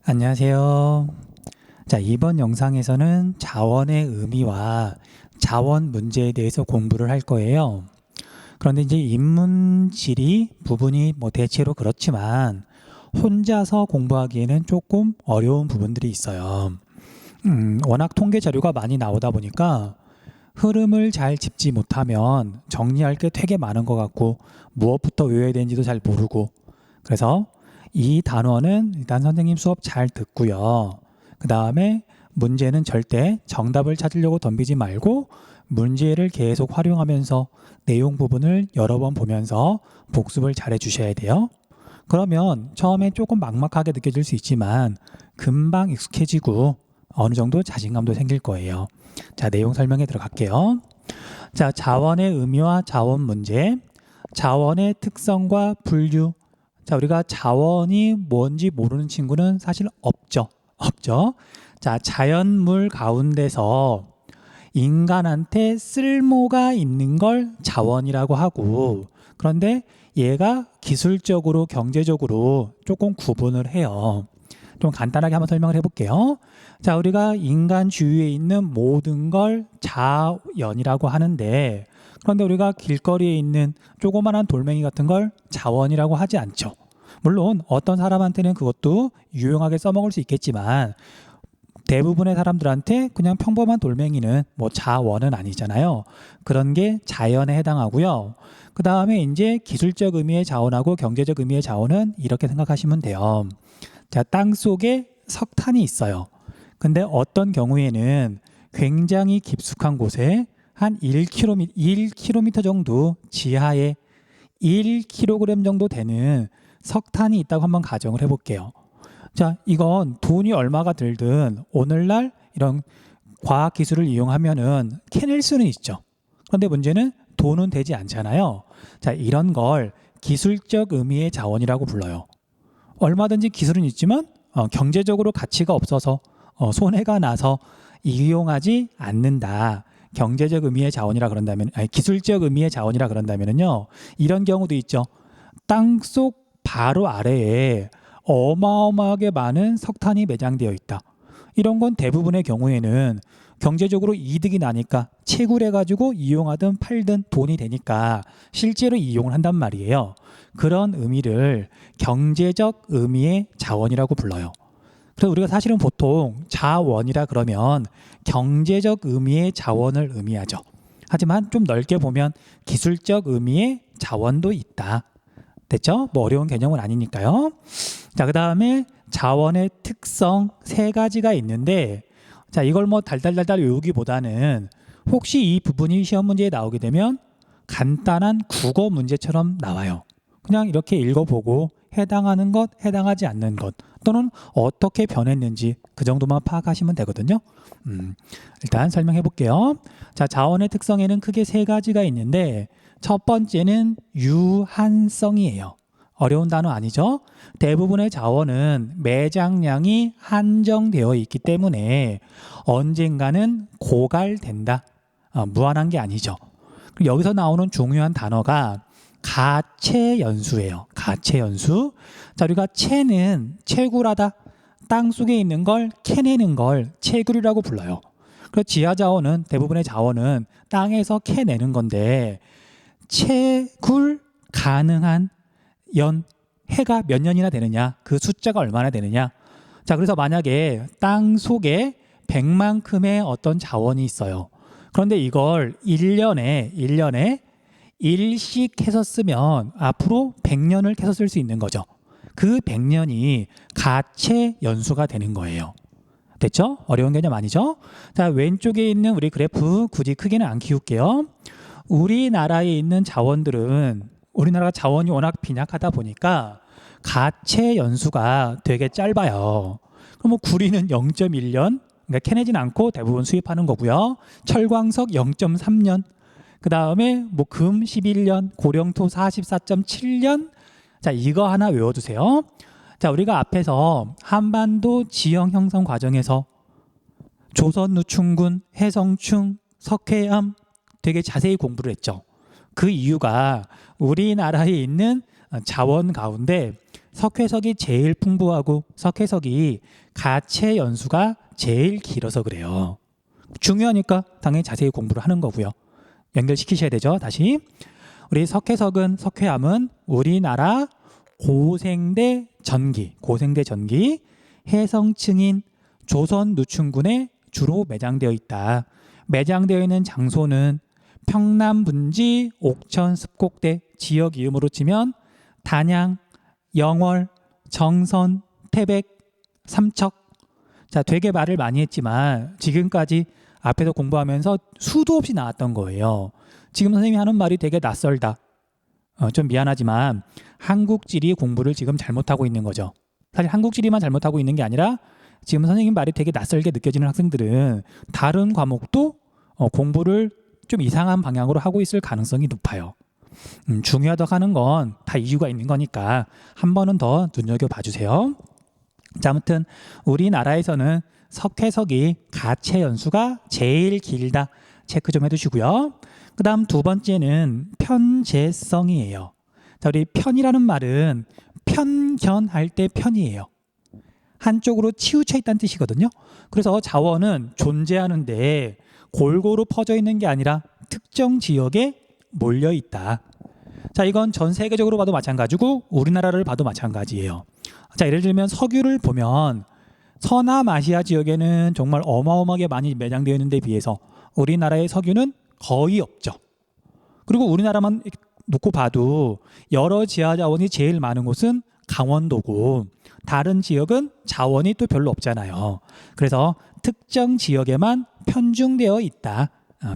안녕하세요. 자, 이번 영상에서는 자원의 의미와 자원 문제에 대해서 공부를 할 거예요. 그런데 이제 인문지리 부분이 대체로 그렇지만 혼자서 공부하기에는 조금 어려운 부분들이 있어요. 워낙 통계 자료가 많이 나오다 보니까 흐름을 잘 짚지 못하면 정리할 게 되게 많은 것 같고 무엇부터 외워야 되는지도 잘 모르고, 그래서 이 단원은 일단 선생님 수업 잘 듣고요. 그 다음에 문제는 절대 정답을 찾으려고 덤비지 말고 문제를 계속 활용하면서 내용 부분을 여러 번 보면서 복습을 잘 해주셔야 돼요. 그러면 처음에 조금 막막하게 느껴질 수 있지만 금방 익숙해지고 어느 정도 자신감도 생길 거예요. 자, 내용 설명에 들어갈게요. 자, 자원의 의미와 자원 문제, 자원의 특성과 분류. 자, 우리가 자원이 뭔지 모르는 친구는 사실 없죠. 자, 자연물 가운데서 인간한테 쓸모가 있는 걸 자원이라고 하고, 그런데 얘가 기술적으로, 경제적으로 조금 구분을 해요. 좀 간단하게 한번 설명을 해볼게요. 자, 우리가 인간 주위에 있는 모든 걸 자연이라고 하는데, 그런데 우리가 길거리에 있는 조그만한 돌멩이 같은 걸 자원이라고 하지 않죠. 물론 어떤 사람한테는 그것도 유용하게 써먹을 수 있겠지만 대부분의 사람들한테 그냥 평범한 돌멩이는 자원은 아니잖아요. 그런 게 자연에 해당하고요. 그 다음에 이제 기술적 의미의 자원하고 경제적 의미의 자원은 이렇게 생각하시면 돼요. 자, 땅 속에 석탄이 있어요. 근데 어떤 경우에는 굉장히 깊숙한 곳에 한 1km 정도 지하에 1kg 정도 되는 석탄이 있다고 한번 가정을 해볼게요. 자, 이건 돈이 얼마가 들든 오늘날 이런 과학기술을 이용하면은 캐낼 수는 있죠. 그런데 문제는 돈은 되지 않잖아요. 자, 이런 걸 기술적 의미의 자원이라고 불러요. 얼마든지 기술은 있지만 경제적으로 가치가 없어서 손해가 나서 이용하지 않는다. 경제적 의미의 자원이라 그런다면, 아니, 기술적 의미의 자원이라 그런다면은요, 이런 경우도 있죠. 땅속 바로 아래에 어마어마하게 많은 석탄이 매장되어 있다. 이런 건 대부분의 경우에는 경제적으로 이득이 나니까 채굴해가지고 이용하든 팔든 돈이 되니까 실제로 이용을 한단 말이에요. 그런 의미를 경제적 의미의 자원이라고 불러요. 그래서 우리가 사실은 보통 자원이라 그러면 경제적 의미의 자원을 의미하죠. 하지만 좀 넓게 보면 기술적 의미의 자원도 있다. 됐죠? 어려운 개념은 아니니까요. 자, 그 다음에 자원의 특성 세 가지가 있는데, 자, 이걸 달달달달 외우기보다는 혹시 이 부분이 시험 문제에 나오게 되면 간단한 국어 문제처럼 나와요. 그냥 이렇게 읽어보고 해당하는 것, 해당하지 않는 것, 또는 어떻게 변했는지 그 정도만 파악하시면 되거든요. 일단 설명해 볼게요. 자, 자원의 특성에는 크게 세 가지가 있는데, 첫 번째는 유한성이에요. 어려운 단어 아니죠? 대부분의 자원은 매장량이 한정되어 있기 때문에 언젠가는 고갈된다. 무한한 게 아니죠. 여기서 나오는 중요한 단어가 가채연수예요. 가채연수. 자, 우리가 채는 채굴하다. 땅 속에 있는 걸 캐내는 걸 채굴이라고 불러요. 그래서 지하 자원은, 대부분의 자원은 땅에서 캐내는 건데, 채굴 가능한 해가 몇 년이나 되느냐, 그 숫자가 얼마나 되느냐. 자, 그래서 만약에 땅 속에 100만큼의 어떤 자원이 있어요. 그런데 이걸 1년에 일씩 해서 쓰면 앞으로 100년을 해서 쓸 수 있는 거죠. 그 100년이 가채 연수가 되는 거예요. 됐죠? 어려운 개념 아니죠? 자, 왼쪽에 있는 우리 그래프 굳이 크게는 안 키울게요. 우리나라에 있는 자원들은, 우리나라가 자원이 워낙 빈약하다 보니까 가채 연수가 되게 짧아요. 그럼 구리는 0.1년, 그러니까 캐내진 않고 대부분 수입하는 거고요. 철광석 0.3년, 그 다음에 금 11년, 고령토 44.7년. 자, 이거 하나 외워두세요. 자, 우리가 앞에서 한반도 지형 형성 과정에서 조선노충군, 해성충, 석회암 되게 자세히 공부를 했죠. 그 이유가 우리나라에 있는 자원 가운데 석회석이 제일 풍부하고 석회석이 가채 연수가 제일 길어서 그래요. 중요하니까 당연히 자세히 공부를 하는 거고요. 연결시키셔야 되죠. 다시 우리 석회암은 우리나라 고생대 전기 해성층인 조선 누춘군에 주로 매장되어 있다. 매장되어 있는 장소는 평남 분지 옥천 습곡대 지역 이름으로 치면 단양, 영월, 정선, 태백, 삼척. 자, 되게 말을 많이 했지만 지금까지 앞에서 공부하면서 수도 없이 나왔던 거예요. 지금 선생님이 하는 말이 되게 낯설다. 좀 미안하지만 한국지리 공부를 지금 잘못하고 있는 거죠. 사실 한국지리만 잘못하고 있는 게 아니라 지금 선생님 말이 되게 낯설게 느껴지는 학생들은 다른 과목도 공부를 좀 이상한 방향으로 하고 있을 가능성이 높아요. 중요하다고 하는 건 다 이유가 있는 거니까 한 번은 더 눈여겨봐 주세요. 자, 아무튼 우리나라에서는 석회석이 가채 연수가 제일 길다. 체크 좀 해두시고요. 그 다음 두 번째는 편재성이에요. 자, 우리 편이라는 말은 편견할 때 편이에요. 한쪽으로 치우쳐 있다는 뜻이거든요. 그래서 자원은 존재하는데 골고루 퍼져 있는 게 아니라 특정 지역에 몰려 있다. 자, 이건 전 세계적으로 봐도 마찬가지고 우리나라를 봐도 마찬가지예요. 자, 예를 들면 석유를 보면 서남아시아 지역에는 정말 어마어마하게 많이 매장되어 있는 데 비해서 우리나라의 석유는 거의 없죠. 그리고 우리나라만 놓고 봐도 여러 지하 자원이 제일 많은 곳은 강원도고 다른 지역은 자원이 또 별로 없잖아요. 그래서 특정 지역에만 편중되어 있다.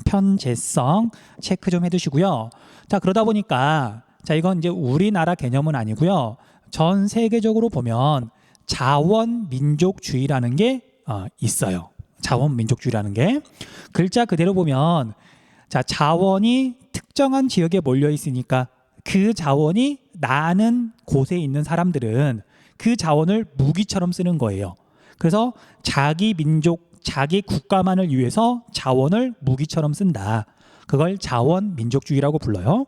편재성 체크 좀 해두시고요. 자, 그러다 보니까 자, 이건 이제 우리나라 개념은 아니고요. 전 세계적으로 보면 자원민족주의라는 게 있어요. 자원민족주의라는 게 글자 그대로 보면 자, 자원이 특정한 지역에 몰려 있으니까 그 자원이 나는 곳에 있는 사람들은 그 자원을 무기처럼 쓰는 거예요. 그래서 자기 민족, 자기 국가만을 위해서 자원을 무기처럼 쓴다. 그걸 자원민족주의라고 불러요.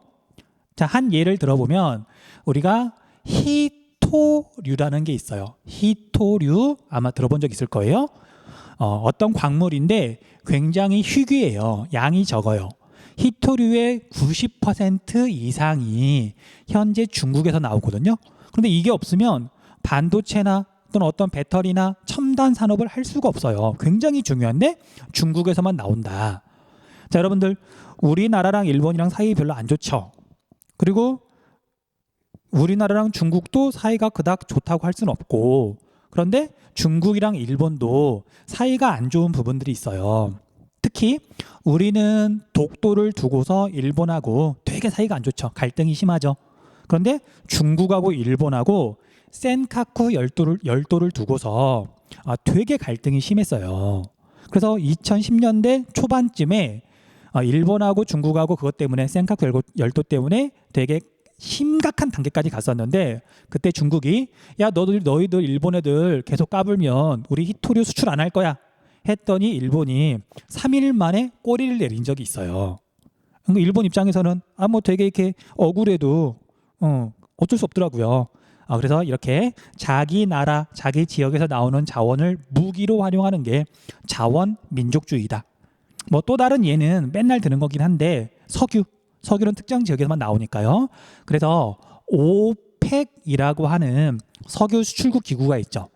자, 한 예를 들어보면 우리가 희토류라는 게 있어요. 희토류 아마 들어본 적 있을 거예요. 어떤 광물인데 굉장히 희귀해요. 양이 적어요. 희토류의 90% 이상이 현재 중국에서 나오거든요. 그런데 이게 없으면 반도체나 또는 어떤 배터리나 첨단 산업을 할 수가 없어요. 굉장히 중요한데 중국에서만 나온다. 자, 여러분들 우리나라랑 일본이랑 사이 별로 안 좋죠. 그리고 우리나라랑 중국도 사이가 그닥 좋다고 할 수는 없고 그런데 중국이랑 일본도 사이가 안 좋은 부분들이 있어요. 특히 우리는 독도를 두고서 일본하고 되게 사이가 안 좋죠. 갈등이 심하죠. 그런데 중국하고 일본하고 센카쿠 열도를 두고서 되게 갈등이 심했어요. 그래서 2010년대 초반쯤에 일본하고 중국하고 그것 때문에 센카쿠 열도 때문에 되게 심각한 단계까지 갔었는데 그때 중국이 야 너희들 일본 애들 계속 까불면 우리 희토류 수출 안 할 거야 했더니 일본이 3일 만에 꼬리를 내린 적이 있어요. 그러니까 일본 입장에서는 뭐 되게 이렇게 억울해도 어쩔 수 없더라고요. 그래서 이렇게 자기 나라, 자기 지역에서 나오는 자원을 무기로 활용하는 게 자원민족주의다. 뭐 또 다른 예는 맨날 드는 거긴 한데 석유는 특정 지역에서만 나오니까요. 그래서 오펙이라고 하는 석유 수출국 기구가 있죠.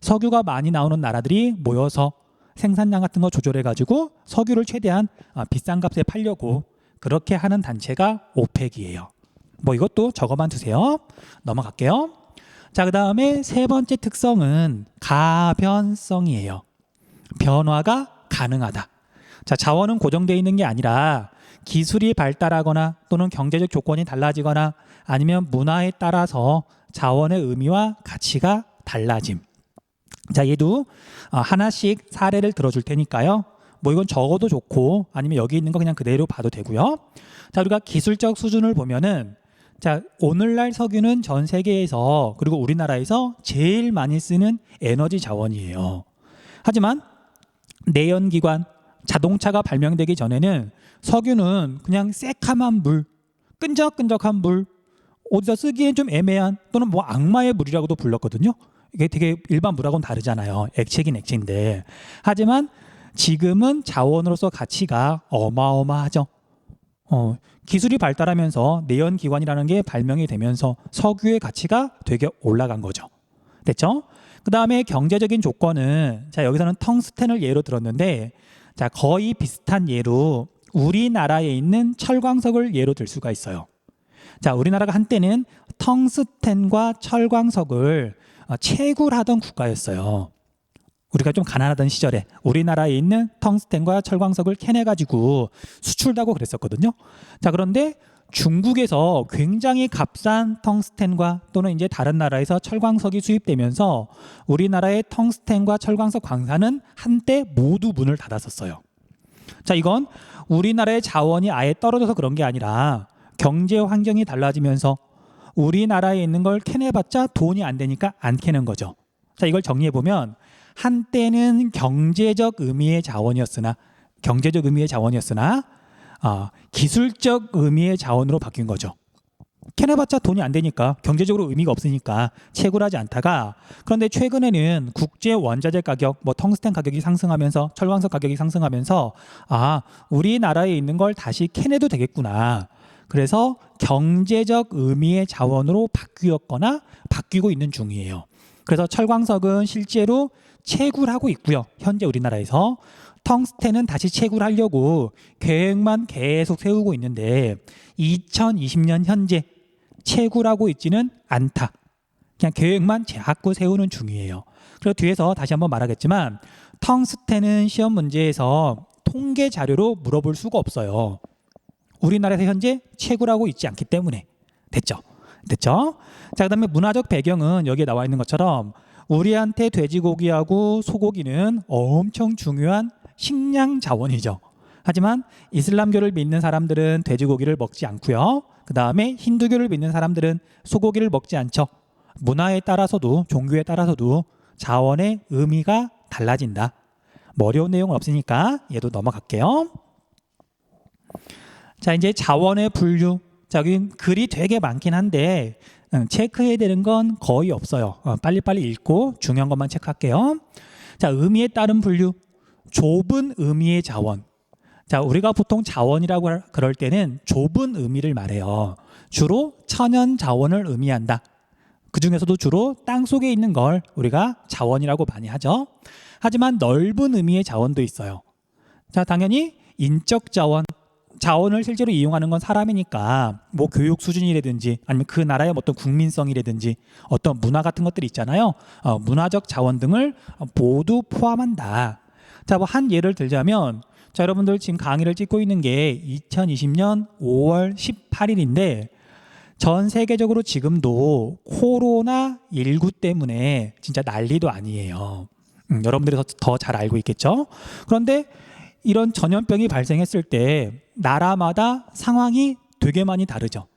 석유가 많이 나오는 나라들이 모여서 생산량 같은 거 조절해가지고 석유를 최대한 비싼 값에 팔려고 그렇게 하는 단체가 오펙이에요. 뭐 이것도 적어만 두세요. 넘어갈게요. 자, 그 다음에 세 번째 특성은 가변성이에요. 변화가 가능하다. 자, 자원은 고정되어 있는 게 아니라 기술이 발달하거나 또는 경제적 조건이 달라지거나 아니면 문화에 따라서 자원의 의미와 가치가 달라짐. 자, 얘도 하나씩 사례를 들어줄 테니까요. 뭐 이건 적어도 좋고 아니면 여기 있는 거 그냥 그대로 봐도 되고요. 자, 우리가 기술적 수준을 보면은 자, 오늘날 석유는 전 세계에서 그리고 우리나라에서 제일 많이 쓰는 에너지 자원이에요. 하지만 내연기관, 자동차가 발명되기 전에는 석유는 그냥 새카만 물, 끈적끈적한 물, 어디서 쓰기엔 좀 애매한 또는 뭐 악마의 물이라고도 불렀거든요. 이게 되게 일반 물하고는 다르잖아요. 액체긴 액체인데. 하지만 지금은 자원으로서 가치가 어마어마하죠. 기술이 발달하면서 내연기관이라는 게 발명이 되면서 석유의 가치가 되게 올라간 거죠. 됐죠? 그 다음에 경제적인 조건은, 자, 여기서는 텅스텐을 예로 들었는데, 자, 거의 비슷한 예로 우리나라에 있는 철광석을 예로 들 수가 있어요. 자, 우리나라가 한때는 텅스텐과 철광석을 채굴하던 국가였어요. 우리가 좀 가난하던 시절에 우리나라에 있는 텅스텐과 철광석을 캐내가지고 수출도 하고 그랬었거든요. 자, 그런데 중국에서 굉장히 값싼 텅스텐과 또는 이제 다른 나라에서 철광석이 수입되면서 우리나라의 텅스텐과 철광석 광산은 한때 모두 문을 닫았었어요. 자, 이건 우리나라의 자원이 아예 떨어져서 그런 게 아니라 경제 환경이 달라지면서 우리나라에 있는 걸 캐내봤자 돈이 안 되니까 안 캐는 거죠. 자, 이걸 정리해보면 한때는 경제적 의미의 자원이었으나 기술적 의미의 자원으로 바뀐 거죠. 캐내봤자 돈이 안 되니까 경제적으로 의미가 없으니까 채굴하지 않다가, 그런데 최근에는 국제 원자재 가격, 뭐 텅스텐 가격이 상승하면서 철광석 가격이 상승하면서 우리나라에 있는 걸 다시 캐내도 되겠구나. 그래서 경제적 의미의 자원으로 바뀌고 있는 중이에요. 그래서 철광석은 실제로 채굴하고 있고요. 현재 우리나라에서 텅스텐은 다시 채굴하려고 계획만 계속 세우고 있는데 2020년 현재 채굴하고 있지는 않다. 그냥 계획만 자꾸 세우는 중이에요. 그리고 뒤에서 다시 한번 말하겠지만 텅스텐은 시험 문제에서 통계 자료로 물어볼 수가 없어요. 우리나라에서 현재 채굴하고 있지 않기 때문에. 됐죠? 자, 그다음에 문화적 배경은 여기에 나와 있는 것처럼 우리한테 돼지고기하고 소고기는 엄청 중요한 식량 자원이죠. 하지만 이슬람교를 믿는 사람들은 돼지고기를 먹지 않고요. 그 다음에 힌두교를 믿는 사람들은 소고기를 먹지 않죠. 문화에 따라서도 종교에 따라서도 자원의 의미가 달라진다. 뭐 어려운 내용은 없으니까 얘도 넘어갈게요. 자, 이제 자원의 분류. 자, 여기 글이 되게 많긴 한데 체크해야 되는 건 거의 없어요. 빨리빨리 읽고 중요한 것만 체크할게요. 자, 의미에 따른 분류. 좁은 의미의 자원. 자, 우리가 보통 자원이라고 그럴 때는 좁은 의미를 말해요. 주로 천연 자원을 의미한다. 그 중에서도 주로 땅 속에 있는 걸 우리가 자원이라고 많이 하죠. 하지만 넓은 의미의 자원도 있어요. 자, 당연히 인적 자원. 자원을 실제로 이용하는 건 사람이니까 뭐 교육 수준이라든지 아니면 그 나라의 어떤 국민성이라든지 어떤 문화 같은 것들이 있잖아요. 문화적 자원 등을 모두 포함한다. 자, 뭐 한 예를 들자면, 자, 여러분들 지금 강의를 찍고 있는 게 2020년 5월 18일인데 전 세계적으로 지금도 코로나19 때문에 진짜 난리도 아니에요. 여러분들이 더 잘 알고 있겠죠? 그런데 이런 전염병이 발생했을 때 나라마다 상황이 되게 많이 다르죠.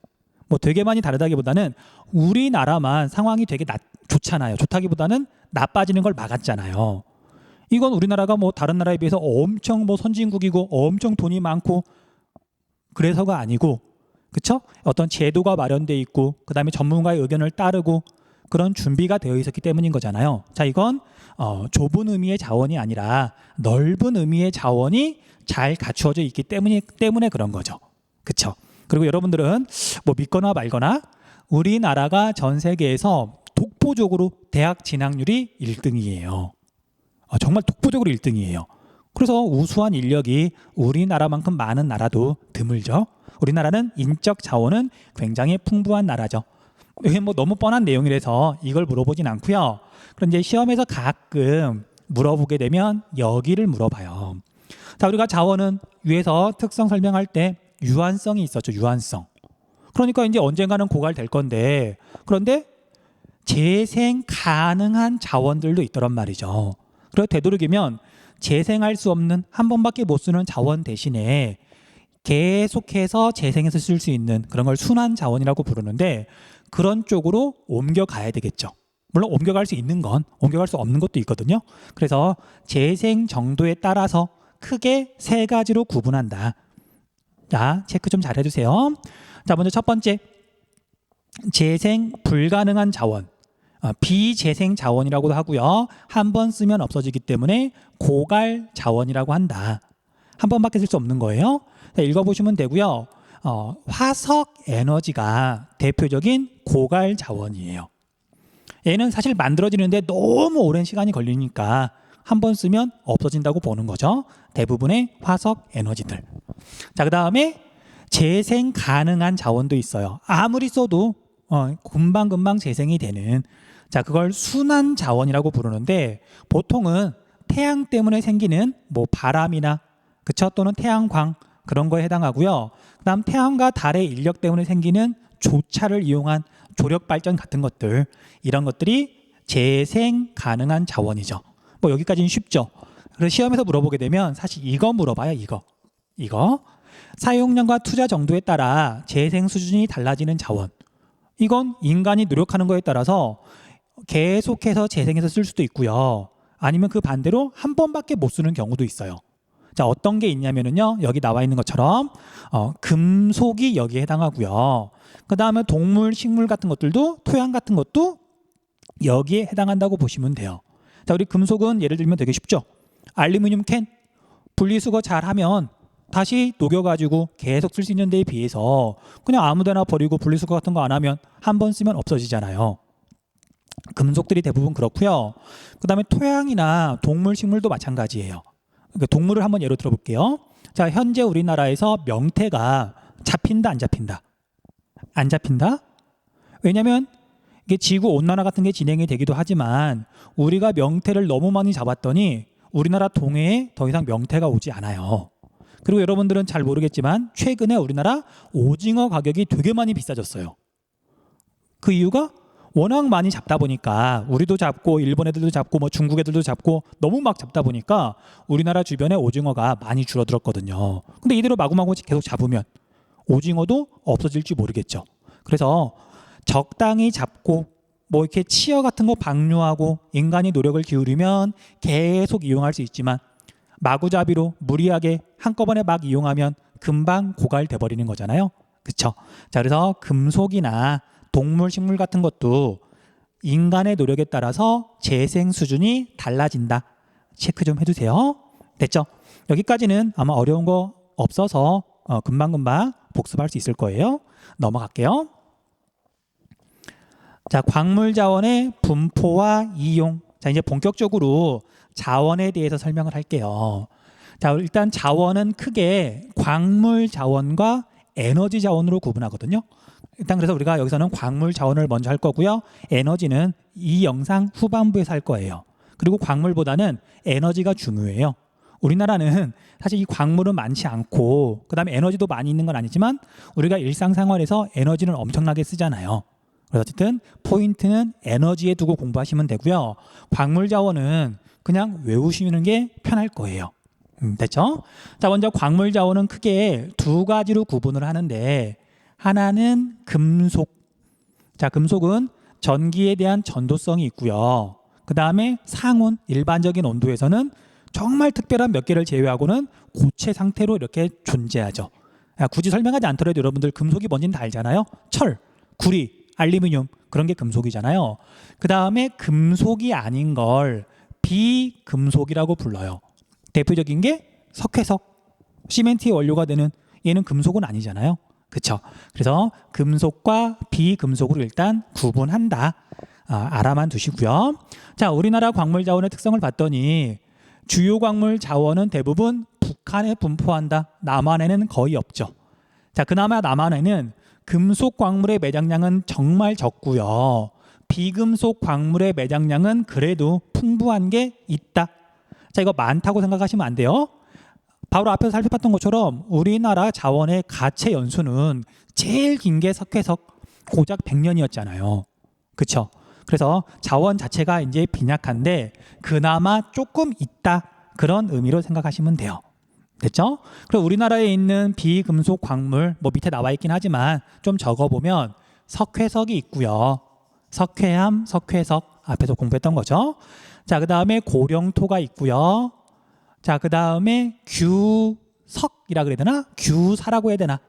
뭐 되게 많이 다르다기보다는 우리나라만 상황이 되게 좋잖아요. 좋다기보다는 나빠지는 걸 막았잖아요. 이건 우리나라가 뭐 다른 나라에 비해서 엄청 뭐 선진국이고 엄청 돈이 많고 그래서가 아니고, 그렇죠? 어떤 제도가 마련돼 있고 그다음에 전문가의 의견을 따르고 그런 준비가 되어 있었기 때문인 거잖아요. 자, 이건 좁은 의미의 자원이 아니라 넓은 의미의 자원이 잘 갖추어져 있기 때문에 그런 거죠. 그렇죠? 그리고 여러분들은 뭐 믿거나 말거나 우리나라가 전 세계에서 독보적으로 대학 진학률이 1등이에요. 정말 독보적으로 1등이에요. 그래서 우수한 인력이 우리나라만큼 많은 나라도 드물죠. 우리나라는 인적 자원은 굉장히 풍부한 나라죠. 이게 뭐 너무 뻔한 내용이라서 이걸 물어보진 않고요. 그런데 시험에서 가끔 물어보게 되면 여기를 물어봐요. 자, 우리가 자원은 위에서 특성 설명할 때 유한성이 있었죠. 유한성. 그러니까 이제 언젠가는 고갈될 건데, 그런데 재생 가능한 자원들도 있더란 말이죠. 그래서 되도록이면 재생할 수 없는, 한 번밖에 못 쓰는 자원 대신에 계속해서 재생해서 쓸 수 있는 그런 걸 순환 자원이라고 부르는데, 그런 쪽으로 옮겨가야 되겠죠. 물론 옮겨갈 수 있는 건 옮겨갈 수 없는 것도 있거든요. 그래서 재생 정도에 따라서 크게 세 가지로 구분한다. 자, 체크 좀 잘 해주세요. 자, 먼저 첫 번째, 재생 불가능한 자원, 비재생 자원이라고도 하고요. 한 번 쓰면 없어지기 때문에 고갈 자원이라고 한다. 한 번밖에 쓸 수 없는 거예요. 읽어보시면 되고요. 화석 에너지가 대표적인 고갈 자원이에요. 얘는 사실 만들어지는데 너무 오랜 시간이 걸리니까 한 번 쓰면 없어진다고 보는 거죠. 대부분의 화석 에너지들. 자, 그 다음에 재생 가능한 자원도 있어요. 아무리 써도 금방금방 재생이 되는, 자, 그걸 순환 자원이라고 부르는데 보통은 태양 때문에 생기는 뭐 바람이나 그쵸? 또는 태양광 그런 거에 해당하고요. 그다음 태양과 달의 인력 때문에 생기는 조차를 이용한 조력 발전 같은 것들, 이런 것들이 재생 가능한 자원이죠. 뭐 여기까지는 쉽죠. 그래서 시험에서 물어보게 되면 사실 이거 물어봐요. 이거 사용량과 투자 정도에 따라 재생 수준이 달라지는 자원. 이건 인간이 노력하는 거에 따라서 계속해서 재생해서 쓸 수도 있고요. 아니면 그 반대로 한 번밖에 못 쓰는 경우도 있어요. 자, 어떤 게 있냐면요, 여기 나와 있는 것처럼 금속이 여기에 해당하고요. 그 다음에 동물, 식물 같은 것들도, 토양 같은 것도 여기에 해당한다고 보시면 돼요. 자, 우리 금속은 예를 들면 되게 쉽죠. 알루미늄 캔 분리수거 잘하면 다시 녹여가지고 계속 쓸 수 있는 데에 비해서 그냥 아무데나 버리고 분리수거 같은 거 안 하면 한 번 쓰면 없어지잖아요. 금속들이 대부분 그렇고요. 그 다음에 토양이나 동물, 식물도 마찬가지예요. 그러니까 동물을 한번 예로 들어볼게요. 자, 현재 우리나라에서 명태가 잡힌다, 안 잡힌다? 안 잡힌다? 왜냐하면 이게 지구 온난화 같은 게 진행이 되기도 하지만 우리가 명태를 너무 많이 잡았더니 우리나라 동해에 더 이상 명태가 오지 않아요. 그리고 여러분들은 잘 모르겠지만 최근에 우리나라 오징어 가격이 되게 많이 비싸졌어요. 그 이유가 워낙 많이 잡다 보니까, 우리도 잡고 일본 애들도 잡고 뭐 중국 애들도 잡고 너무 막 잡다 보니까 우리나라 주변에 오징어가 많이 줄어들었거든요. 근데 이대로 마구마구 계속 잡으면 오징어도 없어질지 모르겠죠. 그래서 적당히 잡고 뭐 이렇게 치어 같은 거 방류하고 인간이 노력을 기울이면 계속 이용할 수 있지만 마구잡이로 무리하게 한꺼번에 막 이용하면 금방 고갈돼 버리는 거잖아요. 그렇죠? 자, 그래서 금속이나 동물, 식물 같은 것도 인간의 노력에 따라서 재생 수준이 달라진다. 체크 좀 해주세요. 됐죠? 여기까지는 아마 어려운 거 없어서 금방금방 복습할 수 있을 거예요. 넘어갈게요. 자, 광물 자원의 분포와 이용. 자, 이제 본격적으로 자원에 대해서 설명을 할게요. 자, 일단 자원은 크게 광물 자원과 에너지 자원으로 구분하거든요. 일단 그래서 우리가 여기서는 광물 자원을 먼저 할 거고요. 에너지는 이 영상 후반부에서 할 거예요. 그리고 광물보다는 에너지가 중요해요. 우리나라는 사실 이 광물은 많지 않고 그다음에 에너지도 많이 있는 건 아니지만 우리가 일상생활에서 에너지는 엄청나게 쓰잖아요. 그래서 어쨌든 포인트는 에너지에 두고 공부하시면 되고요. 광물 자원은 그냥 외우시는 게 편할 거예요. 됐죠? 자, 먼저 광물 자원은 크게 두 가지로 구분을 하는데, 하나는 금속. 자, 금속은 전기에 대한 전도성이 있고요. 그 다음에 상온, 일반적인 온도에서는 정말 특별한 몇 개를 제외하고는 고체 상태로 이렇게 존재하죠. 굳이 설명하지 않더라도 여러분들 금속이 뭔지는 다 알잖아요. 철, 구리, 알루미늄, 그런 게 금속이잖아요. 그 다음에 금속이 아닌 걸 비금속이라고 불러요. 대표적인 게 석회석, 시멘트의 원료가 되는, 얘는 금속은 아니잖아요. 그렇죠? 그래서 금속과 비금속으로 일단 구분한다. 알아만 두시고요. 자, 우리나라 광물 자원의 특성을 봤더니 주요 광물 자원은 대부분 북한에 분포한다. 남한에는 거의 없죠. 자, 그나마 남한에는 금속 광물의 매장량은 정말 적고요. 비금속 광물의 매장량은 그래도 풍부한 게 있다. 자, 이거 많다고 생각하시면 안 돼요. 바로 앞에서 살펴봤던 것처럼 우리나라 자원의 가채 연수는 제일 긴 게 석회석, 고작 100년이었잖아요. 그렇죠? 그래서 자원 자체가 이제 빈약한데 그나마 조금 있다, 그런 의미로 생각하시면 돼요. 됐죠? 그리고 우리나라에 있는 비금속 광물, 뭐 밑에 나와 있긴 하지만 좀 적어보면 석회석이 있고요. 석회암, 석회석, 앞에서 공부했던 거죠. 자, 그 다음에 고령토가 있고요. 자, 그 다음에 규석이라 그래야 되나? 규사라고 해야 되나?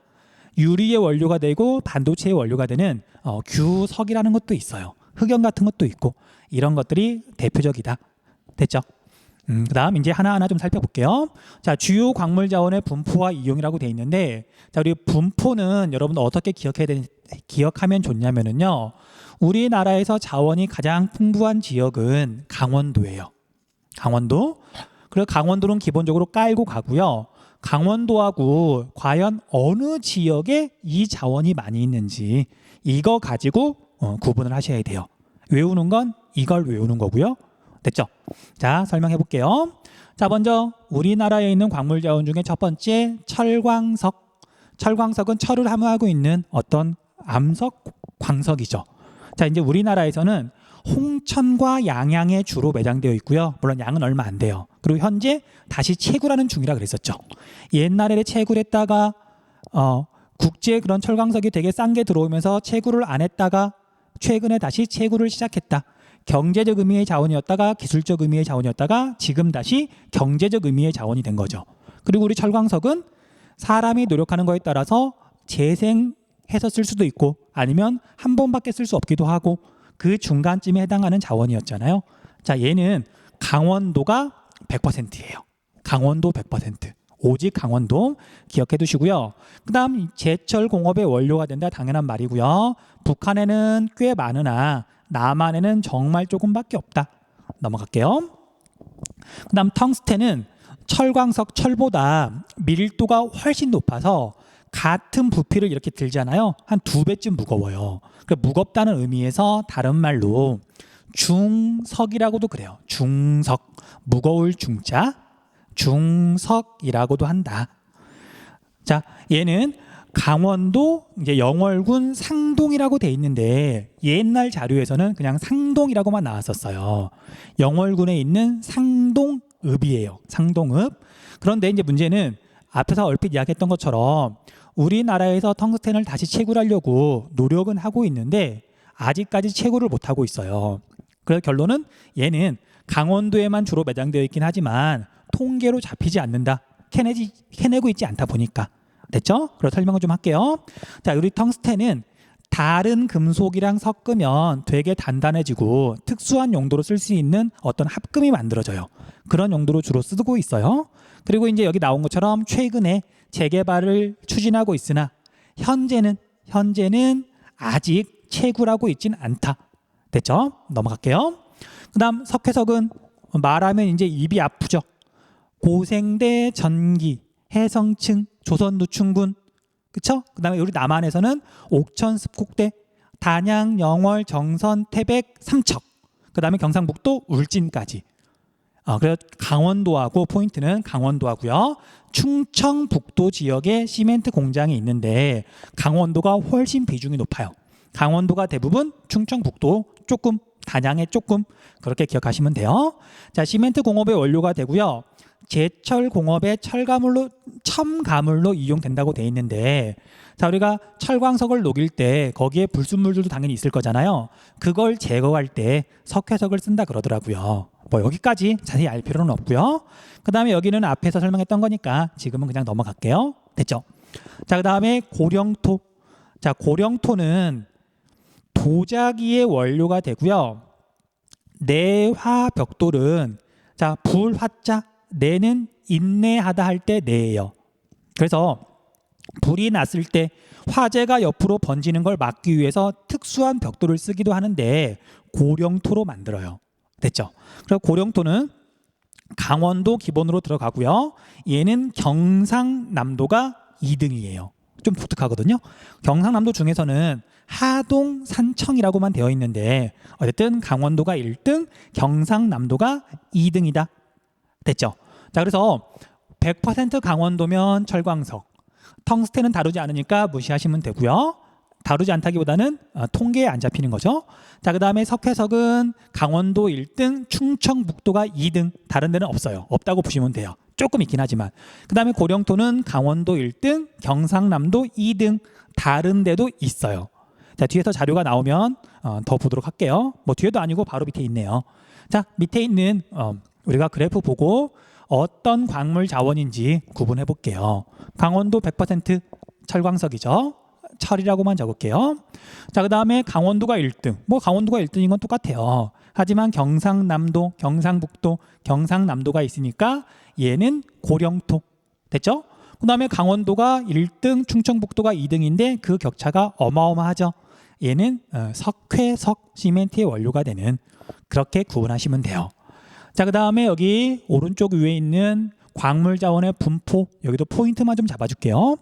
유리의 원료가 되고 반도체의 원료가 되는 규석이라는 것도 있어요. 흑연 같은 것도 있고 이런 것들이 대표적이다. 됐죠? 그다음 이제 하나하나 좀 살펴볼게요. 자, 주요 광물 자원의 분포와 이용이라고 돼 있는데, 자, 우리 분포는 여러분 어떻게 기억하면 좋냐면은요. 우리나라에서 자원이 가장 풍부한 지역은 강원도예요. 강원도. 그리고 강원도는 기본적으로 깔고 가고요. 강원도하고 과연 어느 지역에 이 자원이 많이 있는지 이거 가지고 구분을 하셔야 돼요. 외우는 건 이걸 외우는 거고요. 됐죠? 자, 설명해 볼게요. 자, 먼저 우리나라에 있는 광물 자원 중에 첫 번째 철광석. 철광석은 철을 함유하고 있는 어떤 암석 광석이죠. 자, 이제 우리나라에서는 홍천과 양양에 주로 매장되어 있고요. 물론 양은 얼마 안 돼요. 그리고 현재 다시 채굴하는 중이라 그랬었죠. 옛날에 채굴했다가 국제 그런 철광석이 되게 싼 게 들어오면서 채굴을 안 했다가 최근에 다시 채굴을 시작했다. 경제적 의미의 자원이었다가 기술적 의미의 자원이었다가 지금 다시 경제적 의미의 자원이 된 거죠. 그리고 우리 철광석은 사람이 노력하는 거에 따라서 재생해서 쓸 수도 있고 아니면 한 번밖에 쓸 수 없기도 하고 그 중간쯤에 해당하는 자원이었잖아요. 자, 얘는 강원도가 100%예요. 강원도 100%. 오직 강원도 기억해 두시고요. 그 다음 제철 공업의 원료가 된다. 당연한 말이고요. 북한에는 꽤 많으나 남한에는 정말 조금밖에 없다. 넘어갈게요. 그 다음 텅스텐은 철광석 철보다 밀도가 훨씬 높아서 같은 부피를 이렇게 들잖아요. 한 2배쯤 무거워요. 무겁다는 의미에서 다른 말로 중석이라고도 그래요. 중석. 무거울 중자. 중석이라고도 한다. 자, 얘는 강원도 이제 영월군 상동이라고 돼 있는데 옛날 자료에서는 그냥 상동이라고만 나왔었어요. 영월군에 있는 상동읍이에요. 상동읍. 그런데 이제 문제는 앞에서 얼핏 이야기했던 것처럼 우리나라에서 텅스텐을 다시 채굴하려고 노력은 하고 있는데 아직까지 채굴을 못 하고 있어요. 그래서 결론은 얘는 강원도에만 주로 매장되어 있긴 하지만 통계로 잡히지 않는다. 캐내고 있지 않다 보니까. 됐죠? 그래서 설명을 좀 할게요. 자, 우리 텅스텐은 다른 금속이랑 섞으면 되게 단단해지고 특수한 용도로 쓸 수 있는 어떤 합금이 만들어져요. 그런 용도로 주로 쓰고 있어요. 그리고 이제 여기 나온 것처럼 최근에 재개발을 추진하고 있으나 현재는 아직 채굴하고 있진 않다. 됐죠? 넘어갈게요. 그다음 석회석은 말하면 이제 입이 아프죠. 고생대 전기, 해성층, 조선노충군, 그렇죠? 그다음에 우리 남한에서는 옥천, 습곡대, 단양, 영월, 정선, 태백, 삼척, 그다음에 경상북도 울진까지. 그래서 강원도하고 포인트는 강원도하고요. 충청북도 지역에 시멘트 공장이 있는데 강원도가 훨씬 비중이 높아요. 강원도가 대부분, 충청북도 조금, 단양에 조금 그렇게 기억하시면 돼요. 자, 시멘트 공업의 원료가 되고요. 제철 공업의 첨가물로 이용된다고 돼 있는데 자, 우리가 철광석을 녹일 때 거기에 불순물들도 당연히 있을 거잖아요. 그걸 제거할 때 석회석을 쓴다 그러더라고요. 뭐 여기까지 자세히 알 필요는 없고요. 그 다음에 여기는 앞에서 설명했던 거니까 지금은 그냥 넘어갈게요. 됐죠? 자, 그 다음에 고령토. 자, 고령토는 도자기의 원료가 되고요. 내화벽돌은 자, 불화자, 내는 인내하다 할 때 내예요. 그래서 불이 났을 때 화재가 옆으로 번지는 걸 막기 위해서 특수한 벽돌을 쓰기도 하는데 고령토로 만들어요. 됐죠? 그래서 고령토는 강원도 기본으로 들어가고요. 얘는 경상남도가 2등이에요. 좀 독특하거든요. 경상남도 중에서는 하동, 산청이라고만 되어 있는데 어쨌든 강원도가 1등, 경상남도가 2등이다. 됐죠? 자, 그래서 100% 강원도면 철광석, 텅스텐은 다루지 않으니까 무시하시면 되고요. 다루지 않다기보다는 통계에 안 잡히는 거죠. 자, 그 다음에 석회석은 강원도 1등, 충청북도가 2등, 다른 데는 없어요. 없다고 보시면 돼요. 조금 있긴 하지만. 그 다음에 고령토는 강원도 1등, 경상남도 2등, 다른 데도 있어요. 자, 뒤에서 자료가 나오면 더 보도록 할게요. 뭐 뒤에도 아니고 바로 밑에 있네요. 자, 밑에 있는 우리가 그래프 보고 어떤 광물 자원인지 구분해 볼게요. 강원도 100%, 철광석이죠. 철이라고만 적을게요. 자, 그 다음에 강원도가 1등. 뭐 강원도가 1등인 건 똑같아요. 하지만 경상남도, 경상북도, 경상남도가 있으니까 얘는 고령토. 됐죠? 그 다음에 강원도가 1등, 충청북도가 2등인데 그 격차가 어마어마하죠. 얘는 석회석 시멘트의 원료가 되는, 그렇게 구분하시면 돼요. 자, 그 다음에 여기 오른쪽 위에 있는 광물자원의 분포, 여기도 포인트만 좀 잡아줄게요.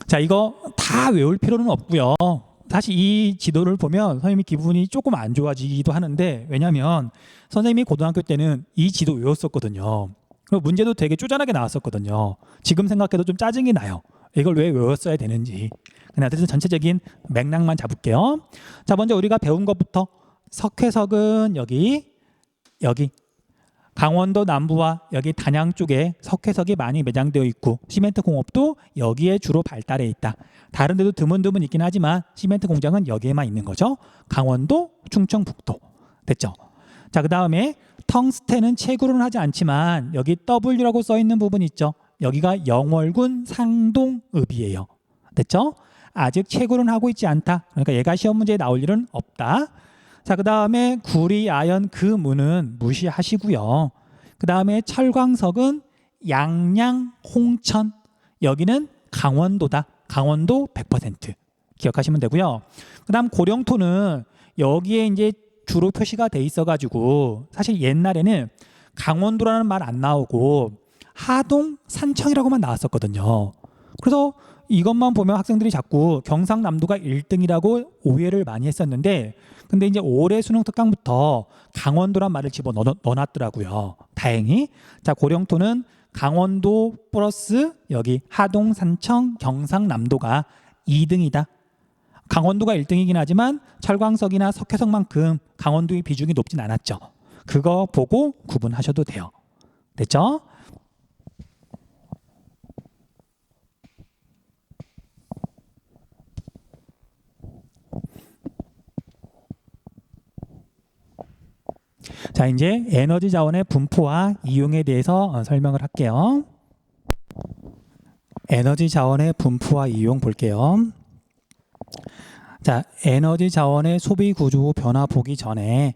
자, 이거 다 외울 필요는 없고요. 사실 이 지도를 보면 선생님이 기분이 조금 안 좋아지기도 하는데, 왜냐하면 선생님이 고등학교 때는 이 지도 외웠었거든요. 그리고 문제도 되게 쪼잔하게 나왔었거든요. 지금 생각해도 좀 짜증이 나요. 이걸 왜 외웠어야 되는지. 그냥 그래서 전체적인 맥락만 잡을게요. 자, 먼저 우리가 배운 것부터, 석회석은 여기 강원도 남부와 여기 단양 쪽에 석회석이 많이 매장되어 있고, 시멘트 공업도 여기에 주로 발달해 있다. 다른 데도 드문드문 있긴 하지만 시멘트 공장은 여기에만 있는 거죠. 강원도, 충청북도. 됐죠? 자, 그 다음에 텅스텐은 채굴은 하지 않지만 여기 W라고 써 있는 부분 있죠? 여기가 영월군 상동읍이에요. 됐죠? 아직 채굴은 하고 있지 않다. 그러니까 얘가 시험 문제에 나올 일은 없다. 자, 그 다음에 구리, 아연, 금은은 무시하시고요. 그 다음에 철광석은 양양, 홍천. 여기는 강원도다. 강원도 100% 기억하시면 되고요. 그 다음 고령토는 여기에 이제 주로 표시가 돼 있어가지고 사실 옛날에는 강원도라는 말 안 나오고 하동, 산청이라고만 나왔었거든요. 그래서 이것만 보면 학생들이 자꾸 경상남도가 1등이라고 오해를 많이 했었는데, 근데 이제 올해 수능 특강부터 강원도란 말을 집어넣어놨더라고요. 다행히. 자, 고령토는 강원도 플러스 여기 하동, 산청, 경상남도가 2등이다. 강원도가 1등이긴 하지만 철광석이나 석회석만큼 강원도의 비중이 높진 않았죠. 그거 보고 구분하셔도 돼요. 됐죠? 자, 이제 에너지 자원의 분포와 이용에 대해서 설명을 할게요. 에너지 자원의 분포와 이용 볼게요. 자, 에너지 자원의 소비 구조 변화 보기 전에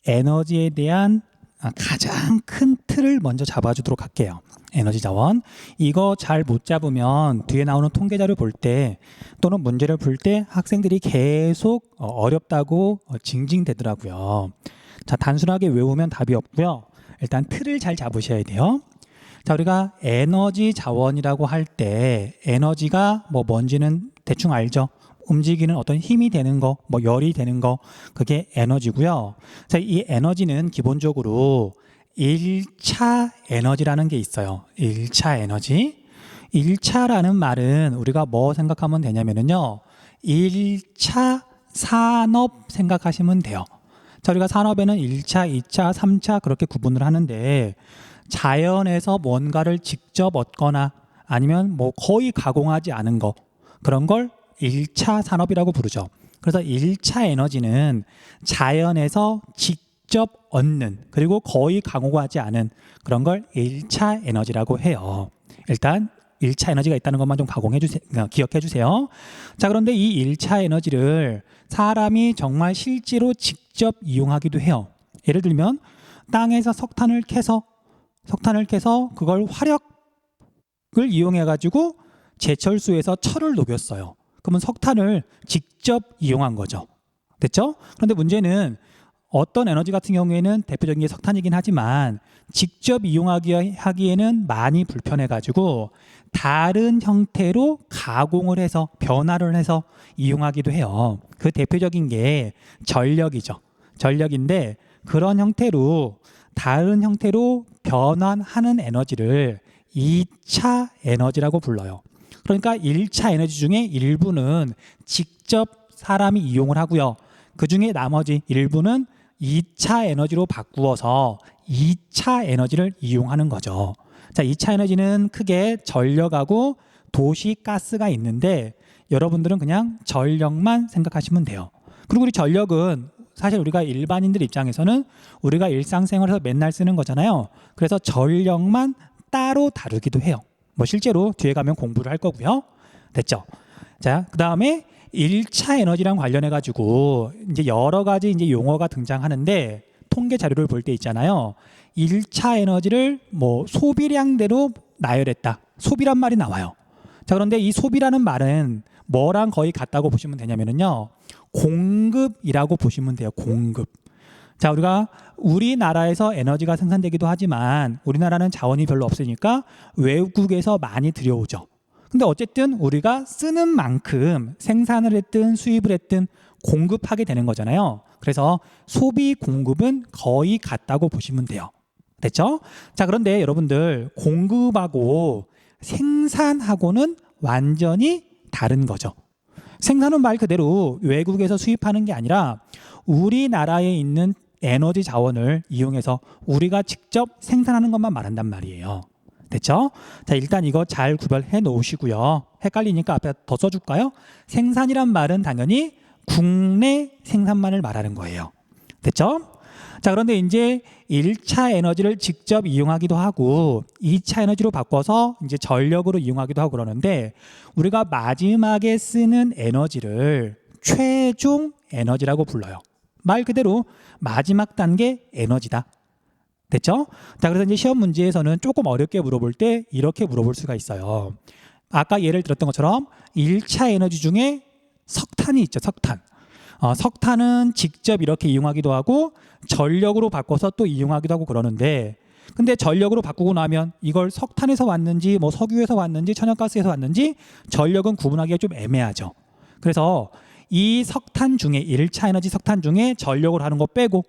에너지에 대한 가장 큰 틀을 먼저 잡아주도록 할게요. 에너지 자원. 이거 잘 못 잡으면 뒤에 나오는 통계 자료 볼 때 또는 문제를 풀 때 학생들이 계속 어렵다고 징징대더라고요. 자, 단순하게 외우면 답이 없고요. 일단 틀을 잘 잡으셔야 돼요. 자, 우리가 에너지 자원이라고 할 때 에너지가 뭔지는 대충 알죠. 움직이는 어떤 힘이 되는 거, 열이 되는 거, 그게 에너지고요. 자, 이 에너지는 기본적으로 1차 에너지라는 게 있어요. 1차 에너지. 1차라는 말은 우리가 뭐 생각하면 되냐면요. 1차 산업 생각하시면 돼요. 자, 우리가 산업에는 1차, 2차, 3차 그렇게 구분을 하는데, 자연에서 뭔가를 직접 얻거나 아니면 거의 가공하지 않은 거, 그런 걸 1차 산업이라고 부르죠. 그래서 1차 에너지는 자연에서 직접 얻는, 그리고 거의 가공하지 않은 그런 걸 1차 에너지라고 해요. 일단 1차 에너지가 있다는 것만 좀 기억해 주세요. 자, 그런데 이 1차 에너지를 사람이 정말 실제로 직접 이용하기도 해요. 예를 들면 땅에서 석탄을 캐서 그걸 화력을 이용해 가지고 제철소에서 철을 녹였어요. 그러면 석탄을 직접 이용한 거죠. 됐죠? 그런데 문제는 어떤 에너지 같은 경우에는 대표적인 게 석탄이긴 하지만 직접 이용하기에는 많이 불편해 가지고 다른 형태로 가공을 해서 변화를 해서 이용하기도 해요. 그 대표적인 게 전력이죠. 전력인데 그런 형태로 다른 형태로 변환하는 에너지를 2차 에너지라고 불러요. 그러니까 1차 에너지 중에 일부는 직접 사람이 이용을 하고요. 그 중에 나머지 일부는 2차 에너지로 바꾸어서 2차 에너지를 이용하는 거죠. 자, 2차 에너지는 크게 전력하고 도시가스가 있는데 여러분들은 그냥 전력만 생각하시면 돼요. 그리고 우리 전력은 사실 우리가 일반인들 입장에서는 우리가 일상생활에서 맨날 쓰는 거잖아요. 그래서 전력만 따로 다루기도 해요. 뭐 실제로 뒤에 가면 공부를 할 거고요. 됐죠? 자, 그다음에 1차 에너지랑 관련해 가지고 이제 여러 가지 이제 용어가 등장하는데 통계 자료를 볼 때 있잖아요. 1차 에너지를 뭐 소비량대로 나열했다. 소비란 말이 나와요. 자, 그런데 이 소비라는 말은 뭐랑 거의 같다고 보시면 되냐면요. 공급이라고 보시면 돼요. 공급. 자, 우리가 우리나라에서 에너지가 생산되기도 하지만 우리나라는 자원이 별로 없으니까 외국에서 많이 들여오죠. 근데 어쨌든 우리가 쓰는 만큼 생산을 했든 수입을 했든 공급하게 되는 거잖아요. 그래서 소비 공급은 거의 같다고 보시면 돼요. 됐죠? 자, 그런데 여러분들 공급하고 생산하고는 완전히 다른 거죠. 생산은 말 그대로 외국에서 수입하는 게 아니라 우리나라에 있는 에너지 자원을 이용해서 우리가 직접 생산하는 것만 말한단 말이에요. 됐죠? 자, 일단 이거 잘 구별해 놓으시고요. 헷갈리니까 앞에 더 써줄까요? 생산이란 말은 당연히 국내 생산만을 말하는 거예요. 됐죠? 자, 그런데 이제 1차 에너지를 직접 이용하기도 하고 2차 에너지로 바꿔서 이제 전력으로 이용하기도 하고 그러는데 우리가 마지막에 쓰는 에너지를 최종 에너지라고 불러요. 말 그대로 마지막 단계 에너지다. 됐죠? 자, 그래서 이제 시험 문제에서는 조금 어렵게 물어볼 때 이렇게 물어볼 수가 있어요. 아까 예를 들었던 것처럼 1차 에너지 중에 석탄이 있죠. 석탄. 석탄은 직접 이렇게 이용하기도 하고 전력으로 바꿔서 또 이용하기도 하고 그러는데 근데 전력으로 바꾸고 나면 이걸 석탄에서 왔는지 뭐 석유에서 왔는지 천연가스에서 왔는지 전력은 구분하기가 좀 애매하죠. 그래서 이 석탄 중에 1차 에너지 석탄 중에 전력으로 하는 거 빼고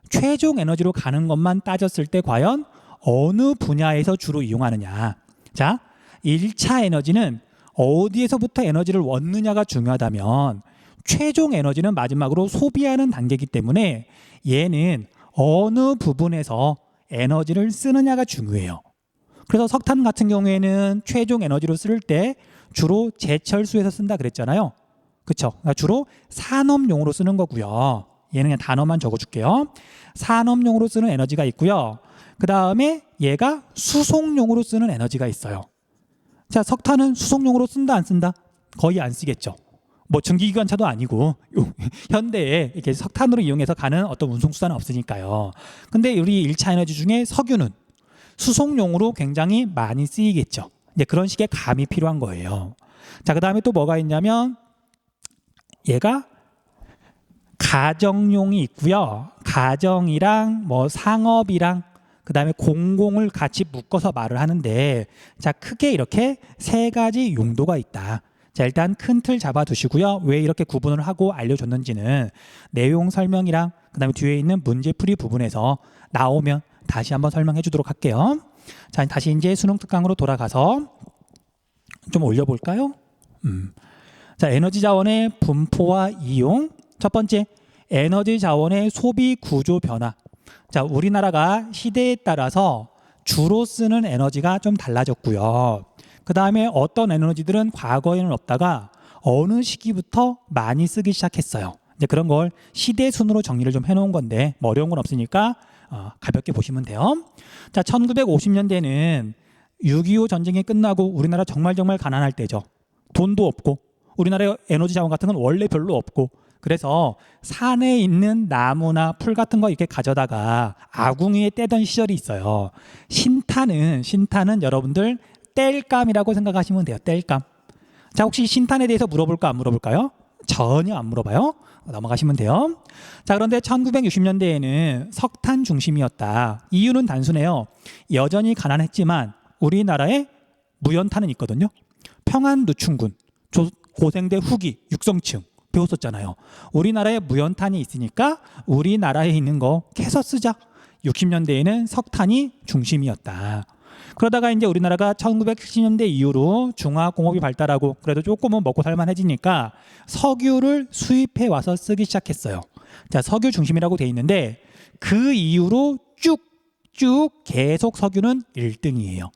최종 에너지로 가는 것만 따졌을 때 과연 어느 분야에서 주로 이용하느냐. 자, 1차 에너지는 어디에서부터 에너지를 얻느냐가 중요하다면 최종 에너지는 마지막으로 소비하는 단계이기 때문에 얘는 어느 부분에서 에너지를 쓰느냐가 중요해요. 그래서 석탄 같은 경우에는 최종 에너지로 쓸 때 주로 제철소에서 쓴다 그랬잖아요. 그렇죠? 주로 산업용으로 쓰는 거고요. 얘는 그냥 단어만 적어줄게요. 산업용으로 쓰는 에너지가 있고요. 그 다음에 얘가 수송용으로 쓰는 에너지가 있어요. 자, 석탄은 수송용으로 쓴다 안 쓴다? 거의 안 쓰겠죠. 뭐 증기기관차도 아니고 현대에 이렇게 석탄으로 이용해서 가는 어떤 운송수단은 없으니까요. 근데 우리 1차 에너지 중에 석유는 수송용으로 굉장히 많이 쓰이겠죠. 이제 그런 식의 감이 필요한 거예요. 자, 그 다음에 또 뭐가 있냐면 얘가 가정용이 있고요. 가정이랑 뭐 상업이랑 그 다음에 공공을 같이 묶어서 말을 하는데 자, 크게 이렇게 세 가지 용도가 있다. 자, 일단 큰 틀 잡아두시고요. 왜 이렇게 구분을 하고 알려줬는지는 내용 설명이랑 그 다음에 뒤에 있는 문제풀이 부분에서 나오면 다시 한번 설명해 주도록 할게요. 자, 다시 이제 수능 특강으로 돌아가서 좀 올려볼까요? 자, 에너지 자원의 분포와 이용. 첫 번째, 에너지 자원의 소비 구조 변화. 자, 우리나라가 시대에 따라서 주로 쓰는 에너지가 좀 달라졌고요. 그 다음에 어떤 에너지들은 과거에는 없다가 어느 시기부터 많이 쓰기 시작했어요. 이제 그런 걸 시대 순으로 정리를 좀 해놓은 건데 뭐 어려운 건 없으니까 가볍게 보시면 돼요. 자, 1950년대는 6.25 전쟁이 끝나고 우리나라 정말 가난할 때죠. 돈도 없고 우리나라의 에너지 자원 같은 건 원래 별로 없고 그래서 산에 있는 나무나 풀 같은 거 이렇게 가져다가 아궁이에 떼던 시절이 있어요. 신탄은 여러분들 땔감이라고 생각하시면 돼요. 땔감. 자, 혹시 신탄에 대해서 물어볼까 안 물어볼까요? 전혀 안 물어봐요. 넘어가시면 돼요. 자, 그런데 1960년대에는 석탄 중심이었다. 이유는 단순해요. 여전히 가난했지만 우리나라에 무연탄은 있거든요. 평안노충군, 고생대 후기, 육성층 배웠었잖아요. 우리나라에 무연탄이 있으니까 우리나라에 있는 거 캐서 쓰자. 60년대에는 석탄이 중심이었다. 그러다가 이제 우리나라가 1970년대 이후로 중화공업이 발달하고 그래도 조금은 먹고 살만해지니까 석유를 수입해 와서 쓰기 시작했어요. 자, 석유 중심이라고 돼 있는데 그 이후로 쭉 계속 석유는 1등이에요.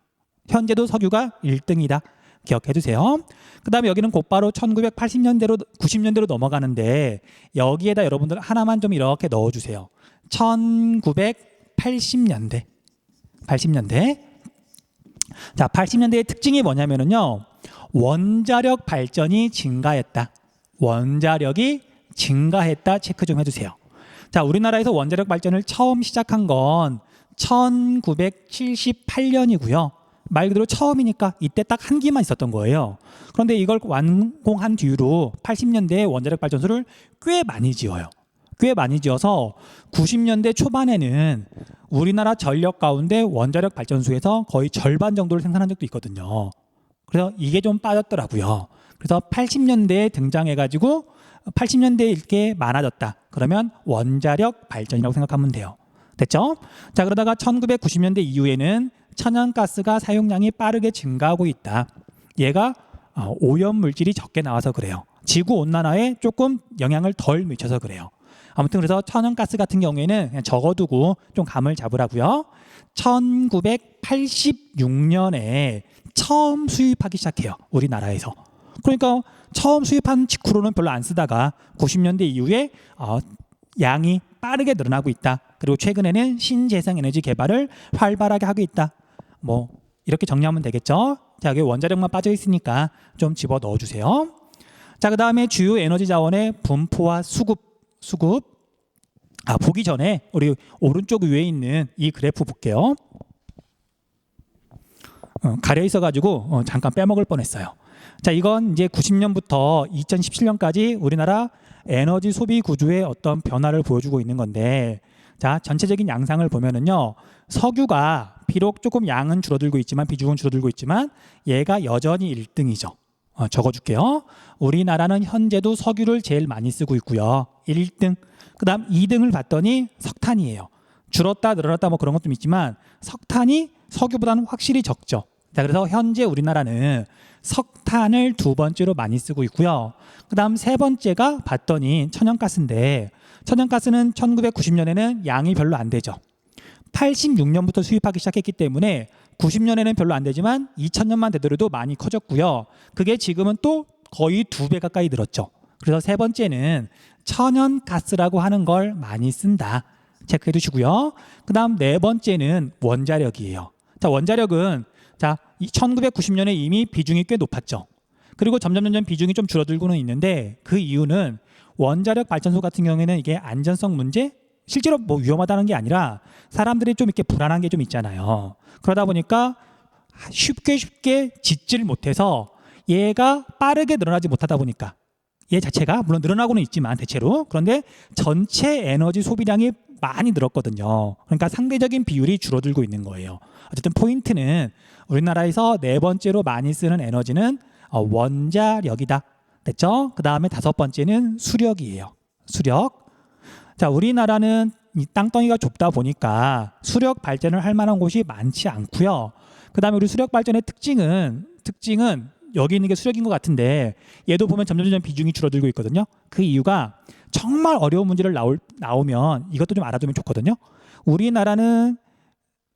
현재도 석유가 1등이다. 기억해 두세요. 그 다음에 여기는 곧바로 1980년대로 90년대로 넘어가는데 여기에다 여러분들 하나만 좀 이렇게 넣어주세요. 1980년대 자, 80년대의 특징이 뭐냐면은요. 원자력 발전이 증가했다. 원자력이 증가했다 체크 좀 해주세요. 자, 우리나라에서 원자력 발전을 처음 시작한 건 1978년이고요. 말 그대로 처음이니까 이때 딱 한 기만 있었던 거예요. 그런데 이걸 완공한 뒤로 80년대에 원자력 발전소를 꽤 많이 지어요. 꽤 많이 지어서 90년대 초반에는 우리나라 전력 가운데 원자력 발전소에서 거의 절반 정도를 생산한 적도 있거든요. 그래서 이게 좀 빠졌더라고요. 그래서 80년대에 등장해가지고 80년대에 이렇게 많아졌다. 그러면 원자력 발전이라고 생각하면 돼요. 됐죠? 자, 그러다가 1990년대 이후에는 천연가스가 사용량이 빠르게 증가하고 있다. 얘가 오염 물질이 적게 나와서 그래요. 지구 온난화에 조금 영향을 덜 미쳐서 그래요. 아무튼 그래서 천연가스 같은 경우에는 그냥 적어두고 좀 감을 잡으라고요. 1986년에 처음 수입하기 시작해요. 우리나라에서. 그러니까 처음 수입한 직후로는 별로 안 쓰다가 90년대 이후에 양이 빠르게 늘어나고 있다. 그리고 최근에는 신재생 에너지 개발을 활발하게 하고 있다. 뭐 이렇게 정리하면 되겠죠. 자, 여기 원자력만 빠져 있으니까 좀 집어 넣어 주세요. 자, 그 다음에 주요 에너지 자원의 분포와 수급. 보기 전에 우리 오른쪽 위에 있는 이 그래프 볼게요. 가려 있어가지고 잠깐 빼먹을 뻔했어요. 자, 이건 이제 90년부터 2017년까지 우리나라 에너지 소비 구조의 어떤 변화를 보여주고 있는 건데, 자, 전체적인 양상을 보면은요, 석유가 비록 조금 양은 줄어들고 있지만, 비중은 줄어들고 있지만 얘가 여전히 1등이죠. 적어줄게요. 우리나라는 현재도 석유를 제일 많이 쓰고 있고요. 1등. 그 다음 2등을 봤더니 석탄이에요. 줄었다 늘어났다 뭐 그런 것도 있지만 석탄이 석유보다는 확실히 적죠. 자, 그래서 현재 우리나라는 석탄을 두 번째로 많이 쓰고 있고요. 그 다음 세 번째가 봤더니 천연가스인데, 천연가스는 1990년에는 양이 별로 안 되죠. 86년부터 수입하기 시작했기 때문에 90년에는 별로 안 되지만 2000년만 되더라도 많이 커졌고요. 그게 지금은 또 거의 2배 가까이 늘었죠. 그래서 세 번째는 천연가스라고 하는 걸 많이 쓴다. 체크해 두시고요. 그 다음 네 번째는 원자력이에요. 자, 원자력은 자, 1990년에 이미 비중이 꽤 높았죠. 그리고 점점 비중이 좀 줄어들고는 있는데, 그 이유는 원자력 발전소 같은 경우에는 이게 안전성 문제, 실제로 뭐 위험하다는 게 아니라 사람들이 좀 이렇게 불안한 게 좀 있잖아요. 그러다 보니까 쉽게 짓질 못해서 얘가 빠르게 늘어나지 못하다 보니까, 얘 자체가 물론 늘어나고는 있지만 대체로, 그런데 전체 에너지 소비량이 많이 늘었거든요. 그러니까 상대적인 비율이 줄어들고 있는 거예요. 어쨌든 포인트는 우리나라에서 네 번째로 많이 쓰는 에너지는 원자력이다. 됐죠? 그 다음에 다섯 번째는 수력이에요. 수력. 자, 우리나라는 이 땅덩이가 좁다 보니까 수력 발전을 할 만한 곳이 많지 않고요. 그 다음에 우리 수력 발전의 특징은 여기 있는 게 수력인 것 같은데, 얘도 보면 점점 비중이 줄어들고 있거든요. 그 이유가 정말 어려운 문제를 나오면 이것도 좀 알아두면 좋거든요. 우리나라는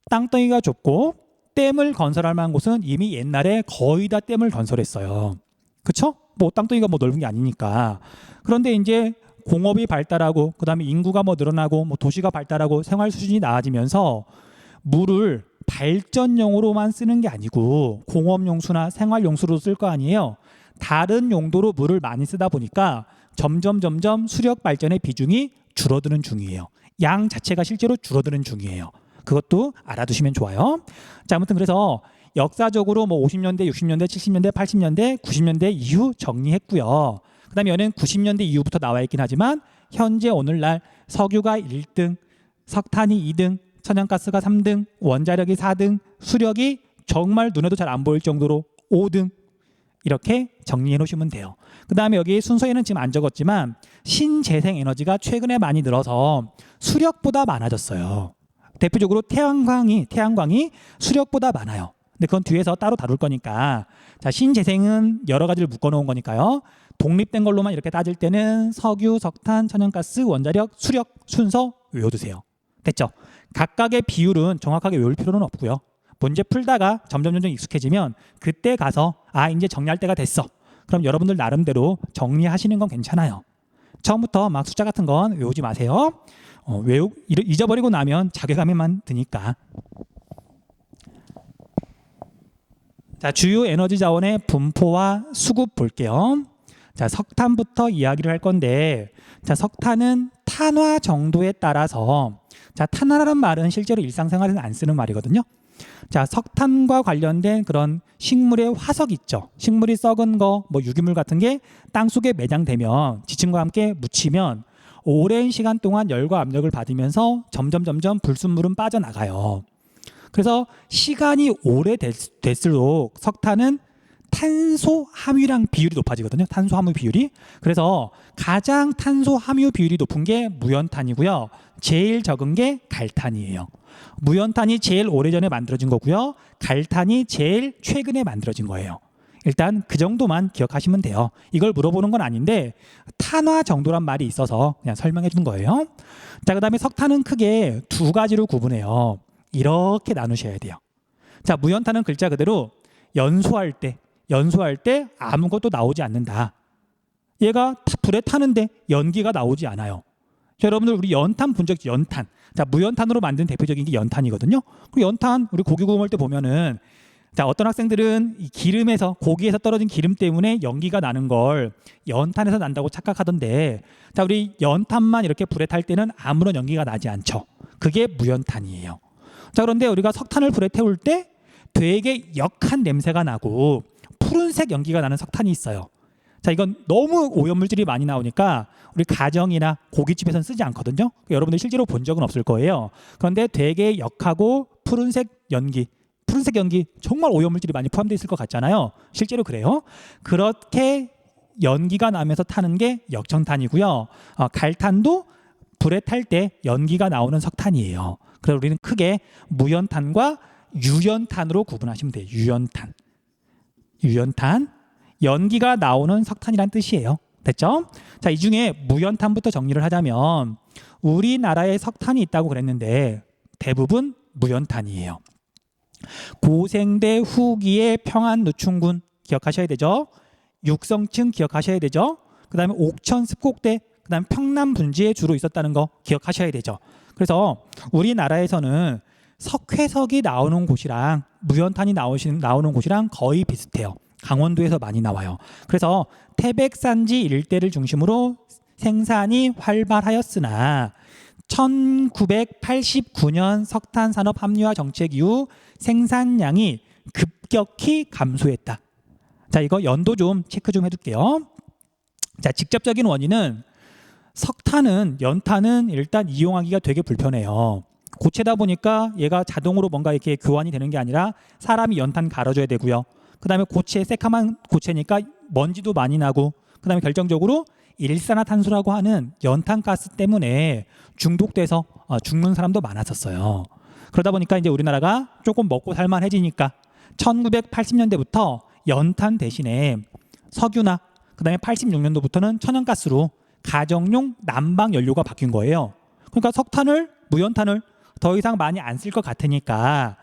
땅덩이가 좁고 댐을 건설할 만한 곳은 이미 옛날에 거의 다 댐을 건설했어요. 그렇죠? 뭐 땅덩이가 뭐 넓은 게 아니니까. 그런데 이제 공업이 발달하고 그다음에 인구가 뭐 늘어나고 뭐 도시가 발달하고 생활 수준이 나아지면서 물을 발전용으로만 쓰는 게 아니고 공업용수나 생활용수로 쓸 거 아니에요. 다른 용도로 물을 많이 쓰다 보니까 점점 수력 발전의 비중이 줄어드는 중이에요. 양 자체가 실제로 줄어드는 중이에요. 그것도 알아두시면 좋아요. 자, 아무튼 그래서 역사적으로 뭐 50년대, 60년대, 70년대, 80년대, 90년대 이후 정리했고요. 그다음에 얘는 90년대 이후부터 나와 있긴 하지만 현재 오늘날 석유가 1등, 석탄이 2등, 천연가스가 3등, 원자력이 4등, 수력이 정말 눈에도 잘 안 보일 정도로 5등, 이렇게 정리해 놓으시면 돼요. 그 다음에 여기 순서에는 지금 안 적었지만 신재생 에너지가 최근에 많이 늘어서 수력보다 많아졌어요. 대표적으로 태양광이 수력보다 많아요. 근데 그건 뒤에서 따로 다룰 거니까, 자, 신재생은 여러 가지를 묶어 놓은 거니까요. 독립된 걸로만 이렇게 따질 때는 석유, 석탄, 천연가스, 원자력, 수력 순서 외워두세요. 됐죠? 각각의 비율은 정확하게 외울 필요는 없고요. 문제 풀다가 점점 익숙해지면 그때 가서 이제 정리할 때가 됐어. 그럼 여러분들 나름대로 정리하시는 건 괜찮아요. 처음부터 막 숫자 같은 건 외우지 마세요. 잊어버리고 나면 자괴감에만 드니까. 자, 주요 에너지 자원의 분포와 수급 볼게요. 자, 석탄부터 이야기를 할 건데, 자, 석탄은 탄화 정도에 따라서, 자, 탄화라는 말은 실제로 일상생활에서 안 쓰는 말이거든요. 자, 석탄과 관련된 그런 식물의 화석 있죠. 식물이 썩은 거, 뭐 유기물 같은 게 땅속에 매장되면 지층과 함께 묻히면 오랜 시간 동안 열과 압력을 받으면서 점점 불순물은 빠져나가요. 그래서 시간이 오래될수록 석탄은 탄소 함유량 비율이 높아지거든요. 탄소 함유 비율이. 그래서 가장 탄소 함유 비율이 높은 게 무연탄이고요. 제일 적은 게 갈탄이에요. 무연탄이 제일 오래전에 만들어진 거고요. 갈탄이 제일 최근에 만들어진 거예요. 일단 그 정도만 기억하시면 돼요. 이걸 물어보는 건 아닌데 탄화 정도란 말이 있어서 그냥 설명해 준 거예요. 자, 그다음에 석탄은 크게 두 가지로 구분해요. 이렇게 나누셔야 돼요. 자, 무연탄은 글자 그대로 연소할 때 아무것도 나오지 않는다. 얘가 불에 타는데 연기가 나오지 않아요. 자, 여러분들 우리 연탄 본 적 있죠? 연탄. 자, 무연탄으로 만든 대표적인 게 연탄이거든요. 그 연탄 우리 고기 구울 때 보면은 자, 어떤 학생들은 이 기름에서 고기에서 떨어진 기름 때문에 연기가 나는 걸 연탄에서 난다고 착각하던데, 자, 우리 연탄만 이렇게 불에 탈 때는 아무런 연기가 나지 않죠. 그게 무연탄이에요. 자, 그런데 우리가 석탄을 불에 태울 때 되게 역한 냄새가 나고 푸른색 연기가 나는 석탄이 있어요. 자, 이건 너무 오염물질이 많이 나오니까 우리 가정이나 고깃집에서는 쓰지 않거든요. 여러분들 실제로 본 적은 없을 거예요. 그런데 되게 역하고 푸른색 연기 정말 오염물질이 많이 포함되어 있을 것 같잖아요. 실제로 그래요. 그렇게 연기가 나면서 타는 게 역청탄이고요. 갈탄도 불에 탈 때 연기가 나오는 석탄이에요. 그래서 우리는 크게 무연탄과 유연탄으로 구분하시면 돼요. 유연탄, 연기가 나오는 석탄이란 뜻이에요. 됐죠? 자, 이 중에 무연탄부터 정리를 하자면 우리나라에 석탄이 있다고 그랬는데 대부분 무연탄이에요. 고생대 후기의 평안노충군 기억하셔야 되죠. 육성층 기억하셔야 되죠. 그 다음에 옥천 습곡대, 그 다음에 평남 분지에 주로 있었다는 거 기억하셔야 되죠. 그래서 우리나라에서는 석회석이 나오는 곳이랑 무연탄이 나오는 곳이랑 거의 비슷해요. 강원도에서 많이 나와요. 그래서 태백산지 일대를 중심으로 생산이 활발하였으나 1989년 석탄산업 합리화 정책 이후 생산량이 급격히 감소했다. 자, 이거 연도 좀 체크 좀 해둘게요. 자, 직접적인 원인은 석탄은 연탄은 일단 이용하기가 되게 불편해요. 고체다 보니까 얘가 자동으로 뭔가 이렇게 교환이 되는 게 아니라 사람이 연탄 갈아줘야 되고요. 그 다음에 고체, 새카만 고체니까 먼지도 많이 나고, 그 다음에 결정적으로 일산화탄소라고 하는 연탄가스 때문에 중독돼서 죽는 사람도 많았었어요. 그러다 보니까 이제 우리나라가 조금 먹고 살만해지니까 1980년대부터 연탄 대신에 석유나 그 다음에 86년도부터는 천연가스로 가정용 난방 연료가 바뀐 거예요. 그러니까 무연탄을 더 이상 많이 안 쓸 것 같으니까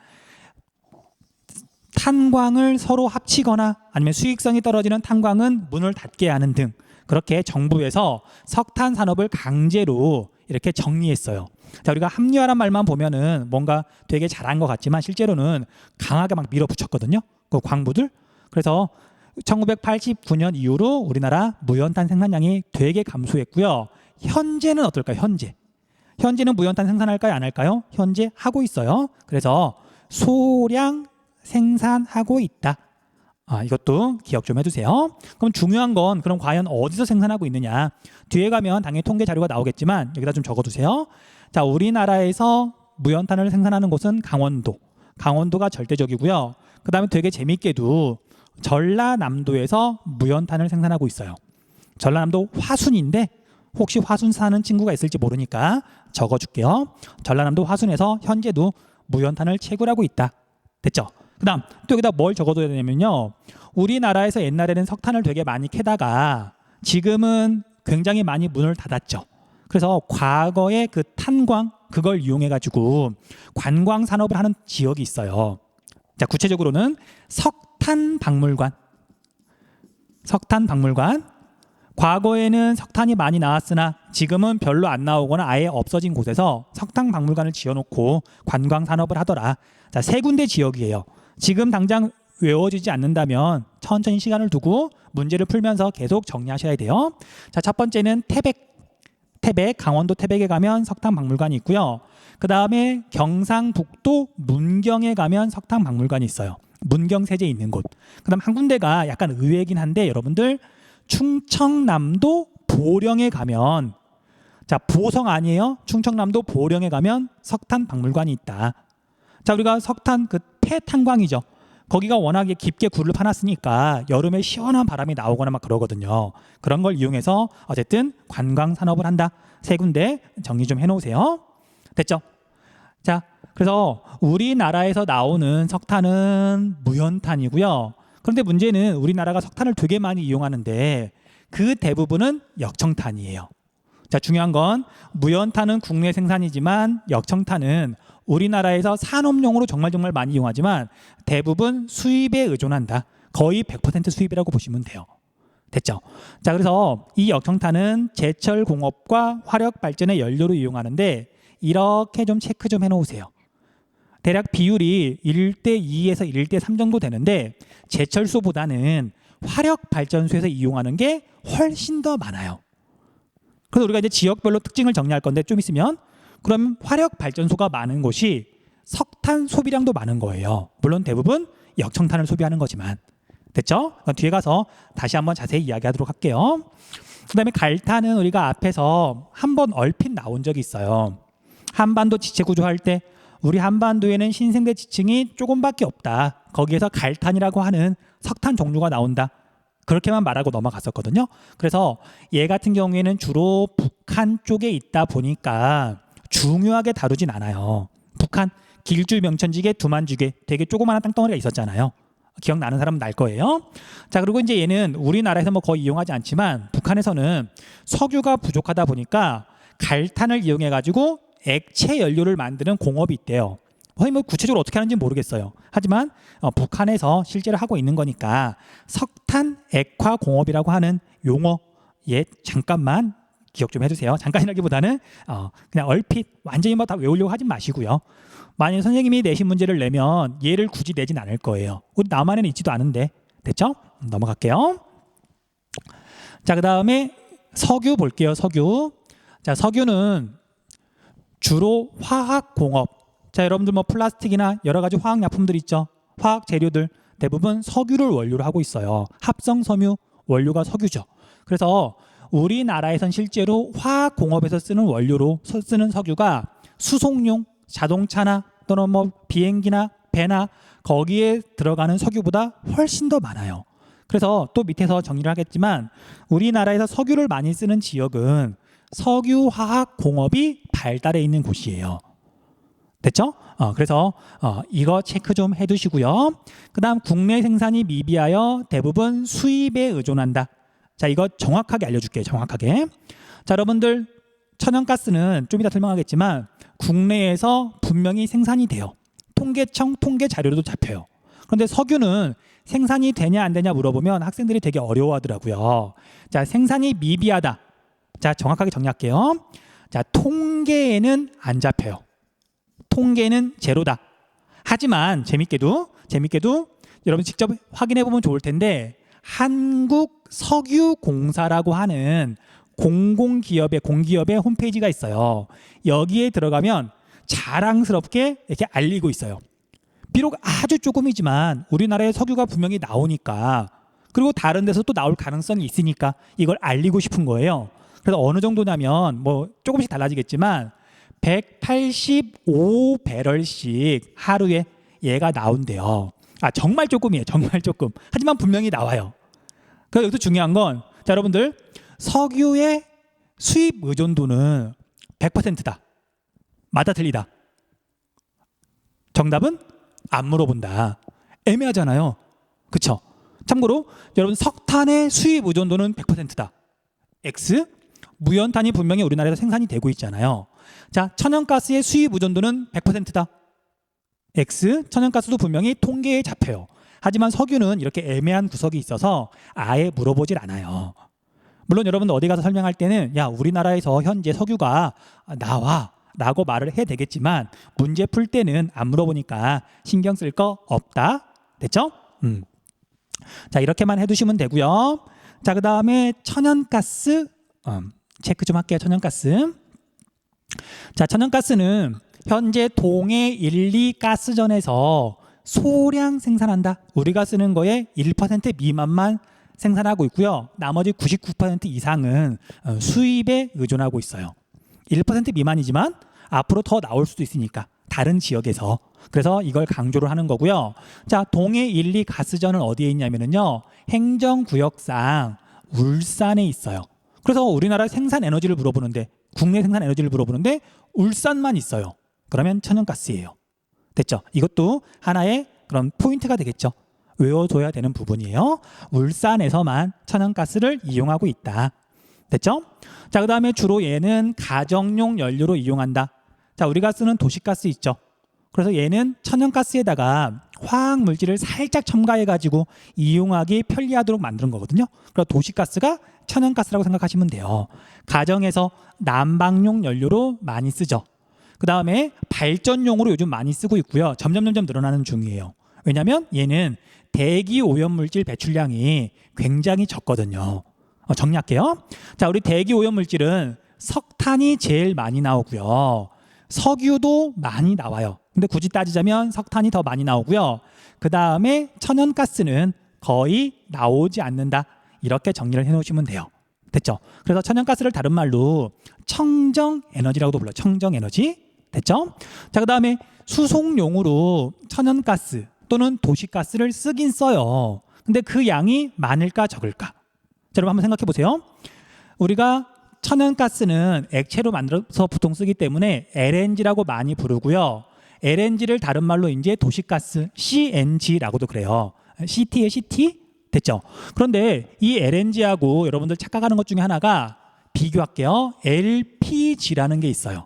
탄광을 서로 합치거나 아니면 수익성이 떨어지는 탄광은 문을 닫게 하는 등 그렇게 정부에서 석탄 산업을 강제로 이렇게 정리했어요. 자, 우리가 합리화란 말만 보면은 뭔가 되게 잘한 것 같지만 실제로는 강하게 막 밀어붙였거든요. 그 광부들. 그래서 1989년 이후로 우리나라 무연탄 생산량이 되게 감소했고요. 현재는 어떨까요? 현재는 무연탄 생산할까요? 안 할까요? 현재 하고 있어요. 그래서 소량 생산하고 있다. 이것도 기억 좀 해두세요. 그럼 중요한 건 그럼 과연 어디서 생산하고 있느냐? 뒤에 가면 당연히 통계 자료가 나오겠지만 여기다 좀 적어두세요. 자, 우리나라에서 무연탄을 생산하는 곳은 강원도가 절대적이고요. 그 다음에 되게 재밌게도 전라남도에서 무연탄을 생산하고 있어요. 전라남도 화순인데 혹시 화순 사는 친구가 있을지 모르니까 적어줄게요. 전라남도 화순에서 현재도 무연탄을 채굴하고 있다. 됐죠? 그 다음 또 여기다 뭘 적어둬야 되냐면요, 우리나라에서 옛날에는 석탄을 되게 많이 캐다가 지금은 굉장히 많이 문을 닫았죠. 그래서 과거에 그 탄광 그걸 이용해 가지고 관광 산업을 하는 지역이 있어요. 자, 구체적으로는 석탄박물관. 과거에는 석탄이 많이 나왔으나 지금은 별로 안 나오거나 아예 없어진 곳에서 석탄박물관을 지어놓고 관광 산업을 하더라. 자, 세 군데 지역이에요. 지금 당장 외워지지 않는다면 천천히 시간을 두고 문제를 풀면서 계속 정리하셔야 돼요. 자, 첫 번째는 태백, 강원도 태백에 가면 석탄박물관이 있고요. 그 다음에 경상북도 문경에 가면 석탄박물관이 있어요. 문경세제 있는 곳. 그 다음 한 군데가 약간 의외이긴 한데 여러분들 충청남도 보령에 가면, 자, 보성 아니에요? 충청남도 보령에 가면 석탄박물관이 있다. 자, 우리가 석탄 그 폐탄광이죠. 거기가 워낙에 깊게 굴을 파놨으니까 여름에 시원한 바람이 나오거나 막 그러거든요. 그런 걸 이용해서 어쨌든 관광 산업을 한다. 세 군데 정리 좀 해놓으세요. 됐죠? 자, 그래서 우리나라에서 나오는 석탄은 무연탄이고요. 그런데 문제는 우리나라가 석탄을 되게 많이 이용하는데 그 대부분은 역청탄이에요. 자, 중요한 건 무연탄은 국내 생산이지만 역청탄은 우리나라에서 산업용으로 정말 많이 이용하지만 대부분 수입에 의존한다. 거의 100% 수입이라고 보시면 돼요. 됐죠? 자, 그래서 이 역청탄은 제철 공업과 화력 발전의 연료로 이용하는데 이렇게 좀 체크 좀 해놓으세요. 대략 비율이 1:2에서 1:3 정도 되는데 제철소보다는 화력 발전소에서 이용하는 게 훨씬 더 많아요. 그래서 우리가 이제 지역별로 특징을 정리할 건데 좀 있으면, 그럼 화력 발전소가 많은 곳이 석탄 소비량도 많은 거예요. 물론 대부분 역청탄을 소비하는 거지만. 됐죠? 뒤에 가서 다시 한번 자세히 이야기하도록 할게요. 그 다음에 갈탄은 우리가 앞에서 한번 얼핏 나온 적이 있어요. 한반도 지체 구조할 때 우리 한반도에는 신생대 지층이 조금밖에 없다. 거기에서 갈탄이라고 하는 석탄 종류가 나온다. 그렇게만 말하고 넘어갔었거든요. 그래서 얘 같은 경우에는 주로 북한 쪽에 있다 보니까 중요하게 다루진 않아요. 북한 길주 명천지계 두만주계 되게 조그마한 땅덩어리가 있었잖아요. 기억나는 사람은 날 거예요. 자, 그리고 이제 얘는 우리나라에서 뭐 거의 이용하지 않지만 북한에서는 석유가 부족하다 보니까 갈탄을 이용해 가지고 액체 연료를 만드는 공업이 있대요. 거의 뭐 구체적으로 어떻게 하는지 모르겠어요. 하지만 북한에서 실제로 하고 있는 거니까 석탄 액화 공업이라고 하는 용어, 예, 잠깐만 기억 좀 해주세요. 잠깐이라기보다는 그냥 얼핏 완전히 뭐 다 외우려고 하지 마시고요. 만약 선생님이 내신 문제를 내면 얘를 굳이 내진 않을 거예요. 우리 남한에는 있지도 않은데. 됐죠? 넘어갈게요. 자, 그 다음에 석유 볼게요. 석유. 자, 석유는 주로 화학공업. 자, 여러분들 뭐 플라스틱이나 여러 가지 화학약품들 있죠. 화학 재료들 대부분 석유를 원료로 하고 있어요. 합성섬유 원료가 석유죠. 그래서 우리나라에선 실제로 화학공업에서 쓰는 원료로 쓰는 석유가 수송용 자동차나 또는 뭐 비행기나 배나 거기에 들어가는 석유보다 훨씬 더 많아요. 그래서 또 밑에서 정리를 하겠지만 우리나라에서 석유를 많이 쓰는 지역은 석유화학공업이 발달해 있는 곳이에요. 됐죠? 그래서 이거 체크 좀 해두시고요. 그 다음 국내 생산이 미비하여 대부분 수입에 의존한다. 자, 이거 정확하게 알려줄게요. 정확하게. 자, 여러분들 천연가스는 좀 이따 설명하겠지만 국내에서 분명히 생산이 돼요. 통계청 통계 자료도 잡혀요. 그런데 석유는 생산이 되냐 안 되냐 물어보면 학생들이 되게 어려워하더라고요. 자, 생산이 미비하다. 자, 정확하게 정리할게요. 자, 통계에는 안 잡혀요. 통계는 제로다. 하지만 재밌게도 여러분 직접 확인해 보면 좋을 텐데 한국석유공사라고 하는 공기업의 홈페이지가 있어요. 여기에 들어가면 자랑스럽게 이렇게 알리고 있어요. 비록 아주 조금이지만 우리나라에 석유가 분명히 나오니까, 그리고 다른 데서 또 나올 가능성이 있으니까 이걸 알리고 싶은 거예요. 그래서 어느 정도냐면 뭐 조금씩 달라지겠지만 185배럴씩 하루에 얘가 나온대요. 정말 조금이에요. 정말 조금. 하지만 분명히 나와요. 그래서 여기서 중요한 건, 자, 여러분들 석유의 수입 의존도는 100%다. 맞아, 틀리다? 정답은 안 물어본다. 애매하잖아요. 그쵸? 참고로 여러분 석탄의 수입 의존도는 100%다. X. 무연탄이 분명히 우리나라에서 생산이 되고 있잖아요. 자, 천연가스의 수입 의존도는 100%다. X. 천연가스도 분명히 통계에 잡혀요. 하지만 석유는 이렇게 애매한 구석이 있어서 아예 물어보질 않아요. 물론 여러분들 어디 가서 설명할 때는 야, 우리나라에서 현재 석유가 나와 라고 말을 해야 되겠지만 문제 풀 때는 안 물어보니까 신경 쓸 거 없다. 됐죠? 자, 이렇게만 해두시면 되고요. 자, 그 다음에 천연가스 체크 좀 할게요. 천연가스. 자, 천연가스는 현재 동해 1, 2 가스전에서 소량 생산한다. 우리가 쓰는 거에 1% 미만만 생산하고 있고요. 나머지 99% 이상은 수입에 의존하고 있어요. 1% 미만이지만 앞으로 더 나올 수도 있으니까 다른 지역에서. 그래서 이걸 강조를 하는 거고요. 자, 동해 1, 2 가스전은 어디에 있냐면요. 행정구역상 울산에 있어요. 그래서 우리나라 생산 에너지를 물어보는데, 국내 생산 에너지를 물어보는데 울산만 있어요. 그러면 천연가스예요. 됐죠? 이것도 하나의 그런 포인트가 되겠죠. 외워둬야 되는 부분이에요. 울산에서만 천연가스를 이용하고 있다. 됐죠? 자, 그 다음에 주로 얘는 가정용 연료로 이용한다. 자, 우리가 쓰는 도시가스 있죠. 그래서 얘는 천연가스에다가 화학물질을 살짝 첨가해가지고 이용하기 편리하도록 만드는 거거든요. 그래서 도시가스가 천연가스라고 생각하시면 돼요. 가정에서 난방용 연료로 많이 쓰죠. 그 다음에 발전용으로 요즘 많이 쓰고 있고요. 점점 늘어나는 중이에요. 왜냐하면 얘는 대기 오염물질 배출량이 굉장히 적거든요. 정리할게요. 자, 우리 대기 오염물질은 석탄이 제일 많이 나오고요. 석유도 많이 나와요. 근데 굳이 따지자면 석탄이 더 많이 나오고요. 그 다음에 천연가스는 거의 나오지 않는다. 이렇게 정리를 해놓으시면 돼요. 됐죠? 그래서 천연가스를 다른 말로 청정에너지라고도 불러요. 청정에너지. 됐죠? 자, 그 다음에 수송용으로 천연가스 또는 도시가스를 쓰긴 써요. 근데 그 양이 많을까 적을까? 자, 여러분 한번 생각해 보세요. 우리가 천연가스는 액체로 만들어서 보통 쓰기 때문에 LNG라고 많이 부르고요. LNG를 다른 말로 이제 도시가스 CNG라고도 그래요. CT에 CT? 됐죠? 그런데 이 LNG하고 여러분들 착각하는 것 중에 하나가 비교할게요. LPG라는 게 있어요.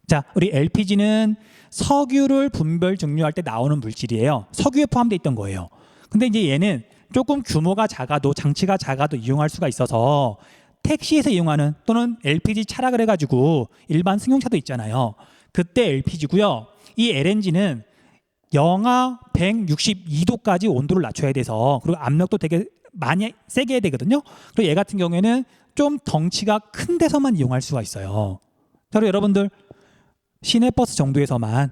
자, 우리 LPG는 석유를 분별 증류할 때 나오는 물질이에요. 석유에 포함되어 있던 거예요. 근데 이제 얘는 조금 규모가 작아도, 장치가 작아도 이용할 수가 있어서 택시에서 이용하는, 또는 LPG 차라 그래가지고 일반 승용차도 있잖아요. 그때 LPG고요. 이 LNG는 영하 162도까지 온도를 낮춰야 돼서, 그리고 압력도 되게 많이 세게 해야 되거든요. 그리고 얘 같은 경우에는 좀 덩치가 큰 데서만 이용할 수가 있어요. 그리고 여러분들 시내버스 정도에서만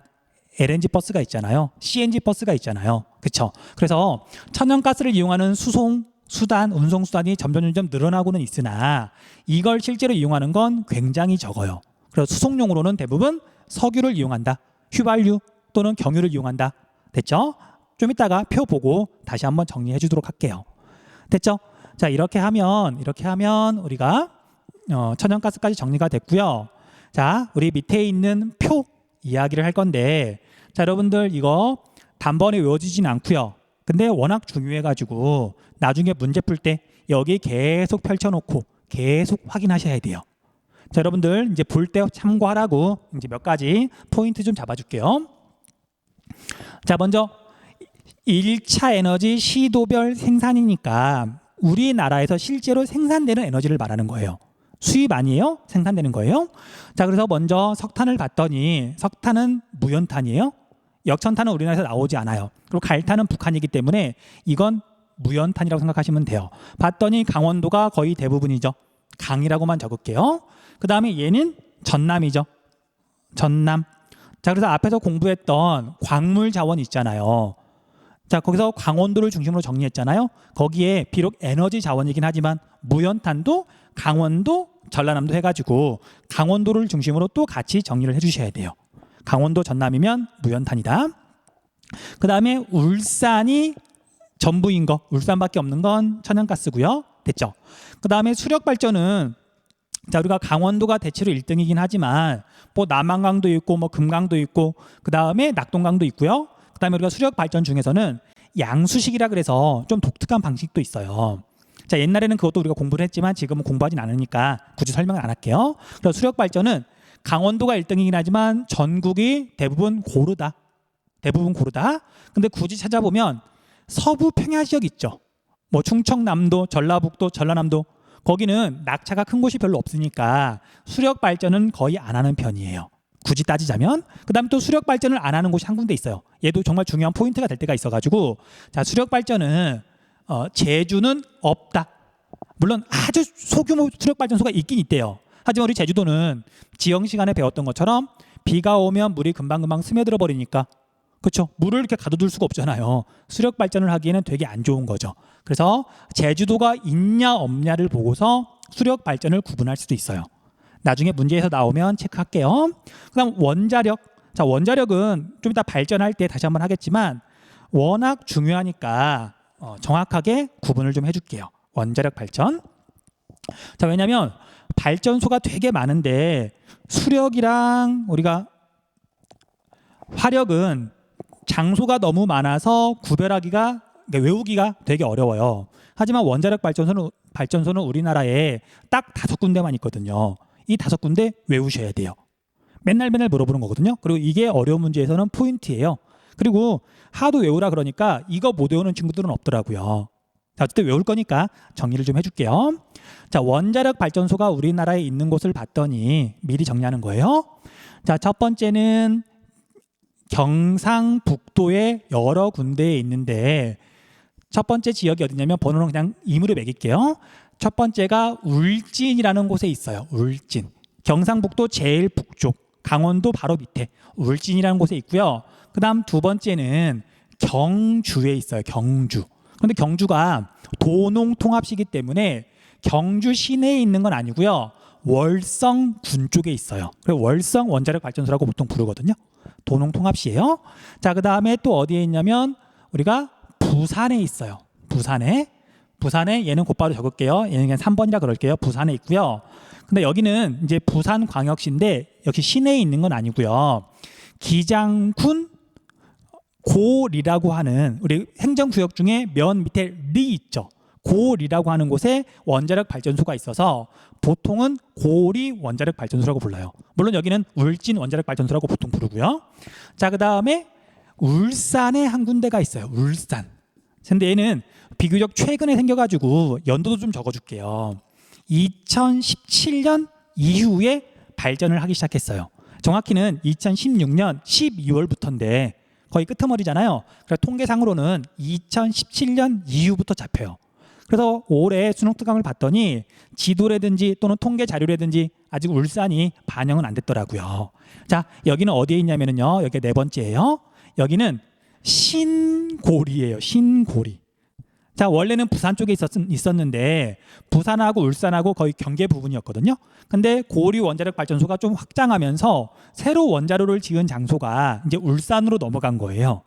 LNG 버스가 있잖아요. CNG 버스가 있잖아요. 그렇죠? 그래서 천연가스를 이용하는 수단, 운송수단이 점점 늘어나고는 있으나 이걸 실제로 이용하는 건 굉장히 적어요. 그래서 수송용으로는 대부분 석유를 이용한다. 휘발유 또는 경유를 이용한다. 됐죠? 좀 이따가 표 보고 다시 한번 정리해 주도록 할게요. 됐죠? 자, 이렇게 하면 우리가 천연가스까지 정리가 됐고요. 자, 우리 밑에 있는 표 이야기를 할 건데, 자, 여러분들 이거 단번에 외워지진 않고요. 근데 워낙 중요해가지고 나중에 문제 풀 때 여기 계속 펼쳐놓고 계속 확인하셔야 돼요. 자, 여러분들 이제 볼 때 참고하라고 이제 몇 가지 포인트 좀 잡아줄게요. 자, 먼저 1차 에너지 시도별 생산이니까 우리나라에서 실제로 생산되는 에너지를 말하는 거예요. 수입 아니에요? 생산되는 거예요. 자, 그래서 먼저 석탄을 봤더니 석탄은 무연탄이에요. 역천탄은 우리나라에서 나오지 않아요. 그리고 갈탄은 북한이기 때문에 이건 무연탄이라고 생각하시면 돼요. 봤더니 강원도가 거의 대부분이죠. 강이라고만 적을게요. 그 다음에 얘는 전남이죠. 전남. 자, 그래서 앞에서 공부했던 광물 자원 있잖아요. 자, 거기서 강원도를 중심으로 정리했잖아요. 거기에 비록 에너지 자원이긴 하지만 무연탄도 강원도, 전라남도 해가지고 강원도를 중심으로 또 같이 정리를 해주셔야 돼요. 강원도, 전남이면 무연탄이다. 그 다음에 울산이 전부인 거, 울산밖에 없는 건 천연가스고요. 됐죠? 그 다음에 수력발전은, 자, 우리가 강원도가 대체로 1등이긴 하지만 뭐 남한강도 있고 뭐 금강도 있고 그 다음에 낙동강도 있고요. 그 다음에 우리가 수력발전 중에서는 양수식이라 그래서 좀 독특한 방식도 있어요. 자, 옛날에는 그것도 우리가 공부를 했지만 지금은 공부하진 않으니까 굳이 설명을 안 할게요. 그래서 수력발전은 강원도가 1등이긴 하지만 전국이 대부분 고르다. 근데 굳이 찾아보면 서부 평야 지역 있죠. 뭐 충청남도, 전라북도, 전라남도, 거기는 낙차가 큰 곳이 별로 없으니까 수력 발전은 거의 안 하는 편이에요. 굳이 따지자면. 그다음 또 수력 발전을 안 하는 곳이 한 군데 있어요. 얘도 정말 중요한 포인트가 될 때가 있어가지고, 자, 수력 발전은 제주는 없다. 물론 아주 소규모 수력 발전소가 있긴 있대요. 하지만 우리 제주도는 지형 시간에 배웠던 것처럼 비가 오면 물이 금방금방 스며들어 버리니까, 그렇죠? 물을 이렇게 가둬둘 수가 없잖아요. 수력 발전을 하기에는 되게 안 좋은 거죠. 그래서 제주도가 있냐 없냐를 보고서 수력 발전을 구분할 수도 있어요. 나중에 문제에서 나오면 체크할게요. 그다음 원자력. 자, 원자력은 좀 이따 발전할 때 다시 한번 하겠지만 워낙 중요하니까 정확하게 구분을 좀 해줄게요. 원자력 발전. 자, 왜냐하면 발전소가 되게 많은데 수력이랑 우리가 화력은 장소가 너무 많아서 구별하기가, 외우기가 되게 어려워요. 하지만 원자력 발전소는 우리나라에 딱 5군데만 있거든요. 이 5군데 외우셔야 돼요. 맨날 물어보는 거거든요. 그리고 이게 어려운 문제에서는 포인트예요. 그리고 하도 외우라 그러니까 이거 못 외우는 친구들은 없더라고요. 자, 어쨌든 외울 거니까 정리를 좀 해줄게요. 자, 원자력 발전소가 우리나라에 있는 곳을 봤더니 미리 정리하는 거예요. 자, 첫 번째는 경상북도에 여러 군데에 있는데 첫 번째 지역이 어디냐면 번호는 그냥 임의로 매길게요. 첫 번째가 울진이라는 곳에 있어요. 울진. 경상북도 제일 북쪽, 강원도 바로 밑에 울진이라는 곳에 있고요. 그다음 두 번째는 경주에 있어요. 경주. 그런데 경주가 도농통합시기 때문에 경주 시내에 있는 건 아니고요. 월성군 쪽에 있어요. 그래서 월성 원자력 발전소라고 보통 부르거든요. 도농통합시예요. 자, 그다음에 또 어디에 있냐면 우리가 부산에 있어요. 부산에 얘는 곧바로 적을게요. 얘는 그냥 3번이라 그럴게요. 부산에 있고요. 근데 여기는 이제 부산광역시인데 역시 시내에 있는 건 아니고요. 기장군 고리라고 하는 우리 행정구역 중에 맨 밑에 리 있죠. 고리라고 하는 곳에 원자력 발전소가 있어서 보통은 고리 원자력 발전소라고 불러요. 물론 여기는 울진 원자력 발전소라고 보통 부르고요. 자, 그다음에 울산에 한 군데가 있어요. 울산. 근데 얘는 비교적 최근에 생겨가지고 연도도 좀 적어줄게요. 2017년 이후에 발전을 하기 시작했어요. 정확히는 2016년 12월부터인데 거의 끄트머리잖아요. 그래서 통계상으로는 2017년 이후부터 잡혀요. 그래서 올해 수능 특강을 봤더니 지도라든지 또는 통계 자료라든지 아직 울산이 반영은 안 됐더라고요. 자, 여기는 어디에 있냐면요. 여기 네 번째예요. 여기는 신고리예요. 신고리. 자, 원래는 부산 쪽에 있었는데 부산하고 울산하고 거의 경계 부분이었거든요. 근데 고리 원자력 발전소가 좀 확장하면서 새로 원자로를 지은 장소가 이제 울산으로 넘어간 거예요.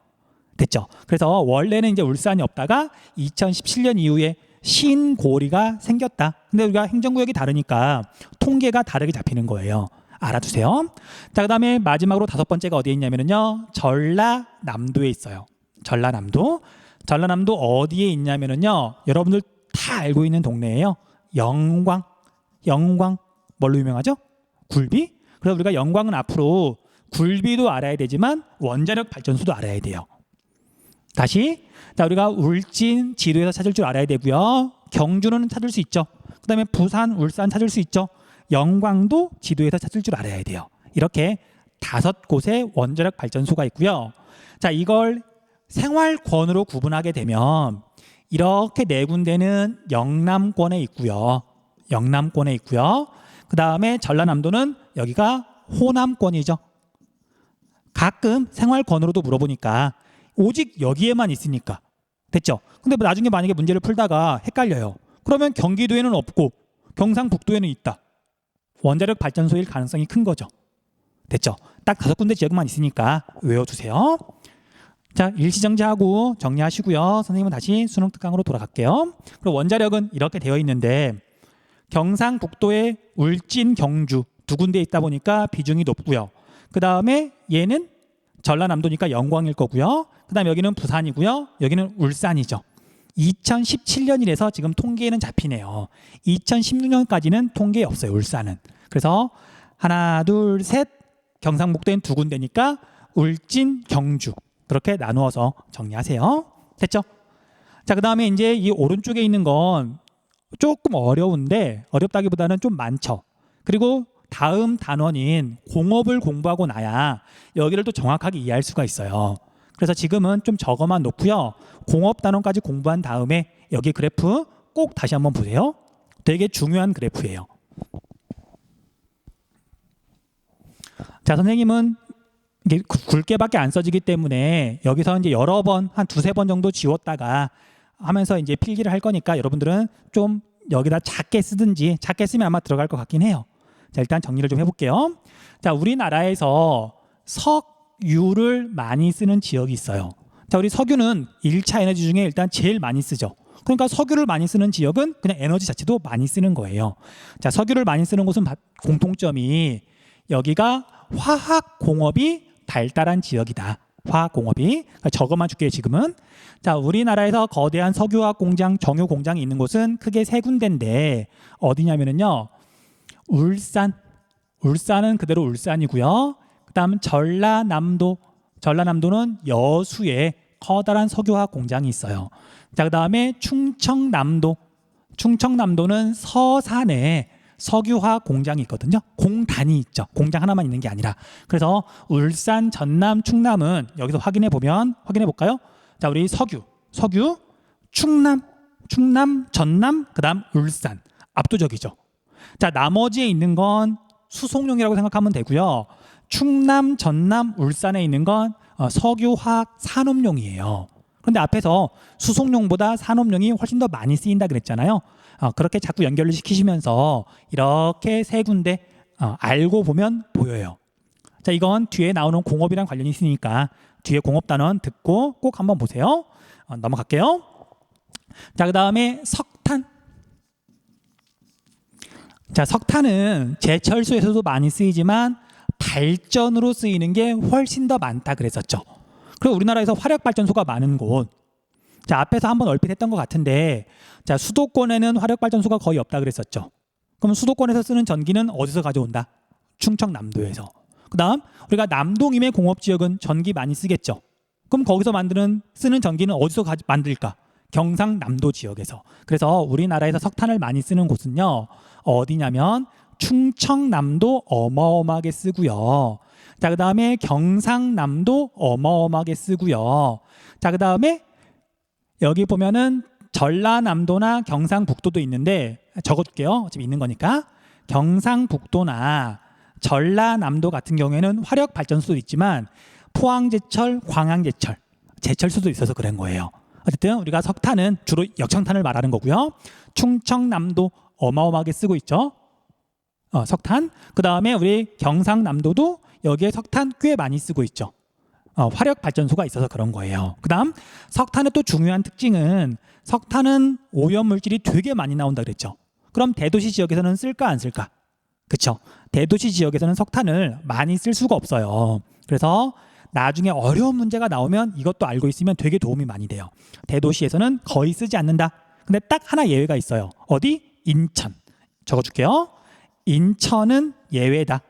됐죠? 그래서 원래는 이제 울산이 없다가 2017년 이후에 신고리가 생겼다. 근데 우리가 행정구역이 다르니까 통계가 다르게 잡히는 거예요. 알아두세요. 자, 그다음에 마지막으로 5번째가 어디에 있냐면요. 전라남도에 있어요. 전라남도 어디에 있냐면요. 여러분들 다 알고 있는 동네예요. 영광 뭘로 유명하죠? 굴비. 그래서 우리가 영광은 앞으로 굴비도 알아야 되지만 원자력 발전소도 알아야 돼요. 다시, 자, 우리가 울진 지도에서 찾을 줄 알아야 되고요. 경주는 찾을 수 있죠. 그다음에 부산, 울산 찾을 수 있죠. 영광도 지도에서 찾을 줄 알아야 돼요. 이렇게 5곳의 원자력 발전소가 있고요. 자, 이걸 생활권으로 구분하게 되면 이렇게 4군데는 영남권에 있고요. 그 다음에 전라남도는 여기가 호남권이죠. 가끔 생활권으로도 물어보니까 오직 여기에만 있으니까. 됐죠? 근데 나중에 만약에 문제를 풀다가 헷갈려요. 그러면 경기도에는 없고 경상북도에는 있다. 원자력 발전소일 가능성이 큰 거죠. 됐죠? 딱 5군데 지역만 있으니까 외워두세요. 자, 일시정지하고 정리하시고요. 선생님은 다시 수능 특강으로 돌아갈게요. 그리고 원자력은 이렇게 되어 있는데 경상북도에 울진, 경주 2군데 있다 보니까 비중이 높고요. 그 다음에 얘는 전라남도니까 영광일 거고요. 그 다음에 여기는 부산이고요. 여기는 울산이죠. 2017년이라서 지금 통계에는 잡히네요. 2016년까지는 통계에 없어요. 울산은. 그래서 하나, 둘, 셋 경상북도엔 2군데니까 울진, 경주 그렇게 나누어서 정리하세요. 됐죠? 자, 그 다음에 이제 이 오른쪽에 있는 건 조금 어려운데 어렵다기보다는 좀 많죠. 그리고 다음 단원인 공업을 공부하고 나야 여기를 또 정확하게 이해할 수가 있어요. 그래서 지금은 좀 적어만 놓고요. 공업 단원까지 공부한 다음에 여기 그래프 꼭 다시 한번 보세요. 되게 중요한 그래프예요. 자, 선생님은 이게 굵게밖에 안 써지기 때문에 여기서 이제 여러 번, 한 두세 번 정도 지웠다가 하면서 이제 필기를 할 거니까 여러분들은 좀 여기다 작게 쓰든지, 작게 쓰면 아마 들어갈 것 같긴 해요. 자, 일단 정리를 좀 해볼게요. 자, 우리나라에서 석유를 많이 쓰는 지역이 있어요. 자, 우리 석유는 1차 에너지 중에 일단 제일 많이 쓰죠. 그러니까 석유를 많이 쓰는 지역은 그냥 에너지 자체도 많이 쓰는 거예요. 자, 석유를 많이 쓰는 곳은 공통점이 여기가 화학공업이 발달한 지역이다. 화학공업이. 저것만 줄게요, 지금은. 자, 우리나라에서 거대한 석유화학 공장, 정유 공장이 있는 곳은 크게 세 군데인데 어디냐면요. 울산은 그대로 울산이고요. 그다음 전라남도는 여수에 커다란 석유화학 공장이 있어요. 자, 그다음에 충청남도는 서산에 석유화학 공장이 있거든요. 공단이 있죠. 공장 하나만 있는 게 아니라. 그래서 울산, 전남, 충남은 여기서 확인해 볼까요? 자, 우리 석유, 충남, 전남, 그다음 울산. 압도적이죠. 자, 나머지에 있는 건 수송용이라고 생각하면 되고요. 충남, 전남, 울산에 있는 건 석유화학 산업용이에요. 그런데 앞에서 수송용보다 산업용이 훨씬 더 많이 쓰인다 그랬잖아요. 그렇게 자꾸 연결을 시키시면서 이렇게 세 군데 알고 보면 보여요. 자, 이건 뒤에 나오는 공업이랑 관련이 있으니까 뒤에 공업 단원 듣고 꼭 한번 보세요. 넘어갈게요. 자, 그 다음에 석탄. 자, 석탄은 제철소에서도 많이 쓰이지만 발전으로 쓰이는 게 훨씬 더 많다 그랬었죠. 그리고 우리나라에서 화력발전소가 많은 곳. 자, 앞에서 한번 얼핏 했던 것 같은데, 자, 수도권에는 화력발전소가 거의 없다 그랬었죠. 그럼 수도권에서 쓰는 전기는 어디서 가져온다? 충청남도에서. 그 다음 우리가 남동임의 공업지역은 전기 많이 쓰겠죠. 그럼 거기서 쓰는 전기는 어디서 만들까? 경상남도 지역에서. 그래서 우리나라에서 석탄을 많이 쓰는 곳은요, 어디냐면 충청남도 어마어마하게 쓰고요. 자, 그 다음에 경상남도 어마어마하게 쓰고요. 자, 그 다음에 여기 보면은 전라남도나 경상북도도 있는데 적어둘게요. 어차피 있는 거니까. 경상북도나 전라남도 같은 경우에는 화력발전소도 있지만 포항제철, 광양제철, 제철소도 있어서 그런 거예요. 어쨌든 우리가 석탄은 주로 역청탄을 말하는 거고요. 충청남도 어마어마하게 쓰고 있죠. 석탄. 그 다음에 우리 경상남도도 여기에 석탄 꽤 많이 쓰고 있죠. 화력 발전소가 있어서 그런 거예요. 그 다음 석탄의 또 중요한 특징은 석탄은 오염물질이 되게 많이 나온다 그랬죠. 그럼 대도시 지역에서는 쓸까 안 쓸까? 그렇죠. 대도시 지역에서는 석탄을 많이 쓸 수가 없어요. 그래서 나중에 어려운 문제가 나오면 이것도 알고 있으면 되게 도움이 많이 돼요. 대도시에서는 거의 쓰지 않는다. 근데 딱 하나 예외가 있어요. 어디? 인천. 적어줄게요. 인천은 예외다.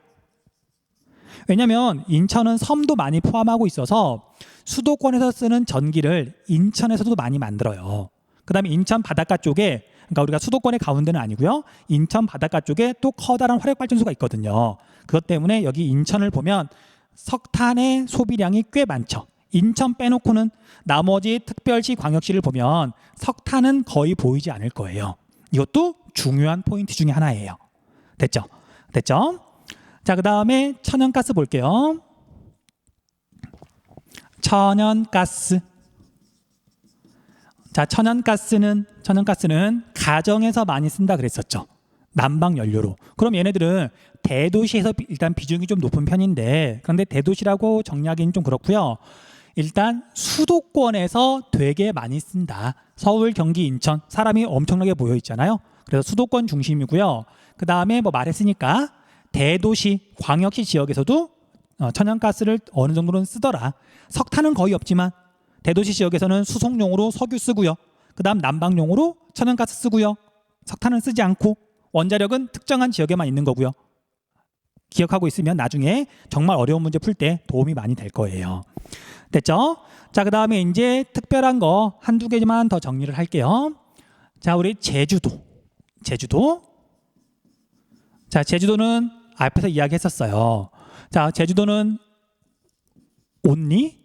왜냐하면 인천은 섬도 많이 포함하고 있어서 수도권에서 쓰는 전기를 인천에서도 많이 만들어요. 그 다음에 인천 바닷가 쪽에, 그러니까 우리가 수도권의 가운데는 아니고요, 인천 바닷가 쪽에 또 커다란 화력발전소가 있거든요. 그것 때문에 여기 인천을 보면 석탄의 소비량이 꽤 많죠. 인천 빼놓고는 나머지 특별시, 광역시를 보면 석탄은 거의 보이지 않을 거예요. 이것도 중요한 포인트 중에 하나예요. 됐죠? 자, 그 다음에 천연가스 볼게요. 천연가스. 자, 천연가스는 가정에서 많이 쓴다 그랬었죠. 난방연료로. 그럼 얘네들은 대도시에서 일단 비중이 좀 높은 편인데, 그런데 대도시라고 정리하기는 좀 그렇고요. 일단 수도권에서 되게 많이 쓴다. 서울, 경기, 인천 사람이 엄청나게 모여 있잖아요. 그래서 수도권 중심이고요. 그 다음에 뭐 말했으니까 대도시, 광역시 지역에서도 천연가스를 어느 정도는 쓰더라. 석탄은 거의 없지만 대도시 지역에서는 수송용으로 석유 쓰고요. 그 다음 난방용으로 천연가스 쓰고요. 석탄은 쓰지 않고 원자력은 특정한 지역에만 있는 거고요. 기억하고 있으면 나중에 정말 어려운 문제 풀 때 도움이 많이 될 거예요. 됐죠? 자, 그 다음에 이제 특별한 거 한두 개만 더 정리를 할게요. 자, 우리 제주도. 자, 제주도는 앞에서 이야기했었어요. 자, 제주도는 온리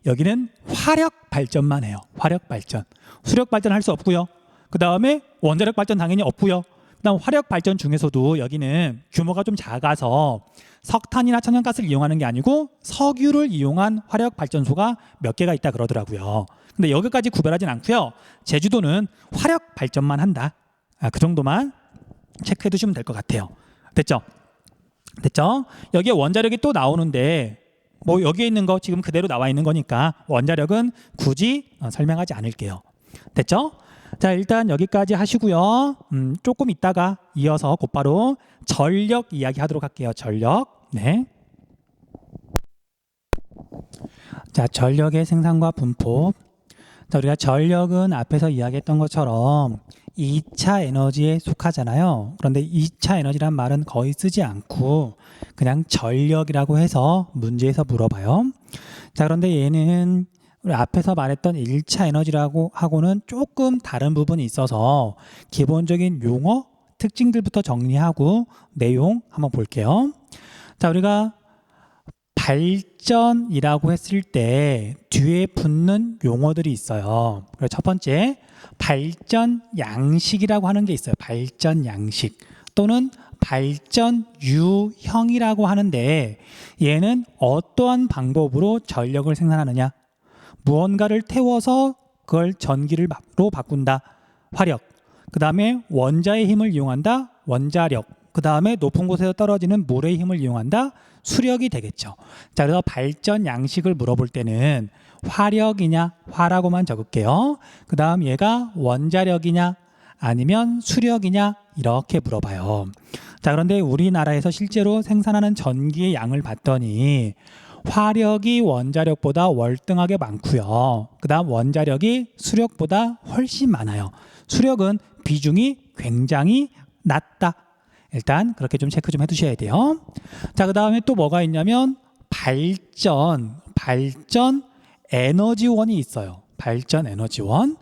여기는 화력 발전만 해요. 화력 발전. 수력 발전 할 수 없고요. 그 다음에 원자력 발전 당연히 없고요. 그다음 화력 발전 중에서도 여기는 규모가 좀 작아서 석탄이나 천연가스를 이용하는 게 아니고 석유를 이용한 화력 발전소가 몇 개가 있다 그러더라고요. 근데 여기까지 구별하진 않고요. 제주도는 화력 발전만 한다. 그 정도만 체크해 두시면 될 것 같아요. 됐죠? 여기에 원자력이 또 나오는데 뭐 여기에 있는 거 지금 그대로 나와 있는 거니까 원자력은 굳이 설명하지 않을게요. 됐죠? 자, 일단 여기까지 하시고요. 조금 있다가 이어서 곧바로 전력 이야기 하도록 할게요. 전력. 네. 자, 전력의 생산과 분포. 자, 우리가 전력은 앞에서 이야기했던 것처럼 2차 에너지에 속하잖아요. 그런데 2차 에너지란 말은 거의 쓰지 않고 그냥 전력이라고 해서 문제에서 물어봐요. 자, 그런데 얘는 우리 앞에서 말했던 1차 에너지라고 하고는 조금 다른 부분이 있어서 기본적인 용어, 특징들부터 정리하고 내용 한번 볼게요. 자, 우리가 발전이라고 했을 때 뒤에 붙는 용어들이 있어요. 그래서 첫 번째, 발전 양식이라고 하는 게 있어요. 발전 양식 또는 발전 유형이라고 하는데 얘는 어떠한 방법으로 전력을 생산하느냐? 무언가를 태워서 그걸 전기로 바꾼다. 화력. 그 다음에 원자의 힘을 이용한다. 원자력. 그 다음에 높은 곳에서 떨어지는 물의 힘을 이용한다. 수력이 되겠죠. 자, 그래서 발전 양식을 물어볼 때는 화력이냐, 화라고만 적을게요. 그 다음 얘가 원자력이냐, 아니면 수력이냐, 이렇게 물어봐요. 자, 그런데 우리나라에서 실제로 생산하는 전기의 양을 봤더니 화력이 원자력보다 월등하게 많고요. 그 다음 원자력이 수력보다 훨씬 많아요. 수력은 비중이 굉장히 낮다. 일단 그렇게 좀 체크 좀 해두셔야 돼요. 자, 그 다음에 또 뭐가 있냐면 발전 에너지원이 있어요. 발전 에너지원.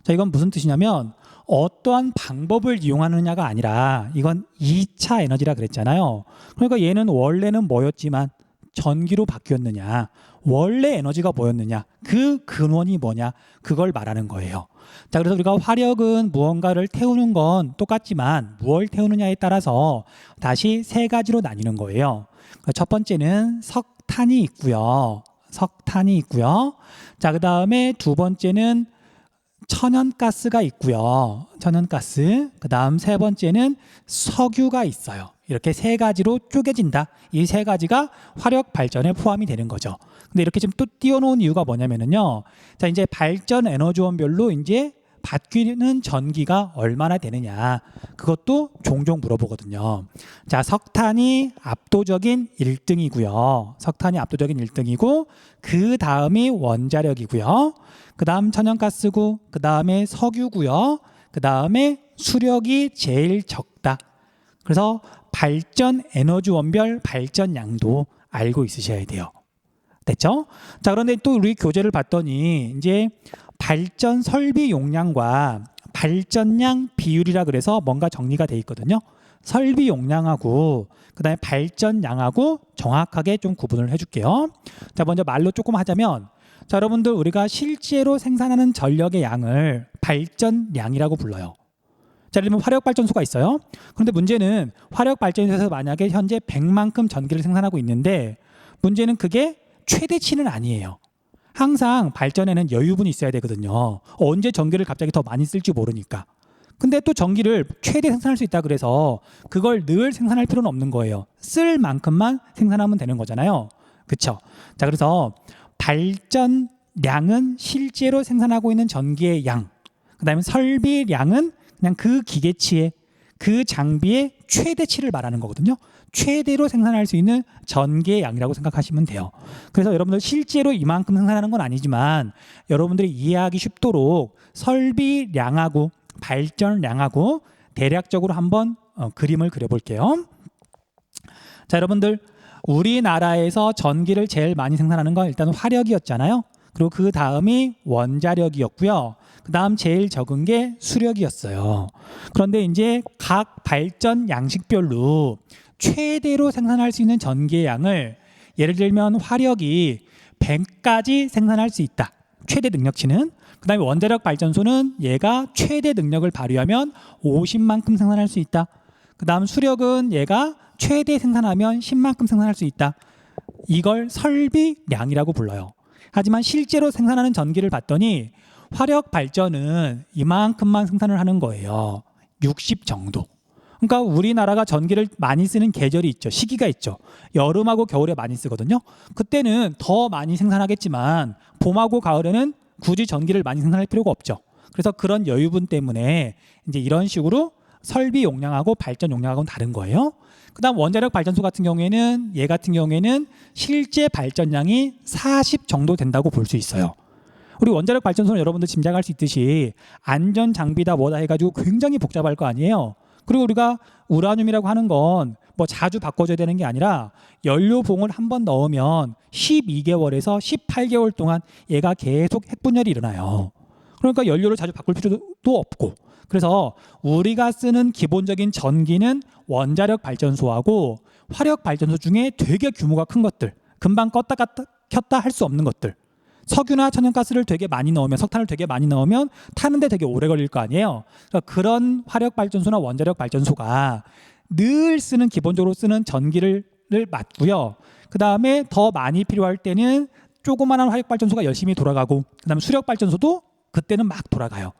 자, 이건 무슨 뜻이냐면 어떠한 방법을 이용하느냐가 아니라 이건 2차 에너지라 그랬잖아요. 그러니까 얘는 원래는 뭐였지만 전기로 바뀌었느냐, 원래 에너지가 뭐였느냐, 그 근원이 뭐냐, 그걸 말하는 거예요. 자, 그래서 우리가 화력은 무언가를 태우는 건 똑같지만 무엇을 태우느냐에 따라서 다시 세 가지로 나뉘는 거예요. 첫 번째는 석탄이 있고요. 자, 그 다음에 두 번째는 천연가스가 있고요. 천연가스. 그 다음 세 번째는 석유가 있어요. 이렇게 세 가지로 쪼개진다. 이 세 가지가 화력 발전에 포함이 되는 거죠. 근데 이렇게 지금 또 띄워놓은 이유가 뭐냐면은요. 자, 이제 발전 에너지원별로 이제 바뀌는 전기가 얼마나 되느냐. 그것도 종종 물어보거든요. 자, 석탄이 압도적인 1등이고요. 석탄이 압도적인 1등이고, 그 다음이 원자력이고요. 그 다음 천연가스고, 그 다음에 석유고요. 그 다음에 수력이 제일 적다. 그래서 발전 에너지원별 발전량도 알고 있으셔야 돼요. 됐죠? 자, 그런데 또 우리 교재를 봤더니 이제 발전 설비 용량과 발전량 비율이라 그래서 뭔가 정리가 돼 있거든요. 설비 용량하고 그다음에 발전량하고 정확하게 좀 구분을 해줄게요. 자, 먼저 말로 조금 하자면, 자, 여러분들 우리가 실제로 생산하는 전력의 양을 발전량이라고 불러요. 자, 예를 들면 화력발전소가 있어요. 그런데 문제는 화력발전소에서 만약에 현재 100만큼 전기를 생산하고 있는데 문제는 그게 최대치는 아니에요. 항상 발전에는 여유분이 있어야 되거든요. 언제 전기를 갑자기 더 많이 쓸지 모르니까. 근데 또 전기를 최대 생산할 수 있다 그래서 그걸 늘 생산할 필요는 없는 거예요. 쓸 만큼만 생산하면 되는 거잖아요. 그렇죠? 자, 그래서 발전량은 실제로 생산하고 있는 전기의 양, 그 다음에 설비량은 그냥 그 기계치의, 그 장비의 최대치를 말하는 거거든요. 최대로 생산할 수 있는 전기의 양이라고 생각하시면 돼요. 그래서 여러분들 실제로 이만큼 생산하는 건 아니지만 여러분들이 이해하기 쉽도록 설비량하고 발전량하고 대략적으로 한번 그림을 그려볼게요. 자, 여러분들 우리나라에서 전기를 제일 많이 생산하는 건 일단 화력이었잖아요. 그리고 그 다음이 원자력이었고요. 그다음 제일 적은 게 수력이었어요. 그런데 이제 각 발전 양식별로 최대로 생산할 수 있는 전기의 양을 예를 들면 화력이 100까지 생산할 수 있다. 최대 능력치는. 그다음에 원자력 발전소는 얘가 최대 능력을 발휘하면 50만큼 생산할 수 있다. 그다음 수력은 얘가 최대 생산하면 10만큼 생산할 수 있다. 이걸 설비량이라고 불러요. 하지만 실제로 생산하는 전기를 봤더니 화력 발전은 이만큼만 생산을 하는 거예요. 60 정도. 그러니까 우리나라가 전기를 많이 쓰는 계절이 있죠. 시기가 있죠. 여름하고 겨울에 많이 쓰거든요. 그때는 더 많이 생산하겠지만 봄하고 가을에는 굳이 전기를 많이 생산할 필요가 없죠. 그래서 그런 여유분 때문에 이제 이런 식으로 설비 용량하고 발전 용량하고는 다른 거예요. 그다음 원자력 발전소 같은 경우에는 얘 같은 경우에는 실제 발전량이 40 정도 된다고 볼 수 있어요. 우리 원자력 발전소는 여러분들 짐작할 수 있듯이 안전 장비다 뭐다 해가지고 굉장히 복잡할 거 아니에요. 그리고 우리가 우라늄이라고 하는 건 뭐 자주 바꿔줘야 되는 게 아니라 연료봉을 한 번 넣으면 12개월에서 18개월 동안 얘가 계속 핵분열이 일어나요. 그러니까 연료를 자주 바꿀 필요도 없고, 그래서 우리가 쓰는 기본적인 전기는 원자력 발전소하고 화력 발전소 중에 되게 규모가 큰 것들, 금방 껐다 켰다 할 수 없는 것들, 석유나 천연가스를 되게 많이 넣으면, 석탄을 되게 많이 넣으면 타는데 되게 오래 걸릴 거 아니에요. 그러니까 그런 화력 발전소나 원자력 발전소가 늘 쓰는, 기본적으로 쓰는 전기를 맞고요. 그 다음에 더 많이 필요할 때는 조그마한 화력 발전소가 열심히 돌아가고, 그 다음에 수력 발전소도 그때는 막 돌아가요.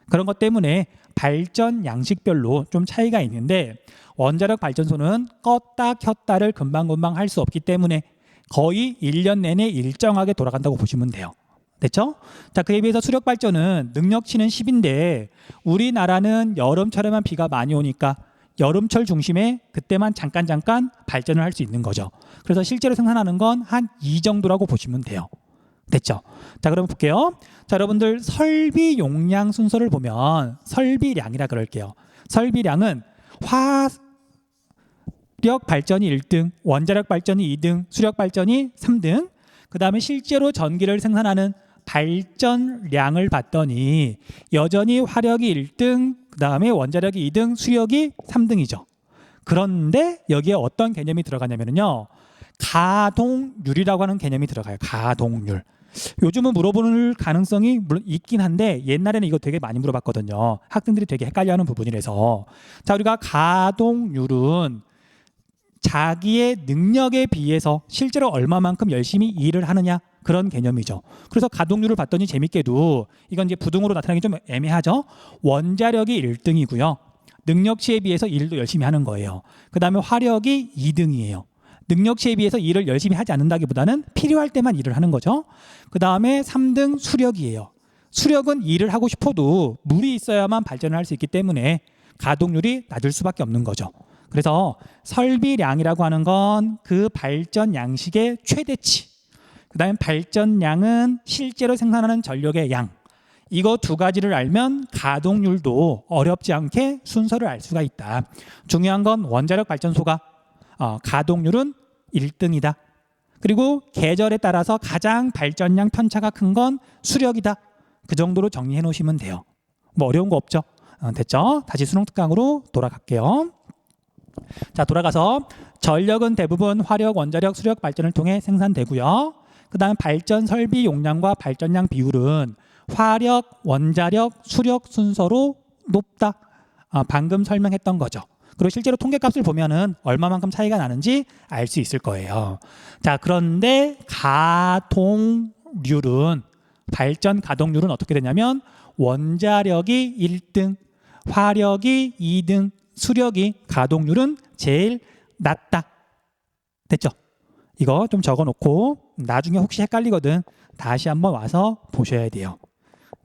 그런 것 때문에 발전 양식별로 좀 차이가 있는데, 원자력 발전소는 껐다 켰다를 금방금방 할 수 없기 때문에 거의 1년 내내 일정하게 돌아간다고 보시면 돼요. 됐죠? 자, 그에 비해서 수력 발전은 능력치는 10인데 우리나라는 여름철에만 비가 많이 오니까 여름철 중심에 그때만 잠깐 발전을 할 수 있는 거죠. 그래서 실제로 생산하는 건 한 2 정도라고 보시면 돼요. 됐죠? 자, 그럼 볼게요. 자, 여러분들 설비 용량 순서를 보면 설비량이라 그럴게요. 설비량은 화력 발전이 1등, 원자력 발전이 2등, 수력 발전이 3등, 그 다음에 실제로 전기를 생산하는 발전량을 봤더니 여전히 화력이 1등, 그 다음에 원자력이 2등, 수력이 3등이죠. 그런데 여기에 어떤 개념이 들어가냐면요, 가동률이라고 하는 개념이 들어가요. 가동률. 요즘은 물어보는 가능성이 물론 있긴 한데 옛날에는 이거 되게 많이 물어봤거든요. 학생들이 되게 헷갈려하는 부분이라서. 자, 우리가 가동률은 자기의 능력에 비해서 실제로 얼마만큼 열심히 일을 하느냐, 그런 개념이죠. 그래서 가동률을 봤더니 재밌게도 이건 이제 부등호로 나타나기 좀 애매하죠. 원자력이 1등이고요. 능력치에 비해서 일도 열심히 하는 거예요. 그 다음에 화력이 2등이에요. 능력치에 비해서 일을 열심히 하지 않는다기보다는 필요할 때만 일을 하는 거죠. 그 다음에 3등 수력이에요. 수력은 일을 하고 싶어도 물이 있어야만 발전을 할 수 있기 때문에 가동률이 낮을 수밖에 없는 거죠. 그래서 설비량이라고 하는 건 그 발전 양식의 최대치, 그 다음에 발전량은 실제로 생산하는 전력의 양, 이거 두 가지를 알면 가동률도 어렵지 않게 순서를 알 수가 있다. 중요한 건 원자력 발전소가 가동률은 1등이다. 그리고 계절에 따라서 가장 발전량 편차가 큰 건 수력이다. 그 정도로 정리해 놓으시면 돼요. 뭐 어려운 거 없죠? 됐죠? 다시 수능 특강으로 돌아갈게요. 자, 돌아가서 전력은 대부분 화력, 원자력, 수력 발전을 통해 생산되고요. 그 다음 발전 설비 용량과 발전량 비율은 화력, 원자력, 수력 순서로 높다. 방금 설명했던 거죠. 그리고 실제로 통계값을 보면은 얼마만큼 차이가 나는지 알 수 있을 거예요. 자, 그런데 가동률은, 발전 가동률은 어떻게 되냐면 원자력이 1등, 화력이 2등, 수력이 가동률은 제일 낮다. 됐죠? 이거 좀 적어놓고 나중에 혹시 헷갈리거든 다시 한번 와서 보셔야 돼요.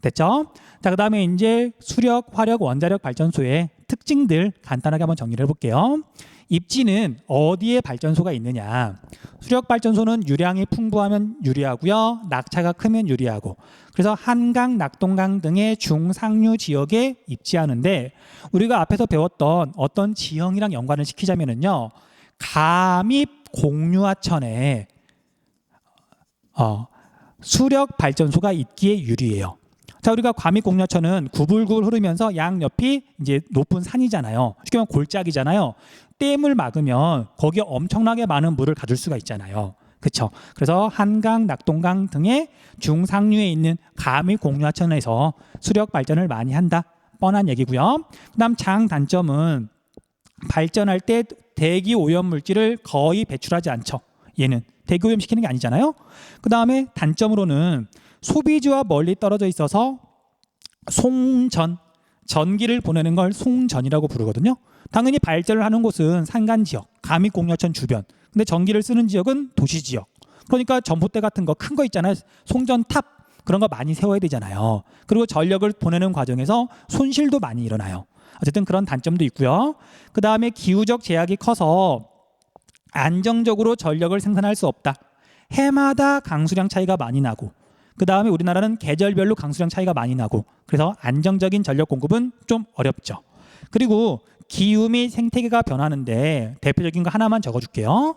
됐죠? 자, 그 다음에 이제 수력, 화력, 원자력 발전소의 특징들 간단하게 한번 정리를 해볼게요. 입지는 어디에 발전소가 있느냐. 수력 발전소는 유량이 풍부하면 유리하고요. 낙차가 크면 유리하고. 그래서 한강, 낙동강 등의 중상류 지역에 입지하는데, 우리가 앞에서 배웠던 어떤 지형이랑 연관을 시키자면요, 감입 공유하천에 수력 발전소가 있기에 유리해요. 자, 우리가 과미곡려천은 구불구불 흐르면서 양옆이 이제 높은 산이잖아요. 쉽게 말하면 골짜기잖아요. 댐을 막으면 거기에 엄청나게 많은 물을 가둘 수가 있잖아요. 그렇죠? 그래서 한강, 낙동강 등의 중상류에 있는 과미곡려천에서 수력 발전을 많이 한다. 뻔한 얘기고요. 그다음 장단점은 발전할 때 대기 오염 물질을 거의 배출하지 않죠. 얘는 대기 오염 시키는 게 아니잖아요. 그다음에 단점으로는 소비지와 멀리 떨어져 있어서 송전, 전기를 보내는 걸 송전이라고 부르거든요. 당연히 발전을 하는 곳은 산간 지역, 과미곡려천 주변. 근데 전기를 쓰는 지역은 도시 지역. 그러니까 전봇대 같은 거 큰 거 있잖아요. 송전탑 그런 거 많이 세워야 되잖아요. 그리고 전력을 보내는 과정에서 손실도 많이 일어나요. 어쨌든 그런 단점도 있고요. 그 다음에 기후적 제약이 커서 안정적으로 전력을 생산할 수 없다. 해마다 강수량 차이가 많이 나고, 그 다음에 우리나라는 계절별로 강수량 차이가 많이 나고, 그래서 안정적인 전력 공급은 좀 어렵죠. 그리고 기후 및 생태계가 변하는데 대표적인 거 하나만 적어줄게요.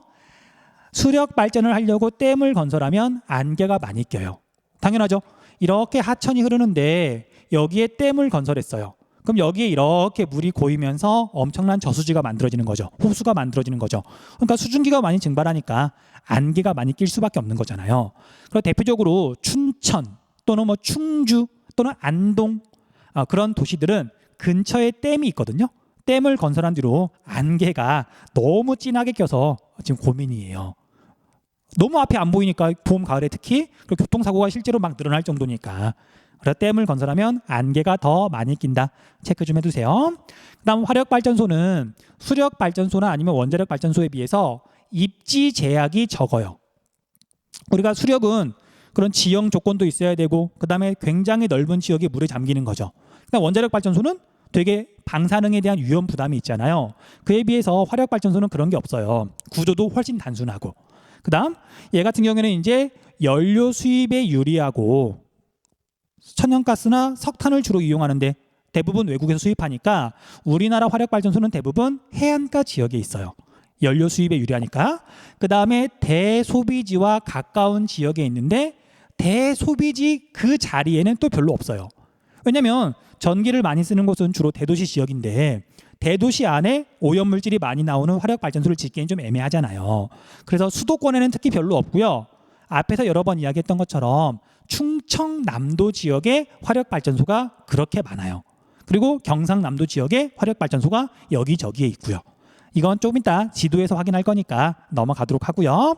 수력 발전을 하려고 댐을 건설하면 안개가 많이 껴요. 당연하죠. 이렇게 하천이 흐르는데 여기에 댐을 건설했어요. 그럼 여기에 이렇게 물이 고이면서 엄청난 저수지가 만들어지는 거죠. 호수가 만들어지는 거죠. 그러니까 수증기가 많이 증발하니까 안개가 많이 낄 수밖에 없는 거잖아요. 그리고 대표적으로 춘천 또는 뭐 충주 또는 안동 그런 도시들은 근처에 댐이 있거든요. 댐을 건설한 뒤로 안개가 너무 진하게 껴서 지금 고민이에요. 너무 앞이 안 보이니까 봄, 가을에 특히 교통사고가 실제로 막 늘어날 정도니까. 그래서 댐을 건설하면 안개가 더 많이 낀다. 체크 좀 해두세요. 그다음 화력발전소는 수력발전소나 아니면 원자력발전소에 비해서 입지 제약이 적어요. 우리가 수력은 그런 지형 조건도 있어야 되고 그다음에 굉장히 넓은 지역에 물에 잠기는 거죠. 그다음 원자력발전소는 되게 방사능에 대한 위험 부담이 있잖아요. 그에 비해서 화력발전소는 그런 게 없어요. 구조도 훨씬 단순하고. 그다음 얘 같은 경우에는 이제 연료 수입에 유리하고 천연가스나 석탄을 주로 이용하는데 대부분 외국에서 수입하니까 우리나라 화력발전소는 대부분 해안가 지역에 있어요. 연료 수입에 유리하니까. 그다음에 대소비지와 가까운 지역에 있는데 대소비지 그 자리에는 또 별로 없어요. 왜냐하면 전기를 많이 쓰는 곳은 주로 대도시 지역인데 대도시 안에 오염물질이 많이 나오는 화력발전소를 짓기엔 좀 애매하잖아요. 그래서 수도권에는 특히 별로 없고요. 앞에서 여러 번 이야기했던 것처럼 충청남도 지역에 화력발전소가 그렇게 많아요. 그리고 경상남도 지역에 화력발전소가 여기저기에 있고요. 이건 조금 이따 지도에서 확인할 거니까 넘어가도록 하고요.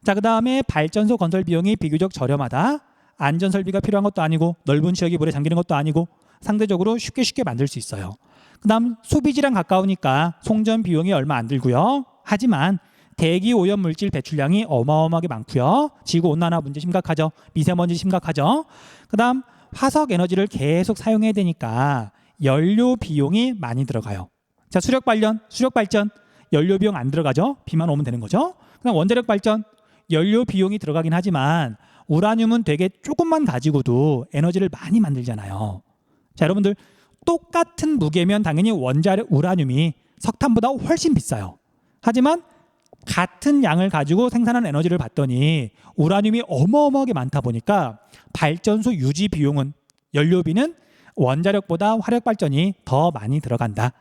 자, 그 다음에 발전소 건설 비용이 비교적 저렴하다. 안전설비가 필요한 것도 아니고 넓은 지역이 물에 잠기는 것도 아니고 상대적으로 쉽게 만들 수 있어요. 그 다음 소비지랑 가까우니까 송전 비용이 얼마 안 들고요. 하지만 대기 오염 물질 배출량이 어마어마하게 많고요. 지구온난화 문제 심각하죠. 미세먼지 심각하죠. 그 다음 화석 에너지를 계속 사용해야 되니까 연료 비용이 많이 들어가요. 자, 수력 발전 연료 비용 안 들어가죠. 비만 오면 되는 거죠. 그 다음 원자력 발전 연료 비용이 들어가긴 하지만 우라늄은 되게 조금만 가지고도 에너지를 많이 만들잖아요. 자, 여러분들 똑같은 무게면 당연히 원자력 우라늄이 석탄보다 훨씬 비싸요. 하지만 같은 양을 가지고 생산한 에너지를 봤더니 우라늄이 어마어마하게 많다 보니까 발전소 유지 비용은 연료비는 원자력보다 화력 발전이 더 많이 들어간다.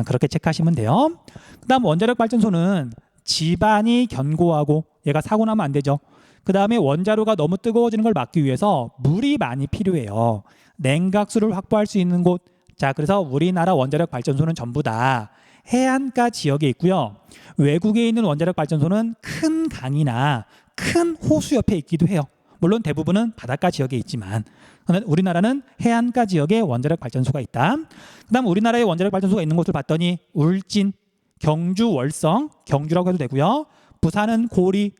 그렇게 체크하시면 돼요. 그다음 원자력 발전소는 집안이 견고하고 얘가 사고 나면 안 되죠. 그다음에 원자로가 너무 뜨거워지는 걸 막기 위해서 물이 많이 필요해요. 냉각수를 확보할 수 있는 곳. 자, 그래서 우리나라 원자력 발전소는 전부 다 해안가 지역에 있고요. 외국에 있는 원자력 발전소는 큰 강이나 큰 호수 옆에 있기도 해요. 물론 대부분은 바닷가 지역에 있지만 우리나라는 해안가 지역에 원자력 발전소가 있다. 그다음 우리나라에 원자력 발전소가 있는 곳을 봤더니 울진, 경주, 월성, 경주라고 해도 되고요. 부산은 고리,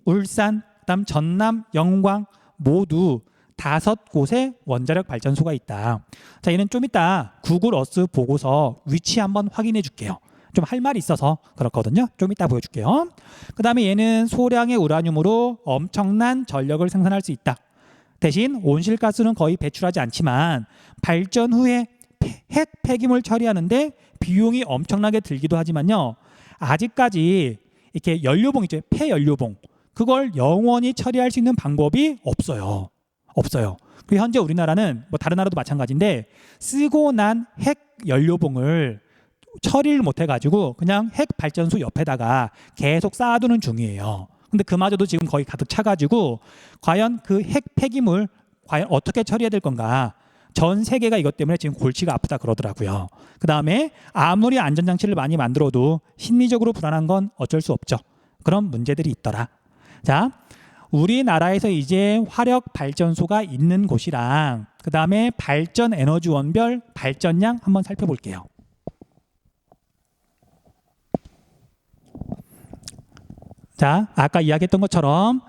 울산, 그다음 전남, 영광 모두 5곳에 원자력 발전소가 있다. 자, 얘는 좀 이따 구글 어스 보고서 위치 한번 확인해 줄게요. 좀 할 말이 있어서 그렇거든요. 좀 이따 보여줄게요. 그 다음에 얘는 소량의 우라늄으로 엄청난 전력을 생산할 수 있다. 대신 온실가스는 거의 배출하지 않지만 발전 후에 핵 폐기물 처리하는데 비용이 엄청나게 들기도 하지만요. 아직까지 이렇게 연료봉 있죠. 폐연료봉. 그걸 영원히 처리할 수 있는 방법이 없어요. 그리고 현재 우리나라는 뭐 다른 나라도 마찬가지인데 쓰고 난 핵 연료봉을 처리를 못 해가지고 그냥 핵 발전소 옆에다가 계속 쌓아두는 중이에요. 근데 그마저도 지금 거의 가득 차가지고 과연 그 핵 폐기물 과연 어떻게 처리해야 될 건가? 전 세계가 이것 때문에 지금 골치가 아프다 그러더라고요. 그 다음에 아무리 안전장치를 많이 만들어도 심리적으로 불안한 건 어쩔 수 없죠. 그런 문제들이 있더라. 자, 우리나라에서 이제 화력 발전소가 있는 곳이랑 그 다음에 발전 에너지원별 발전량 한번 살펴볼게요. 자, 아까 이야기했던 것처럼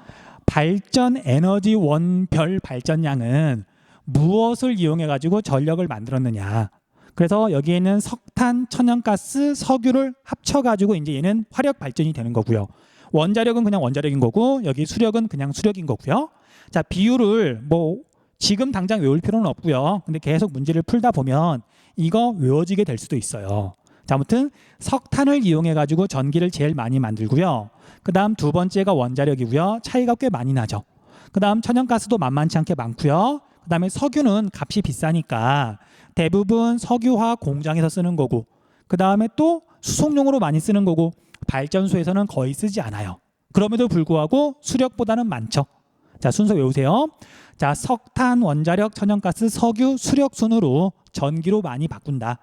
발전 에너지원별 발전량은 무엇을 이용해 가지고 전력을 만들었느냐. 그래서 여기에는 석탄, 천연가스, 석유를 합쳐 가지고 이제 얘는 화력 발전이 되는 거고요. 원자력은 그냥 원자력인 거고 여기 수력은 그냥 수력인 거고요. 자, 비율을 뭐 지금 당장 외울 필요는 없고요. 근데 계속 문제를 풀다 보면 이거 외워지게 될 수도 있어요. 자, 아무튼 석탄을 이용해 가지고 전기를 제일 많이 만들고요. 그 다음 두 번째가 원자력이고요. 차이가 꽤 많이 나죠. 그 다음 천연가스도 만만치 않게 많고요. 그 다음에 석유는 값이 비싸니까 대부분 석유화학 공장에서 쓰는 거고 그 다음에 또 수송용으로 많이 쓰는 거고 발전소에서는 거의 쓰지 않아요. 그럼에도 불구하고 수력보다는 많죠. 자, 순서 외우세요. 자, 석탄, 원자력, 천연가스, 석유, 수력 순으로 전기로 많이 바꾼다.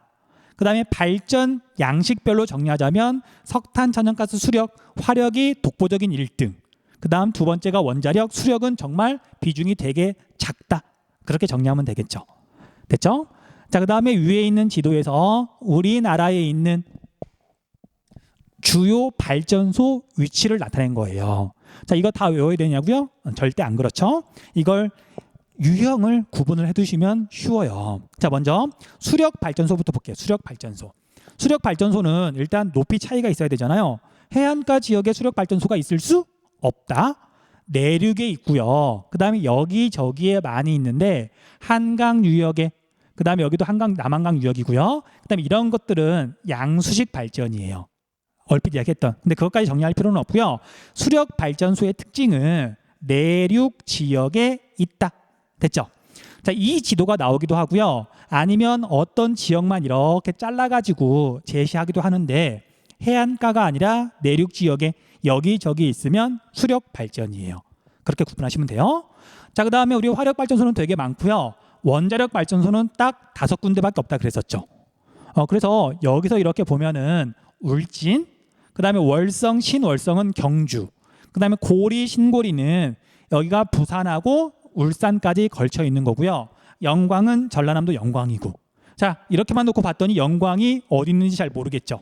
그 다음에 발전 양식별로 정리하자면 석탄, 천연가스, 수력, 화력이 독보적인 1등. 그 다음 두 번째가 원자력, 수력은 정말 비중이 되게 작다. 그렇게 정리하면 되겠죠. 됐죠? 자, 그 다음에 위에 있는 지도에서 우리나라에 있는 주요 발전소 위치를 나타낸 거예요. 자, 이거 다 외워야 되냐고요? 절대 안 그렇죠. 이걸 유형을 구분을 해두시면 쉬워요. 자, 먼저 수력 발전소부터 볼게요. 수력 발전소. 수력 발전소는 일단 높이 차이가 있어야 되잖아요. 해안가 지역에 수력 발전소가 있을 수 없다. 내륙에 있고요. 그 다음에 여기저기에 많이 있는데 한강 유역에, 그 다음에 여기도 한강 남한강 유역이고요. 그 다음에 이런 것들은 양수식 발전이에요. 얼핏 이야기했던. 근데 그것까지 정리할 필요는 없고요. 수력 발전소의 특징은 내륙 지역에 있다. 됐죠? 자, 이 지도가 나오기도 하고요. 아니면 어떤 지역만 이렇게 잘라가지고 제시하기도 하는데 해안가가 아니라 내륙 지역에 여기저기 있으면 수력 발전이에요. 그렇게 구분하시면 돼요. 자, 그 다음에 우리 화력 발전소는 되게 많고요. 원자력 발전소는 딱 5군데밖에 없다 그랬었죠. 그래서 여기서 이렇게 보면은 울진, 그 다음에 월성, 신월성은 경주, 그 다음에 고리, 신고리는 여기가 부산하고 울산까지 걸쳐 있는 거고요. 영광은 전라남도 영광이고. 자, 이렇게만 놓고 봤더니 영광이 어디 있는지 잘 모르겠죠.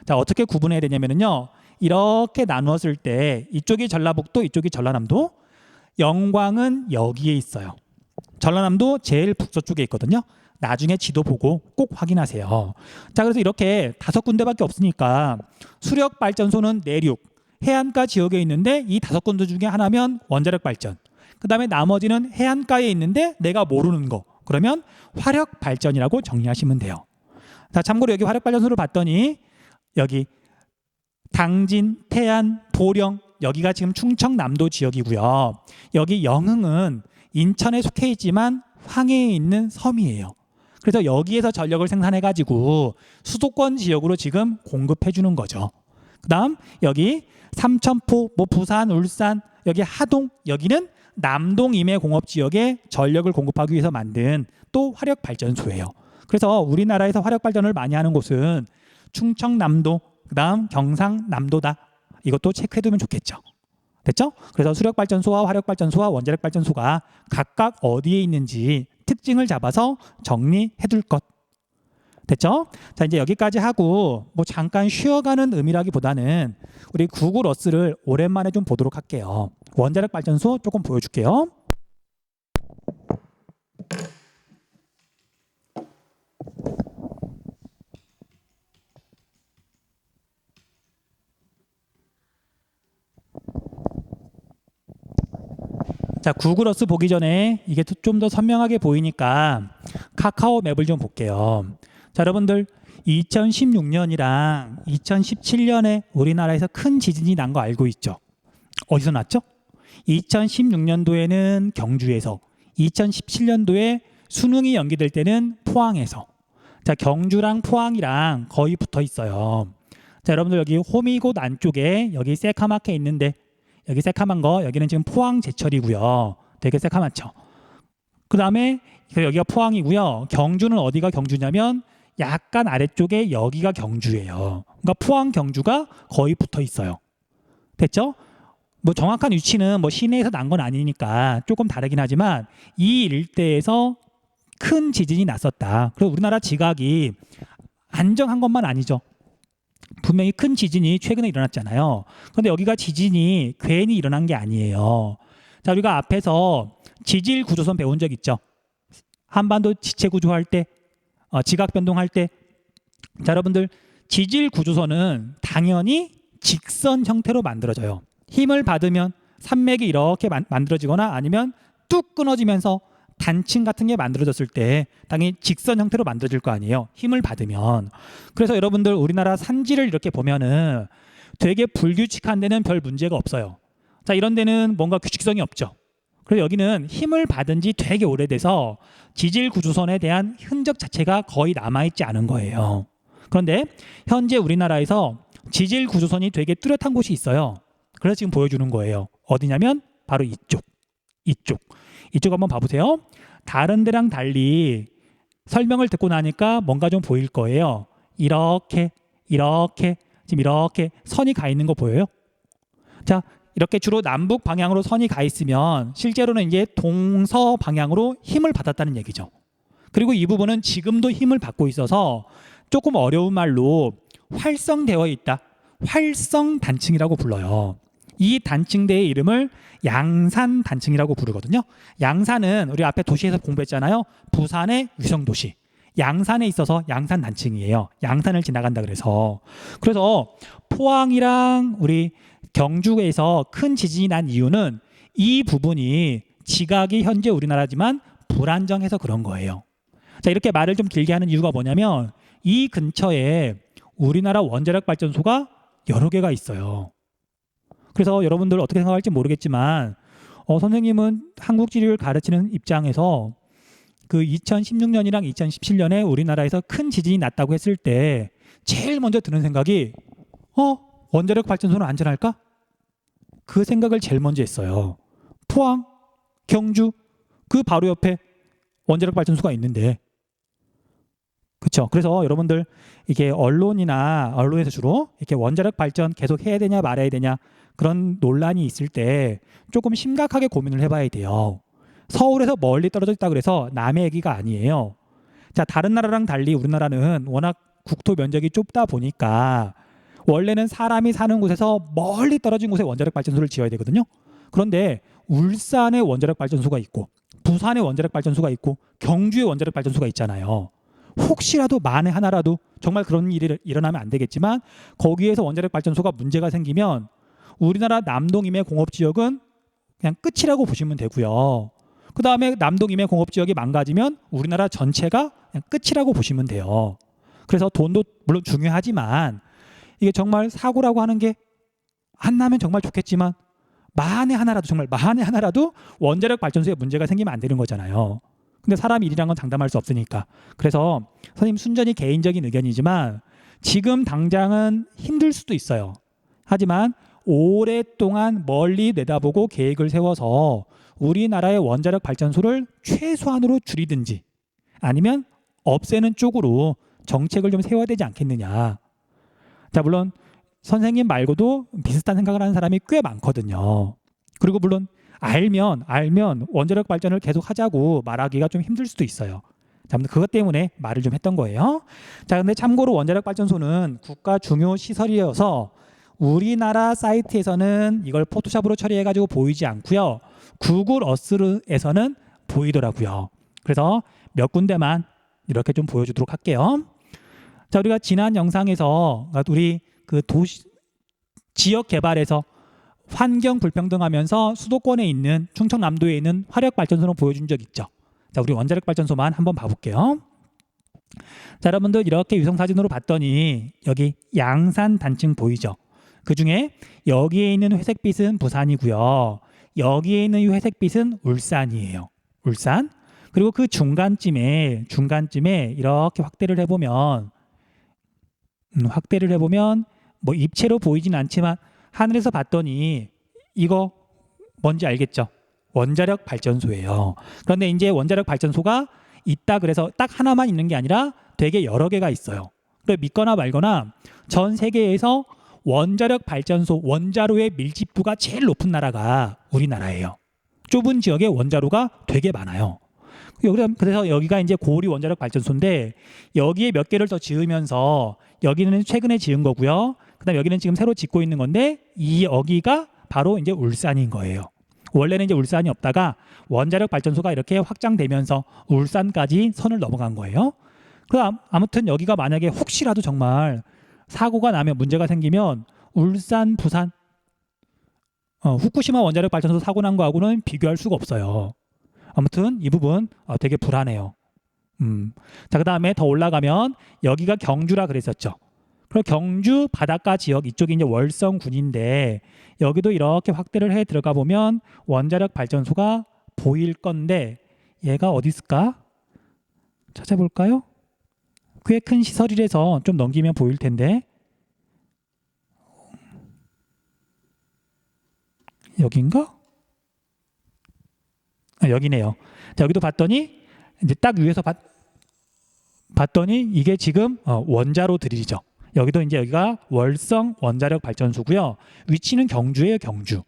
자, 어떻게 구분해야 되냐면요. 이렇게 나누었을 때 이쪽이 전라북도, 이쪽이 전라남도. 영광은 여기에 있어요. 전라남도 제일 북서쪽에 있거든요. 나중에 지도 보고 꼭 확인하세요. 자, 그래서 이렇게 5군데밖에 없으니까 수력 발전소는 내륙, 해안가 지역에 있는데 이 5군데 중에 하나면 원자력 발전. 그 다음에 나머지는 해안가에 있는데 내가 모르는 거. 그러면 화력 발전이라고 정리하시면 돼요. 자, 참고로 여기 화력 발전소를 봤더니 여기 당진, 태안, 보령 여기가 지금 충청남도 지역이고요. 여기 영흥은 인천에 속해 있지만 황해에 있는 섬이에요. 그래서 여기에서 전력을 생산해가지고 수도권 지역으로 지금 공급해 주는 거죠. 그 다음 여기 삼천포, 뭐 부산, 울산, 여기 하동, 여기는 남동 임해공업 지역에 전력을 공급하기 위해서 만든 또 화력 발전소예요. 그래서 우리나라에서 화력 발전을 많이 하는 곳은 충청남도, 그 다음 경상남도다. 이것도 체크해두면 좋겠죠. 됐죠? 그래서 수력발전소와 화력발전소와 원자력발전소가 각각 어디에 있는지 특징을 잡아서 정리해둘 것. 됐죠? 자, 이제 여기까지 하고 뭐 잠깐 쉬어가는 의미라기보다는 우리 구글 어스를 오랜만에 좀 보도록 할게요. 원자력발전소 조금 보여줄게요. 자, 구글 어스 보기 전에 이게 좀 더 선명하게 보이니까 카카오 맵을 좀 볼게요. 자, 여러분들 2016년이랑 2017년에 우리나라에서 큰 지진이 난 거 알고 있죠? 어디서 났죠? 2016년도에는 경주에서, 2017년도에 수능이 연기될 때는 포항에서. 자, 경주랑 포항이랑 거의 붙어 있어요. 자, 여러분들 여기 호미곶 안쪽에 여기 새카맣게 있는데 여기 새카만 거 여기는 지금 포항 제철이고요. 되게 새카맣죠. 그 다음에 여기가 포항이고요. 경주는 어디가 경주냐면 약간 아래쪽에 여기가 경주예요. 그러니까 포항 경주가 거의 붙어 있어요. 됐죠? 뭐 정확한 위치는 뭐 시내에서 난 건 아니니까 조금 다르긴 하지만 이 일대에서 큰 지진이 났었다. 그리고 우리나라 지각이 안정한 것만 아니죠. 분명히 큰 지진이 최근에 일어났잖아요. 그런데 여기가 지진이 괜히 일어난 게 아니에요. 자, 우리가 앞에서 지질 구조선 배운 적 있죠. 한반도 지체 구조할 때, 지각 변동할 때. 자, 여러분들 지질 구조선은 당연히 직선 형태로 만들어져요. 힘을 받으면 산맥이 이렇게 만들어지거나 아니면 뚝 끊어지면서 단층 같은 게 만들어졌을 때 당연히 직선 형태로 만들어질 거 아니에요. 힘을 받으면. 그래서 여러분들 우리나라 산지를 이렇게 보면은 되게 불규칙한 데는 별 문제가 없어요. 자, 이런 데는 뭔가 규칙성이 없죠. 그리고 여기는 힘을 받은 지 되게 오래돼서 지질 구조선에 대한 흔적 자체가 거의 남아있지 않은 거예요. 그런데 현재 우리나라에서 지질 구조선이 되게 뚜렷한 곳이 있어요. 그래서 지금 보여주는 거예요. 어디냐면 바로 이쪽 한번 봐보세요. 다른 데랑 달리 설명을 듣고 나니까 뭔가 좀 보일 거예요. 이렇게 지금 이렇게 선이 가 있는 거 보여요? 자, 이렇게 주로 남북 방향으로 선이 가 있으면 실제로는 이제 동서 방향으로 힘을 받았다는 얘기죠. 그리고 이 부분은 지금도 힘을 받고 있어서 조금 어려운 말로 활성되어 있다. 활성 단층이라고 불러요. 이 단층대의 이름을 양산 단층이라고 부르거든요. 양산은 우리 앞에 도시에서 공부했잖아요. 부산의 위성도시. 양산에 있어서 양산 단층이에요. 양산을 지나간다 그래서. 그래서 포항이랑 우리 경주에서 큰 지진이 난 이유는 이 부분이 지각이 현재 우리나라지만 불안정해서 그런 거예요. 자, 이렇게 말을 좀 길게 하는 이유가 뭐냐면 이 근처에 우리나라 원자력 발전소가 여러 개가 있어요. 그래서 여러분들 어떻게 생각할지 모르겠지만 선생님은 한국지리를 가르치는 입장에서 그 2016년이랑 2017년에 우리나라에서 큰 지진이 났다고 했을 때 제일 먼저 드는 생각이 원자력 발전소는 안전할까? 그 생각을 제일 먼저 했어요. 포항, 경주 그 바로 옆에 원자력 발전소가 있는데 그렇죠. 그래서 여러분들 이게 언론에서 주로 이렇게 원자력 발전 계속 해야 되냐 말아야 되냐 그런 논란이 있을 때 조금 심각하게 고민을 해봐야 돼요. 서울에서 멀리 떨어져 있다 그래서 남의 얘기가 아니에요. 자, 다른 나라랑 달리 우리나라는 워낙 국토 면적이 좁다 보니까 원래는 사람이 사는 곳에서 멀리 떨어진 곳에 원자력 발전소를 지어야 되거든요. 그런데 울산에 원자력 발전소가 있고 부산에 원자력 발전소가 있고 경주에 원자력 발전소가 있잖아요. 혹시라도 만에 하나라도 정말 그런 일이 일어나면 안 되겠지만 거기에서 원자력 발전소가 문제가 생기면 우리나라 남동임의 공업지역은 그냥 끝이라고 보시면 되고요. 그 다음에 남동임의 공업지역이 망가지면 우리나라 전체가 그냥 끝이라고 보시면 돼요. 그래서 돈도 물론 중요하지만 이게 정말 사고라고 하는 게 안 나면 정말 좋겠지만 만에 하나라도 원자력 발전소에 문제가 생기면 안 되는 거잖아요. 근데 사람 일이란 건 장담할 수 없으니까. 그래서 선생님 순전히 개인적인 의견이지만 지금 당장은 힘들 수도 있어요. 하지만 오랫동안 멀리 내다보고 계획을 세워서 우리나라의 원자력 발전소를 최소한으로 줄이든지 아니면 없애는 쪽으로 정책을 좀 세워야 되지 않겠느냐. 자, 물론 선생님 말고도 비슷한 생각을 하는 사람이 꽤 많거든요. 그리고 물론 알면 원자력 발전을 계속 하자고 말하기가 좀 힘들 수도 있어요. 자, 그것 때문에 말을 좀 했던 거예요. 자, 근데 참고로 원자력 발전소는 국가 중요 시설이어서 우리나라 사이트에서는 이걸 포토샵으로 처리해가지고 보이지 않고요. 구글 어스에서는 보이더라고요. 그래서 몇 군데만 이렇게 좀 보여주도록 할게요. 자, 우리가 지난 영상에서 우리 그 도시 지역 개발에서 환경 불평등하면서 수도권에 있는 충청남도에 있는 화력 발전소를 보여준 적 있죠. 자, 우리 원자력 발전소만 한번 봐볼게요. 자, 여러분들 이렇게 위성 사진으로 봤더니 여기 양산 단층 보이죠? 그 중에 여기에 있는 회색빛은 부산이고요. 여기에 있는 이 회색빛은 울산이에요. 울산. 그리고 그 중간쯤에 이렇게 확대를 해보면 뭐 입체로 보이진 않지만 하늘에서 봤더니 이거 뭔지 알겠죠? 원자력 발전소예요. 그런데 이제 원자력 발전소가 있다 그래서 딱 하나만 있는 게 아니라 되게 여러 개가 있어요. 그래 믿거나 말거나 전 세계에서 원자력 발전소, 원자로의 밀집도가 제일 높은 나라가 우리나라예요. 좁은 지역에 원자로가 되게 많아요. 그래서 여기가 이제 고리 원자력 발전소인데 여기에 몇 개를 더 지으면서 여기는 최근에 지은 거고요. 그다음 여기는 지금 새로 짓고 있는 건데 이 여기가 바로 이제 울산인 거예요. 원래는 이제 울산이 없다가 원자력 발전소가 이렇게 확장되면서 울산까지 선을 넘어간 거예요. 그럼 아무튼 여기가 만약에 혹시라도 정말 사고가 나면 문제가 생기면 울산, 부산, 후쿠시마 원자력 발전소 사고 난 거하고는 비교할 수가 없어요. 아무튼 이 부분 되게 불안해요. 자, 그 다음에 더 올라가면 여기가 경주라 그랬었죠. 그리고 경주 바닷가 지역 이쪽이 이제 월성군인데 여기도 이렇게 확대를 해 들어가 보면 원자력 발전소가 보일 건데 얘가 어디 있을까? 찾아볼까요? 꽤 큰 시설이라서 좀 넘기면 보일 텐데 여긴가? 여기네요. 자, 여기도 봤더니 이제 딱 위에서 봤더니 이게 지금 원자로 드릴이죠. 여기도 이제 여기가 월성 원자력 발전소고요. 위치는 경주예요, 경주.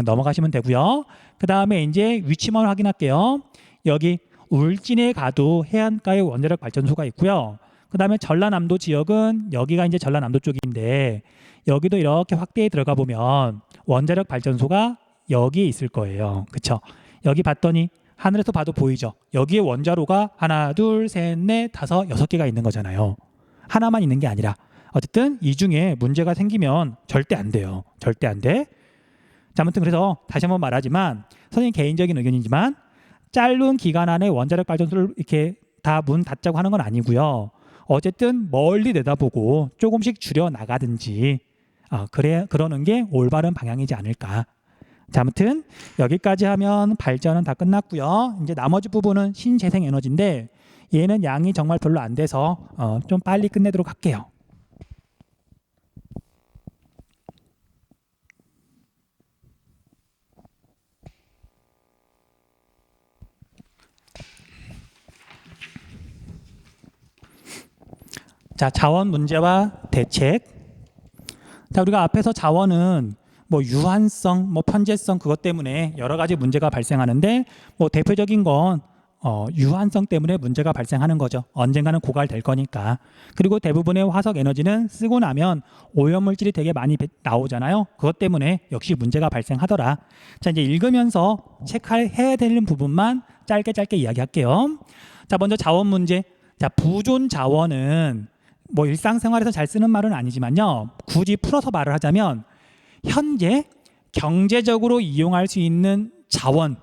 넘어가시면 되고요. 그 다음에 이제 위치만 확인할게요. 여기 울진에 가도 해안가에 원자력 발전소가 있고요. 그 다음에 전라남도 지역은 여기가 이제 전라남도 쪽인데 여기도 이렇게 확대에 들어가 보면 원자력 발전소가 여기에 있을 거예요. 그렇죠? 여기 봤더니 하늘에서 봐도 보이죠? 여기에 원자로가 하나, 둘, 셋, 넷, 다섯, 6개가 있는 거잖아요. 하나만 있는 게 아니라 어쨌든 이 중에 문제가 생기면 절대 안 돼요. 절대 안 돼. 자, 아무튼 그래서 다시 한번 말하지만 선생님 개인적인 의견이지만 짧은 기간 안에 원자력 발전소를 이렇게 다 문 닫자고 하는 건 아니고요. 어쨌든 멀리 내다보고 조금씩 줄여 나가든지 그러는 게 올바른 방향이지 않을까. 자, 아무튼 여기까지 하면 발전은 다 끝났고요. 이제 나머지 부분은 신재생 에너지인데 얘는 양이 정말 별로 안 돼서 좀 빨리 끝내도록 할게요. 자, 자원 문제와 대책. 자, 우리가 앞에서 자원은 뭐 유한성, 뭐 편재성 그것 때문에 여러 가지 문제가 발생하는데 뭐 대표적인 건 유한성 때문에 문제가 발생하는 거죠. 언젠가는 고갈될 거니까. 그리고 대부분의 화석 에너지는 쓰고 나면 오염물질이 되게 많이 나오잖아요. 그것 때문에 역시 문제가 발생하더라. 자, 이제 읽으면서 체크해야 되는 부분만 짧게 이야기할게요. 자, 먼저 자원 문제. 자, 부존 자원은 뭐 일상생활에서 잘 쓰는 말은 아니지만요. 굳이 풀어서 말을 하자면 현재 경제적으로 이용할 수 있는 자원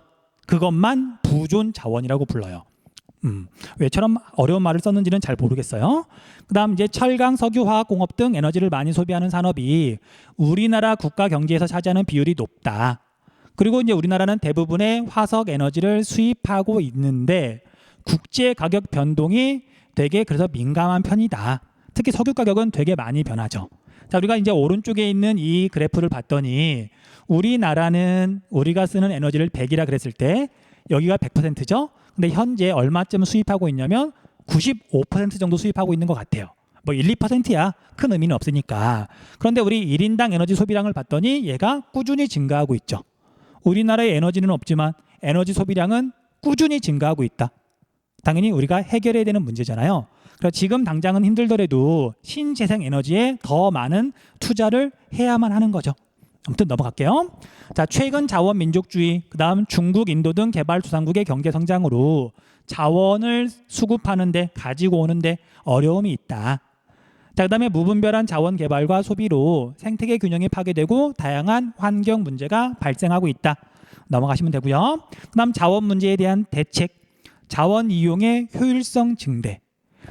그것만 부존 자원이라고 불러요. 왜처럼 어려운 말을 썼는지는 잘 모르겠어요. 그다음 이제 철강, 석유, 화학, 공업 등 에너지를 많이 소비하는 산업이 우리나라 국가 경제에서 차지하는 비율이 높다. 그리고 이제 우리나라는 대부분의 화석 에너지를 수입하고 있는데 국제 가격 변동이 되게 그래서 민감한 편이다. 특히 석유 가격은 되게 많이 변하죠. 자, 우리가 이제 오른쪽에 있는 이 그래프를 봤더니 우리나라는 우리가 쓰는 에너지를 100이라 그랬을 때 여기가 100%죠. 근데 현재 얼마쯤 수입하고 있냐면 95% 정도 수입하고 있는 것 같아요. 뭐 1, 2%야 큰 의미는 없으니까. 그런데 우리 1인당 에너지 소비량을 봤더니 얘가 꾸준히 증가하고 있죠. 우리나라의 에너지는 없지만 에너지 소비량은 꾸준히 증가하고 있다. 당연히 우리가 해결해야 되는 문제잖아요. 그래서 지금 당장은 힘들더라도 신재생 에너지에 더 많은 투자를 해야만 하는 거죠. 아무튼 넘어갈게요. 자, 최근 자원 민족주의, 그다음 중국, 인도 등 개발도상국의 경제 성장으로 자원을 수급하는데 가지고 오는데 어려움이 있다. 자, 그다음에 무분별한 자원 개발과 소비로 생태계 균형이 파괴되고 다양한 환경 문제가 발생하고 있다. 넘어가시면 되고요. 그다음 자원 문제에 대한 대책. 자원 이용의 효율성 증대.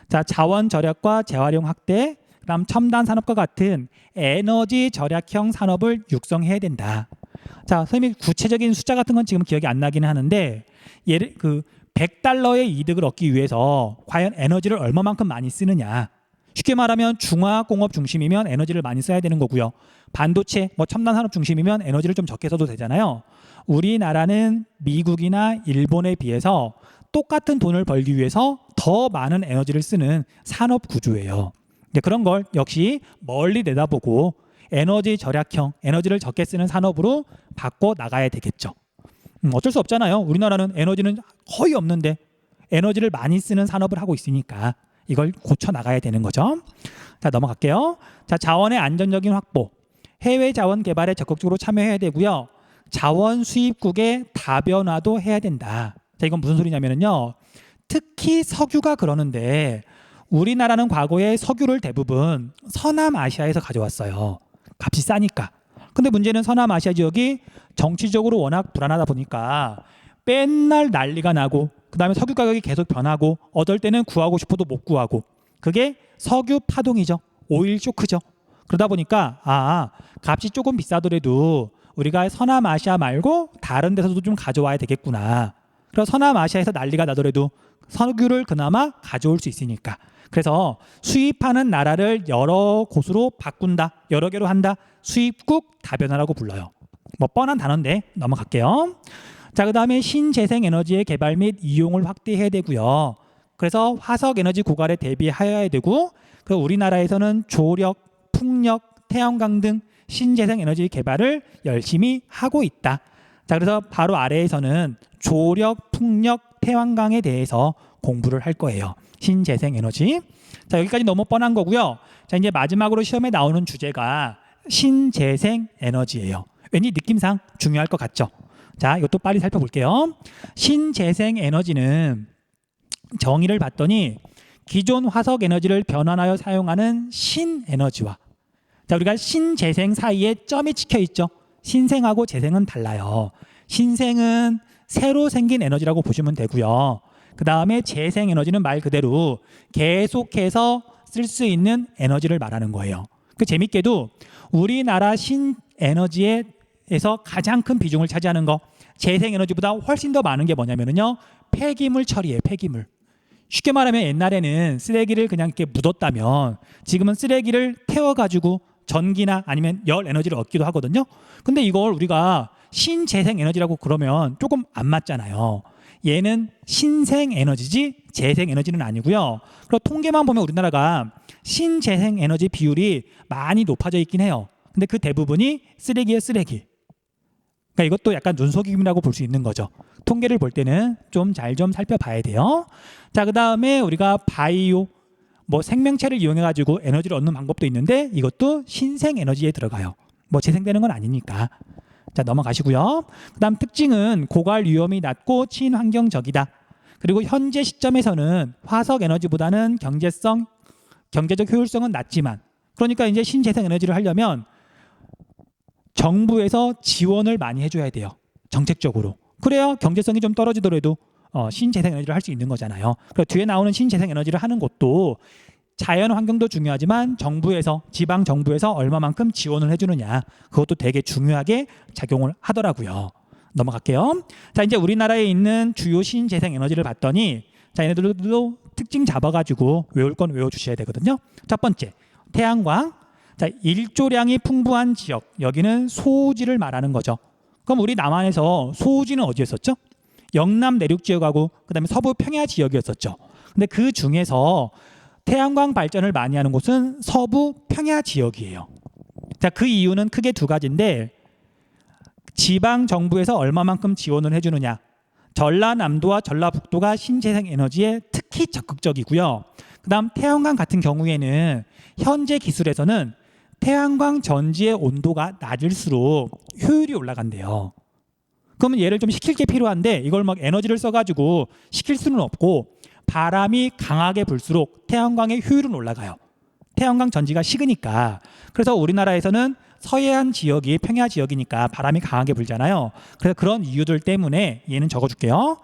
자, 자원 절약과 재활용 확대, 그다음 첨단 산업과 같은 에너지 절약형 산업을 육성해야 된다. 자, 선생님이 구체적인 숫자 같은 건 지금 기억이 안 나기는 하는데 예를 그 100달러의 이득을 얻기 위해서 과연 에너지를 얼마만큼 많이 쓰느냐. 쉽게 말하면 중화공업 중심이면 에너지를 많이 써야 되는 거고요. 반도체, 뭐 첨단 산업 중심이면 에너지를 좀 적게 써도 되잖아요. 우리나라는 미국이나 일본에 비해서 똑같은 돈을 벌기 위해서 더 많은 에너지를 쓰는 산업 구조예요. 그런 걸 역시 멀리 내다보고 에너지 절약형, 에너지를 적게 쓰는 산업으로 바꿔 나가야 되겠죠. 어쩔 수 없잖아요. 우리나라는 에너지는 거의 없는데 에너지를 많이 쓰는 산업을 하고 있으니까 이걸 고쳐 나가야 되는 거죠. 자, 넘어갈게요. 자, 자원의 안정적인 확보. 해외 자원 개발에 적극적으로 참여해야 되고요. 자원 수입국의 다변화도 해야 된다. 자, 이건 무슨 소리냐면요. 특히 석유가 그러는데 우리나라는 과거에 석유를 대부분 서남아시아에서 가져왔어요. 값이 싸니까. 근데 문제는 서남아시아 지역이 정치적으로 워낙 불안하다 보니까 맨날 난리가 나고 그다음에 석유 가격이 계속 변하고 어떨 때는 구하고 싶어도 못 구하고 그게 석유 파동이죠. 오일 쇼크죠. 그러다 보니까 값이 조금 비싸더라도 우리가 서남아시아 말고 다른 데서도 좀 가져와야 되겠구나. 그래서 서남아시아에서 난리가 나더라도 석유를 그나마 가져올 수 있으니까. 그래서 수입하는 나라를 여러 곳으로 바꾼다. 여러 개로 한다. 수입국 다변화라고 불러요. 뭐 뻔한 단어인데 넘어갈게요. 자, 그다음에 신재생 에너지의 개발 및 이용을 확대해야 되고요. 그래서 화석 에너지 고갈에 대비하여야 되고 그 우리나라에서는 조력, 풍력, 태양광 등 신재생 에너지 개발을 열심히 하고 있다. 자, 그래서 바로 아래에서는 조력, 풍력, 태양광에 대해서 공부를 할 거예요. 신재생 에너지. 자, 여기까지 너무 뻔한 거고요. 자, 이제 마지막으로 시험에 나오는 주제가 신재생 에너지예요. 왠지 느낌상 중요할 것 같죠? 자, 이것도 빨리 살펴볼게요. 신재생 에너지는 정의를 봤더니 기존 화석 에너지를 변환하여 사용하는 신에너지와 자, 우리가 신재생 사이에 점이 찍혀 있죠. 신생하고 재생은 달라요. 신생은 새로 생긴 에너지라고 보시면 되고요. 그 다음에 재생 에너지는 말 그대로 계속해서 쓸 수 있는 에너지를 말하는 거예요. 그 재밌게도 우리나라 신에너지에서 가장 큰 비중을 차지하는 거 재생 에너지보다 훨씬 더 많은 게 뭐냐면요. 폐기물 처리예요. 폐기물. 쉽게 말하면 옛날에는 쓰레기를 그냥 이렇게 묻었다면 지금은 쓰레기를 태워가지고 전기나 아니면 열 에너지를 얻기도 하거든요. 근데 이걸 우리가 신재생 에너지라고 그러면 조금 안 맞잖아요. 얘는 신생 에너지지 재생 에너지는 아니고요. 그리고 통계만 보면 우리나라가 신재생 에너지 비율이 많이 높아져 있긴 해요. 근데 그 대부분이 쓰레기예요, 쓰레기. 그러니까 이것도 약간 눈속임이라고 볼 수 있는 거죠. 통계를 볼 때는 좀 잘 좀 살펴봐야 돼요. 자, 그다음에 우리가 바이오 뭐 생명체를 이용해 가지고 에너지를 얻는 방법도 있는데 이것도 신생 에너지에 들어가요. 뭐 재생되는 건 아니니까. 자, 넘어가시고요. 그다음 특징은 고갈 위험이 낮고 친환경적이다. 그리고 현재 시점에서는 화석 에너지보다는 경제적 효율성은 낮지만 그러니까 이제 신재생 에너지를 하려면 정부에서 지원을 많이 해줘야 돼요. 정책적으로. 그래야 경제성이 좀 떨어지더라도 신재생 에너지를 할 수 있는 거잖아요. 그래서 뒤에 나오는 신재생 에너지를 하는 것도 자연 환경도 중요하지만 정부에서 지방 정부에서 얼마만큼 지원을 해주느냐 그것도 되게 중요하게 작용을 하더라고요. 넘어갈게요. 자, 이제 우리나라에 있는 주요 신재생 에너지를 봤더니 자, 얘네들도 특징 잡아가지고 외울 건 외워주셔야 되거든요. 첫 번째 태양광. 자, 일조량이 풍부한 지역 여기는 소우지를 말하는 거죠. 그럼 우리 남한에서 소우지는 어디였었죠? 영남 내륙 지역하고 그다음에 서부 평야 지역이었었죠. 근데 그 중에서 태양광 발전을 많이 하는 곳은 서부 평야 지역이에요. 자, 그 이유는 크게 두 가지인데 지방 정부에서 얼마만큼 지원을 해주느냐. 전라남도와 전라북도가 신재생 에너지에 특히 적극적이고요. 그다음 태양광 같은 경우에는 현재 기술에서는 태양광 전지의 온도가 낮을수록 효율이 올라간대요. 그러면 얘를 좀 식힐 게 필요한데 이걸 막 에너지를 써가지고 식힐 수는 없고 바람이 강하게 불수록 태양광의 효율은 올라가요. 태양광 전지가 식으니까. 그래서 우리나라에서는 서해안 지역이 평야 지역이니까 바람이 강하게 불잖아요. 그래서 그런 이유들 때문에 얘는 적어줄게요.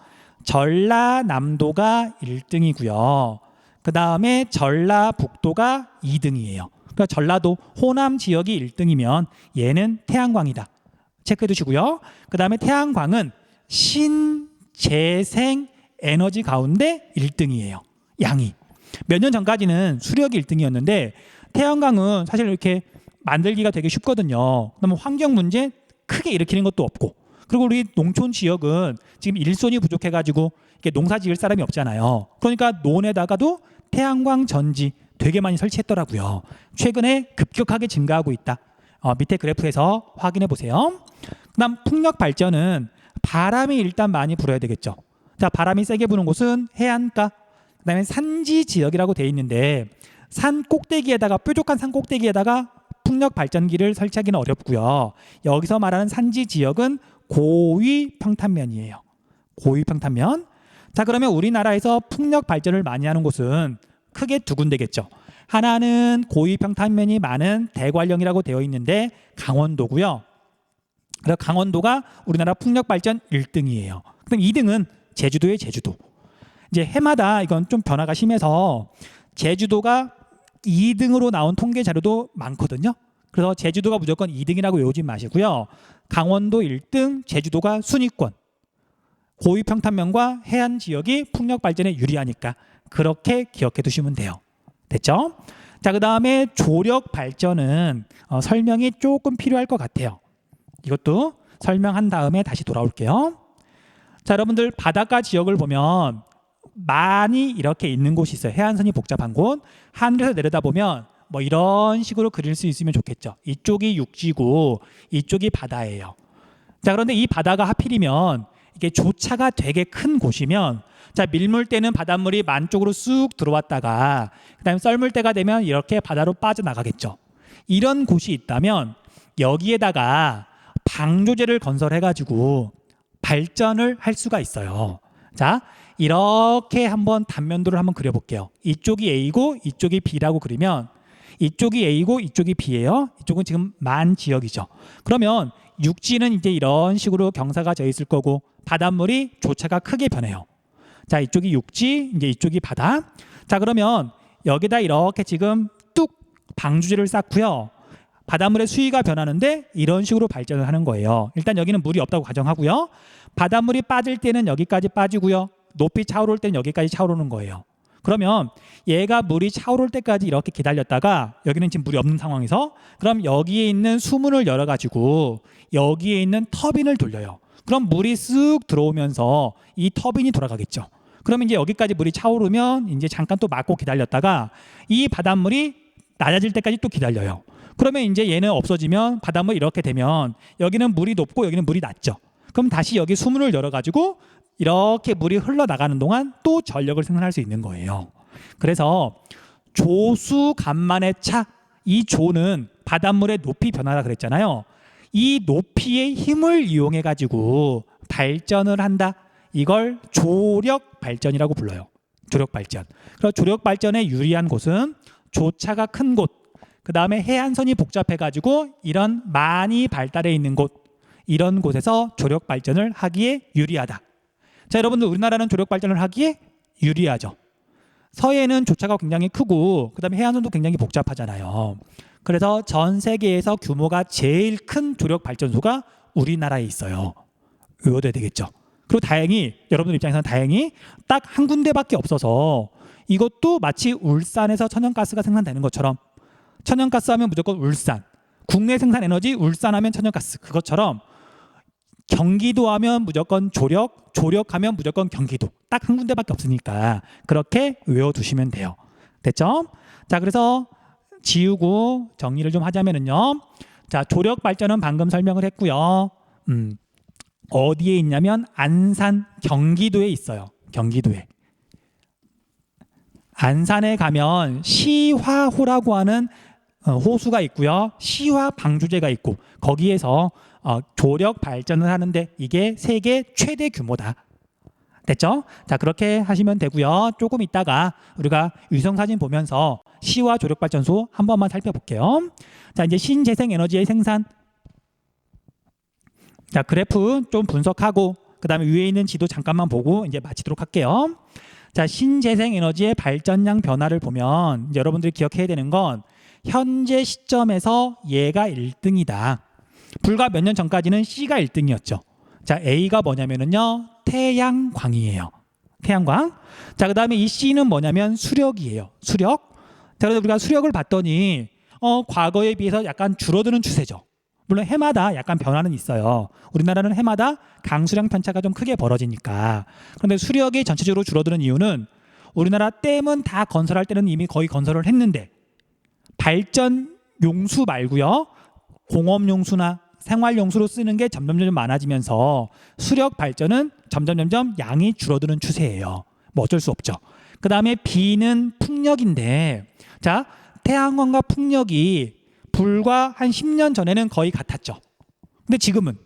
전라남도가 1등이고요. 그 다음에 전라북도가 2등이에요. 그러니까 전라도 호남 지역이 1등이면 얘는 태양광이다. 체크해 두시고요. 그 다음에 태양광은 신재생 에너지 가운데 1등이에요. 양이. 몇 년 전까지는 수력이 1등이었는데 태양광은 사실 이렇게 만들기가 되게 쉽거든요. 그러면 환경 문제 크게 일으키는 것도 없고, 그리고 우리 농촌 지역은 지금 일손이 부족해가지고 이렇게 농사 지을 사람이 없잖아요. 그러니까 논에다가도 태양광 전지 되게 많이 설치했더라고요. 최근에 급격하게 증가하고 있다. 밑에 그래프에서 확인해 보세요. 그다음 풍력 발전은 바람이 일단 많이 불어야 되겠죠. 자, 바람이 세게 부는 곳은 해안가, 그다음에 산지 지역이라고 돼 있는데 산 꼭대기에다가, 뾰족한 산 꼭대기에다가 풍력 발전기를 설치하기는 어렵고요. 여기서 말하는 산지 지역은 고위 평탄면이에요. 고위 평탄면. 자, 그러면 우리나라에서 풍력 발전을 많이 하는 곳은 크게 두 군데겠죠. 하나는 고위 평탄면이 많은 대관령이라고 되어 있는데 강원도고요. 그래서 강원도가 우리나라 풍력 발전 1등이에요. 그럼 2등은 제주도의 제주도. 이제 해마다 이건 좀 변화가 심해서 제주도가 2등으로 나온 통계 자료도 많거든요. 그래서 제주도가 무조건 2등이라고 외우지 마시고요. 강원도 1등, 제주도가 순위권. 고위 평탄면과 해안 지역이 풍력 발전에 유리하니까 그렇게 기억해 두시면 돼요. 됐죠? 자, 그 다음에 조력 발전은 설명이 조금 필요할 것 같아요. 이것도 설명한 다음에 다시 돌아올게요. 자, 여러분들 바닷가 지역을 보면 많이 이렇게 있는 곳이 있어요. 해안선이 복잡한 곳. 하늘에서 내려다보면 뭐 이런 식으로 그릴 수 있으면 좋겠죠. 이쪽이 육지고 이쪽이 바다예요. 자, 그런데 이 바다가 하필이면 이게 조차가 되게 큰 곳이면, 자, 밀물 때는 바닷물이 만 쪽으로 쑥 들어왔다가 그다음에 썰물 때가 되면 이렇게 바다로 빠져나가겠죠. 이런 곳이 있다면 여기에다가 방조제를 건설해가지고 발전을 할 수가 있어요. 자, 이렇게 한번 단면도를 한번 그려볼게요. 이쪽이 A고 이쪽이 B라고 그리면 이쪽이 A고 이쪽이 B예요. 이쪽은 지금 만 지역이죠. 그러면 육지는 이제 이런 식으로 경사가 져 있을 거고 바닷물이 조차가 크게 변해요. 자, 이쪽이 육지, 이제 이쪽이 바다. 자, 그러면 여기다 이렇게 지금 뚝 방주제를 쌓고요. 바닷물의 수위가 변하는데 이런 식으로 발전을 하는 거예요. 일단 여기는 물이 없다고 가정하고요. 바닷물이 빠질 때는 여기까지 빠지고요. 높이 차오를 때는 여기까지 차오르는 거예요. 그러면 얘가 물이 차오를 때까지 이렇게 기다렸다가 여기는 지금 물이 없는 상황에서, 그럼 여기에 있는 수문을 열어가지고 여기에 있는 터빈을 돌려요. 그럼 물이 쓱 들어오면서 이 터빈이 돌아가겠죠. 그러면 이제 여기까지 물이 차오르면 이제 잠깐 또 막고 기다렸다가 이 바닷물이 낮아질 때까지 또 기다려요. 그러면 이제 얘는 없어지면 바닷물 이렇게 되면 여기는 물이 높고 여기는 물이 낮죠. 그럼 다시 여기 수문을 열어가지고 이렇게 물이 흘러나가는 동안 또 전력을 생산할 수 있는 거예요. 그래서 조수 간만의 차, 이 조는 바닷물의 높이 변화라 그랬잖아요. 이 높이의 힘을 이용해 가지고 발전을 한다. 이걸 조력 발전이라고 불러요. 조력 발전. 그래서 조력 발전에 유리한 곳은 조차가 큰 곳, 그 다음에 해안선이 복잡해 가지고 이런 많이 발달해 있는 곳, 이런 곳에서 조력 발전을 하기에 유리하다. 자, 여러분들 우리나라는 조력 발전을 하기에 유리하죠. 서해는 조차가 굉장히 크고 그 다음에 해안선도 굉장히 복잡하잖아요. 그래서 전 세계에서 규모가 제일 큰 조력 발전소가 우리나라에 있어요. 외워둬야 되겠죠. 그리고 다행히 여러분들 입장에서는 다행히 딱 한 군데밖에 없어서 이것도 마치 울산에서 천연가스가 생산되는 것처럼, 천연가스 하면 무조건 울산, 국내 생산 에너지 울산 하면 천연가스, 그것처럼 경기도 하면 무조건 조력, 조력하면 무조건 경기도, 딱 한 군데밖에 없으니까 그렇게 외워두시면 돼요. 됐죠? 자, 그래서 지우고 정리를 좀 하자면은요. 자, 조력 발전은 방금 설명을 했고요. 어디에 있냐면 안산, 경기도에 있어요. 경기도에. 안산에 가면 시화호라고 하는 호수가 있고요. 시화 방주제가 있고 거기에서 조력 발전을 하는데 이게 세계 최대 규모다. 됐죠? 자, 그렇게 하시면 되고요. 조금 있다가 우리가 위성사진 보면서 시화 조력발전소 한 번만 살펴볼게요. 자, 이제 신재생 에너지의 생산. 자, 그래프 좀 분석하고 그 다음에 위에 있는 지도 잠깐만 보고 이제 마치도록 할게요. 자, 신재생 에너지의 발전량 변화를 보면 이제 여러분들이 기억해야 되는 건 현재 시점에서 얘가 1등이다. 불과 몇 년 전까지는 C가 1등이었죠. 자, A가 뭐냐면은요, 태양광이에요. 태양광. 자, 그 다음에 이 C는 뭐냐면 수력이에요. 수력. 자, 그래서 우리가 수력을 봤더니 과거에 비해서 약간 줄어드는 추세죠. 물론 해마다 약간 변화는 있어요. 우리나라는 해마다 강수량 편차가 좀 크게 벌어지니까. 그런데 수력이 전체적으로 줄어드는 이유는 우리나라 댐은 다 건설할 때는 이미 거의 건설을 했는데 발전 용수 말고요, 공업 용수나 생활 용수로 쓰는 게 점점 많아지면서 수력 발전은 점점 양이 줄어드는 추세예요. 뭐 어쩔 수 없죠. 그 다음에 B는 풍력인데, 자, 태양광과 풍력이 불과 한 10년 전에는 거의 같았죠. 근데 지금은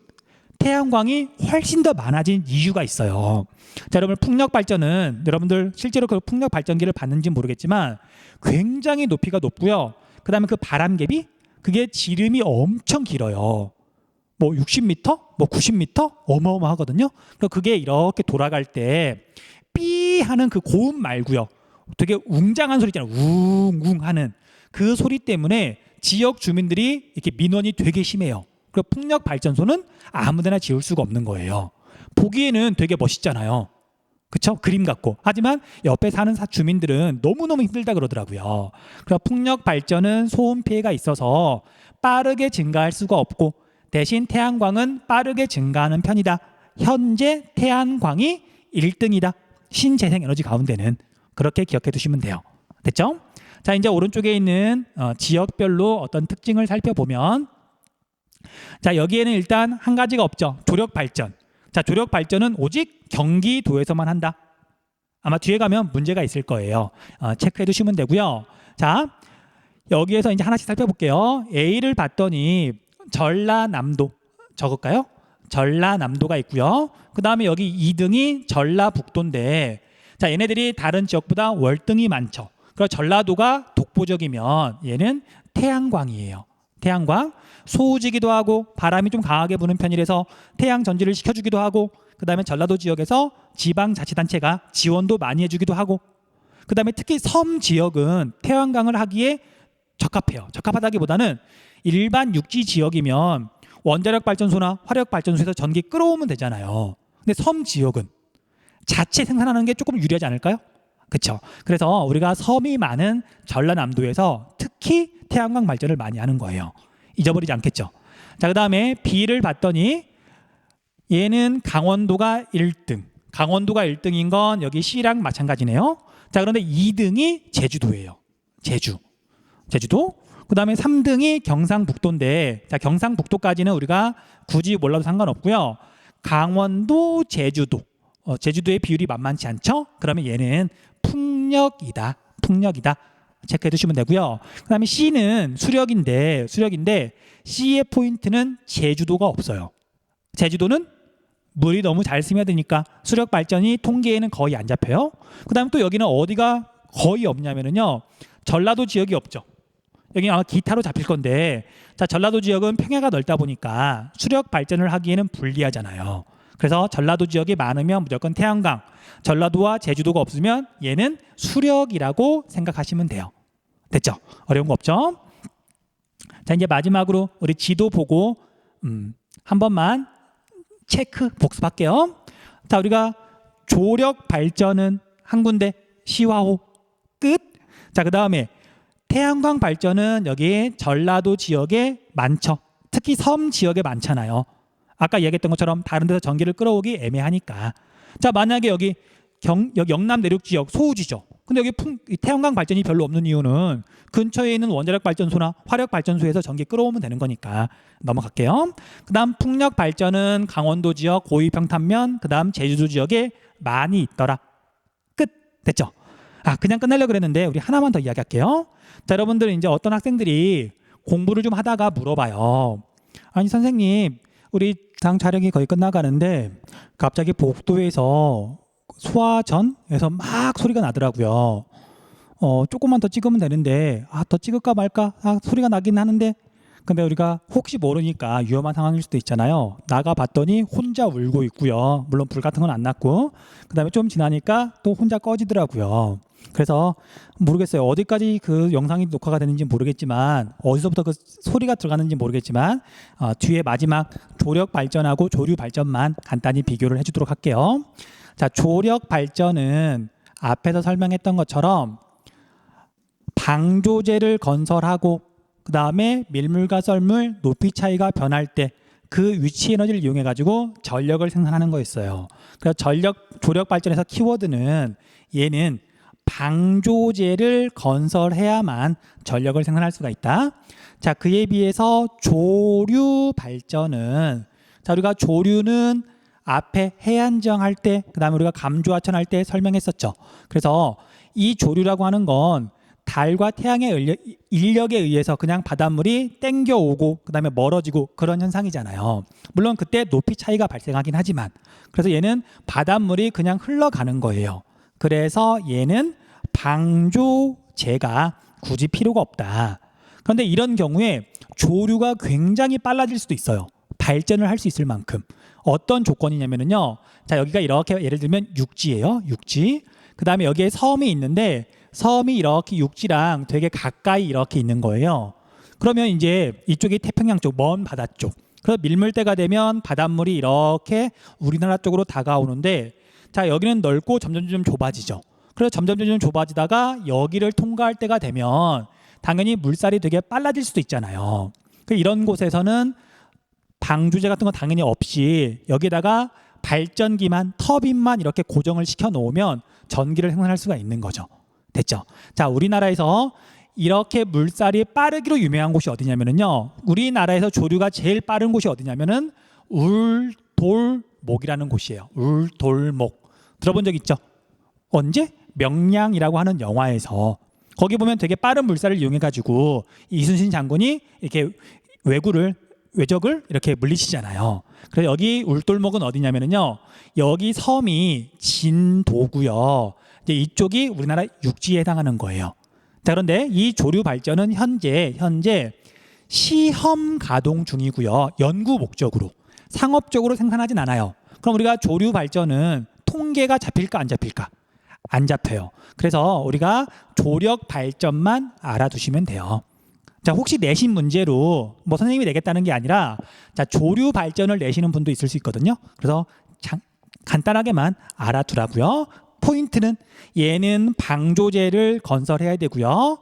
태양광이 훨씬 더 많아진 이유가 있어요. 자, 여러분, 풍력 발전은 여러분들 실제로 그 풍력 발전기를 봤는지 모르겠지만 굉장히 높이가 높고요. 그 다음에 그 바람갭이 그게 지름이 엄청 길어요. 뭐 60m, 뭐 90m 어마어마하거든요. 그러니까 그게 이렇게 돌아갈 때 삐 하는 그 고음 말고요, 되게 웅장한 소리 있잖아요. 웅웅 하는 그 소리 때문에 지역 주민들이 이렇게 민원이 되게 심해요. 그리고 풍력 발전소는 아무데나 지을 수가 없는 거예요. 보기에는 되게 멋있잖아요. 그렇죠? 그림 같고. 하지만 옆에 사는 주민들은 너무너무 힘들다 그러더라고요. 그래서 풍력 발전은 소음 피해가 있어서 빠르게 증가할 수가 없고, 대신 태양광은 빠르게 증가하는 편이다. 현재 태양광이 1등이다. 신재생에너지 가운데는. 그렇게 기억해 두시면 돼요. 됐죠? 자, 이제 오른쪽에 있는 지역별로 어떤 특징을 살펴보면, 자, 여기에는 일단 한 가지가 없죠. 조력 발전. 자, 조력 발전은 오직 경기도에서만 한다. 아마 뒤에 가면 문제가 있을 거예요. 체크해 두시면 되고요. 자, 여기에서 이제 하나씩 살펴볼게요. A를 봤더니 전라남도 적을까요? 전라남도가 있고요. 그 다음에 여기 2등이 전라북도인데, 자, 얘네들이 다른 지역보다 월등히 많죠. 그리고 전라도가 독보적이면 얘는 태양광이에요. 태양광. 소우지기도 하고 바람이 좀 강하게 부는 편이라서 태양 전지를 시켜주기도 하고, 그 다음에 전라도 지역에서 지방자치단체가 지원도 많이 해주기도 하고, 그 다음에 특히 섬 지역은 태양광을 하기에 적합해요. 적합하다기보다는 일반 육지 지역이면 원자력 발전소나 화력 발전소에서 전기 끌어오면 되잖아요. 근데 섬 지역은 자체 생산하는 게 조금 유리하지 않을까요? 그렇죠. 그래서 우리가 섬이 많은 전라남도에서 특히 태양광 발전을 많이 하는 거예요. 잊어버리지 않겠죠. 자, 그 다음에 B를 봤더니 얘는 강원도가 1등. 강원도가 1등인 건 여기 C랑 마찬가지네요. 자, 그런데 2등이 제주도예요. 제주도. 그 다음에 3등이 경상북도인데, 자, 경상북도까지는 우리가 굳이 몰라도 상관없고요. 강원도, 제주도. 제주도의 비율이 만만치 않죠? 그러면 얘는 풍력이다. 체크해 두시면 되고요. 그 다음에 C는 수력인데 C의 포인트는 제주도가 없어요. 제주도는 물이 너무 잘 스며드니까 수력 발전이 통계에는 거의 안 잡혀요. 그 다음에 또 여기는 어디가 거의 없냐면요, 전라도 지역이 없죠. 여기 아마 기타로 잡힐 건데, 자, 전라도 지역은 평야가 넓다 보니까 수력 발전을 하기에는 불리하잖아요. 그래서 전라도 지역이 많으면 무조건 태양광, 전라도와 제주도가 없으면 얘는 수력이라고 생각하시면 돼요. 됐죠? 어려운 거 없죠? 자, 이제 마지막으로 우리 지도 보고 한 번만 체크 복습할게요. 자, 우리가 조력 발전은 한 군데, 시화호 끝. 자, 그 다음에 태양광 발전은 여기 전라도 지역에 많죠. 특히 섬 지역에 많잖아요. 아까 얘기했던 것처럼 다른 데서 전기를 끌어오기 애매하니까. 자, 만약에 여기 영남 내륙 지역 소우지죠. 근데 여기 태양광 발전이 별로 없는 이유는 근처에 있는 원자력 발전소나 화력 발전소에서 전기 끌어오면 되는 거니까. 넘어갈게요. 그 다음 풍력 발전은 강원도 지역, 고위평탄면, 그 다음 제주도 지역에 많이 있더라. 끝. 됐죠? 그냥 끝내려고 그랬는데 우리 하나만 더 이야기할게요. 자, 여러분들 이제 어떤 학생들이 공부를 좀 하다가 물어봐요. 아니 선생님, 우리 당 촬영이 거의 끝나가는데 갑자기 복도에서 소화전에서 막 소리가 나더라고요. 조금만 더 찍으면 되는데 더 찍을까 말까 소리가 나긴 하는데, 근데 우리가 혹시 모르니까 위험한 상황일 수도 있잖아요. 나가 봤더니 혼자 울고 있고요. 물론 불 같은 건 안 났고, 그 다음에 좀 지나니까 또 혼자 꺼지더라고요. 그래서 모르겠어요. 어디까지 그 영상이 녹화가 되는지 모르겠지만, 어디서부터 그 소리가 들어가는지 모르겠지만, 뒤에 마지막 조력 발전하고 조류 발전만 간단히 비교를 해주도록 할게요. 자, 조력 발전은 앞에서 설명했던 것처럼 방조제를 건설하고 그 다음에 밀물과 썰물 높이 차이가 변할 때 그 위치 에너지를 이용해 가지고 전력을 생산하는 거였어요. 그래서 조력 발전에서 키워드는 얘는 방조제를 건설해야만 전력을 생산할 수가 있다. 자, 그에 비해서 조류 발전은, 자, 우리가 조류는 앞에 해안정 할 때, 그 다음에 우리가 감조하천 할 때 설명했었죠. 그래서 이 조류라고 하는 건 달과 태양의 인력에 의해서 그냥 바닷물이 땡겨오고 그 다음에 멀어지고 그런 현상이잖아요. 물론 그때 높이 차이가 발생하긴 하지만, 그래서 얘는 바닷물이 그냥 흘러가는 거예요. 그래서 얘는 방조제가 굳이 필요가 없다. 그런데 이런 경우에 조류가 굉장히 빨라질 수도 있어요. 발전을 할 수 있을 만큼. 어떤 조건이냐면요. 자, 여기가 이렇게 예를 들면 육지예요. 육지. 그 다음에 여기에 섬이 있는데 섬이 이렇게 육지랑 되게 가까이 이렇게 있는 거예요. 그러면 이제 이쪽이 태평양 쪽, 먼 바다 쪽. 그래서 밀물때가 되면 바닷물이 이렇게 우리나라 쪽으로 다가오는데, 자, 여기는 넓고 점점 좁아지죠. 그래서 점점 좁아지다가 여기를 통과할 때가 되면 당연히 물살이 되게 빨라질 수도 있잖아요. 이런 곳에서는 방조제 같은 거 당연히 없이 여기다가 발전기만, 터빈만 이렇게 고정을 시켜 놓으면 전기를 생산할 수가 있는 거죠. 됐죠? 자, 우리나라에서 이렇게 물살이 빠르기로 유명한 곳이 어디냐면요. 우리나라에서 조류가 제일 빠른 곳이 어디냐면은 울돌목이라는 곳이에요. 울돌목. 들어본 적 있죠? 언제? 명량이라고 하는 영화에서. 거기 보면 되게 빠른 물살을 이용해 가지고 이순신 장군이 이렇게 외적을 이렇게 물리치잖아요. 그래서 여기 울돌목은 어디냐면요. 여기 섬이 진도고요. 이제 이쪽이 우리나라 육지에 해당하는 거예요. 자, 그런데 이 조류 발전은 현재 시험 가동 중이고요. 연구 목적으로. 상업적으로 생산하진 않아요. 그럼 우리가 조류 발전은 통계가 잡힐까 안 잡힐까? 안 잡혀요. 그래서 우리가 조력 발전만 알아두시면 돼요. 자, 혹시 내신 문제로 뭐 선생님이 내겠다는 게 아니라, 자, 조류 발전을 내시는 분도 있을 수 있거든요. 그래서 간단하게만 알아두라고요. 포인트는 얘는 방조제를 건설해야 되고요.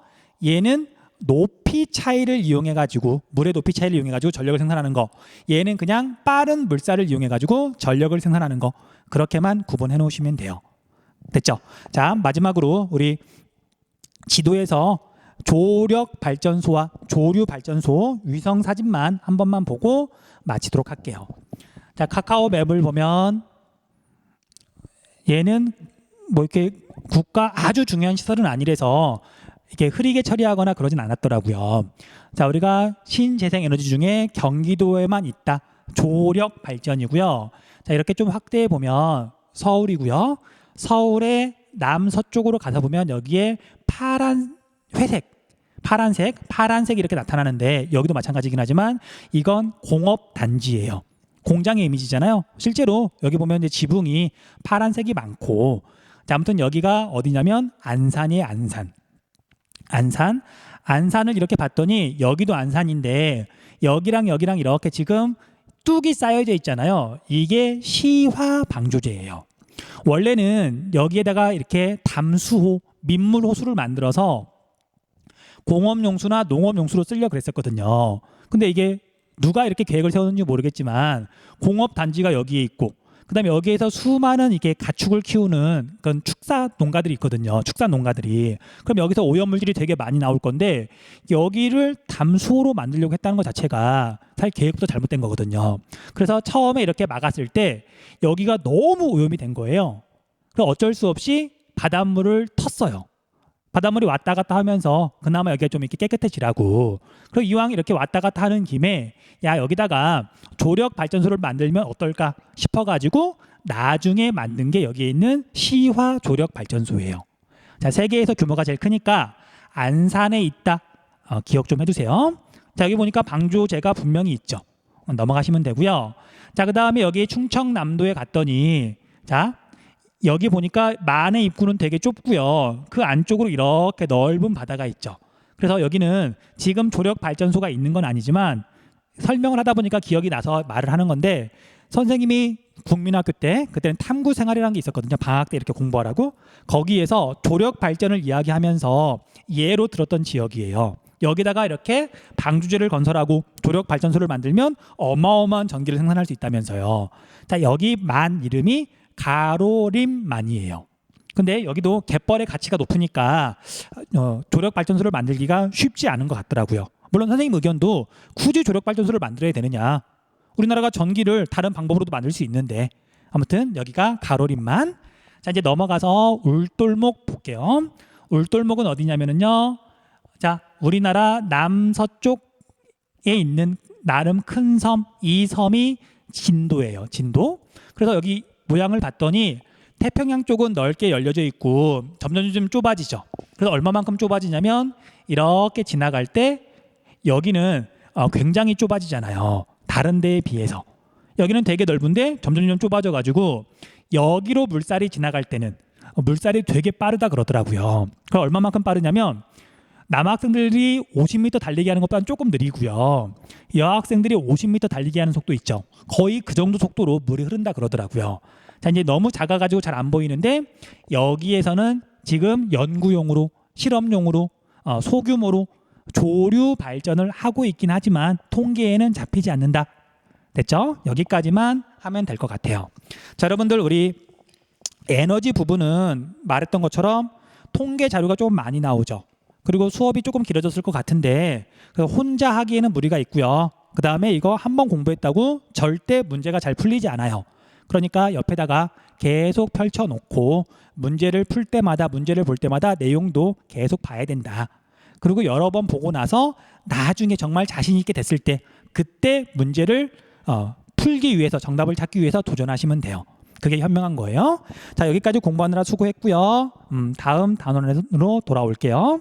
얘는 높이 차이를 이용해 가지고, 물의 높이 차이를 이용해 가지고 전력을 생산하는 거. 얘는 그냥 빠른 물살을 이용해 가지고 전력을 생산하는 거. 그렇게만 구분해 놓으시면 돼요. 됐죠? 자, 마지막으로 우리 지도에서 조력 발전소와 조류 발전소 위성 사진만 한 번만 보고 마치도록 할게요. 자, 카카오 맵을 보면 얘는 뭐 이렇게 국가 아주 중요한 시설은 아니라서 이렇게 흐리게 처리하거나 그러진 않았더라고요. 자, 우리가 신재생 에너지 중에 경기도에만 있다. 조력 발전이고요. 자, 이렇게 좀 확대해 보면 서울이고요. 서울의 남서쪽으로 가서 보면 여기에 파란색이 이렇게 나타나는데, 여기도 마찬가지긴 하지만 이건 공업 단지예요. 공장의 이미지잖아요. 실제로 여기 보면 이제 지붕이 파란색이 많고, 자, 아무튼 여기가 어디냐면 안산이에요. 안산을 이렇게 봤더니 여기도 안산인데 여기랑 이렇게 지금 뚝이 쌓여져 있잖아요. 이게 시화 방조제예요. 원래는 여기에다가 이렇게 담수호, 민물 호수를 만들어서 공업용수나 농업용수로 쓰려고 그랬었거든요. 근데 이게 누가 이렇게 계획을 세웠는지 모르겠지만 공업단지가 여기에 있고, 그 다음에 여기에서 수많은 이게 가축을 키우는 그런 축사 농가들이 있거든요. 축사 농가들이. 그럼 여기서 오염물질이 되게 많이 나올 건데 여기를 담수호로 만들려고 했다는 것 자체가 사실 계획부터 잘못된 거거든요. 그래서 처음에 이렇게 막았을 때 여기가 너무 오염이 된 거예요. 그래서 어쩔 수 없이 바닷물을 텄어요. 바닷물이 왔다 갔다 하면서 그나마 여기가 좀 이렇게 깨끗해지라고. 그리고 이왕 이렇게 왔다 갔다 하는 김에 야, 여기다가 조력 발전소를 만들면 어떨까 싶어가지고 나중에 만든 게 여기에 있는 시화 조력 발전소예요. 자, 세계에서 규모가 제일 크니까 안산에 있다. 기억 좀 해두세요. 자, 여기 보니까 방조제가 분명히 있죠. 넘어가시면 되고요. 자, 그 다음에 여기 충청남도에 갔더니 자, 여기 보니까 만의 입구는 되게 좁고요. 그 안쪽으로 이렇게 넓은 바다가 있죠. 그래서 여기는 지금 조력 발전소가 있는 건 아니지만 설명을 하다 보니까 기억이 나서 말을 하는 건데, 선생님이 국민학교 때 그때는 탐구 생활이라는 게 있었거든요. 방학 때 이렇게 공부하라고. 거기에서 조력 발전을 이야기하면서 예로 들었던 지역이에요. 여기다가 이렇게 방주제를 건설하고 조력 발전소를 만들면 어마어마한 전기를 생산할 수 있다면서요. 자, 여기 만 이름이 가로림만이에요. 근데 여기도 갯벌의 가치가 높으니까 조력 발전소를 만들기가 쉽지 않은 것 같더라고요. 물론 선생님 의견도 굳이 조력 발전소를 만들어야 되느냐, 우리나라가 전기를 다른 방법으로도 만들 수 있는데, 아무튼 여기가 가로림만. 자, 이제 넘어가서 울돌목 볼게요. 울돌목은 어디냐면은요, 자, 우리나라 남서쪽에 있는 나름 큰 섬, 이 섬이 진도예요. 진도. 그래서 여기 모양을 봤더니 태평양 쪽은 넓게 열려져 있고 점점 좀 좁아지죠. 그래서 얼마만큼 좁아지냐면 이렇게 지나갈 때 여기는 굉장히 좁아지잖아요. 다른 데에 비해서. 여기는 되게 넓은데 점점 좁아져 가지고 여기로 물살이 지나갈 때는 물살이 되게 빠르다 그러더라고요. 그럼 얼마만큼 빠르냐면 남학생들이 50m 달리기 하는 것보다는 조금 느리고요. 여학생들이 50m 달리기 하는 속도 있죠. 거의 그 정도 속도로 물이 흐른다 그러더라고요. 자, 이제 너무 작아가지고 잘 안 보이는데 여기에서는 지금 연구용으로, 실험용으로, 소규모로 조류 발전을 하고 있긴 하지만 통계에는 잡히지 않는다. 됐죠? 여기까지만 하면 될 것 같아요. 자, 여러분들 우리 에너지 부분은 말했던 것처럼 통계 자료가 좀 많이 나오죠. 그리고 수업이 조금 길어졌을 것 같은데 혼자 하기에는 무리가 있고요. 그 다음에 이거 한번 공부했다고 절대 문제가 잘 풀리지 않아요. 그러니까 옆에다가 계속 펼쳐놓고 문제를 풀 때마다, 문제를 볼 때마다 내용도 계속 봐야 된다. 그리고 여러 번 보고 나서 나중에 정말 자신 있게 됐을 때 그때 문제를 풀기 위해서, 정답을 찾기 위해서 도전하시면 돼요. 그게 현명한 거예요. 자, 여기까지 공부하느라 수고했고요. 다음 단원으로 돌아올게요.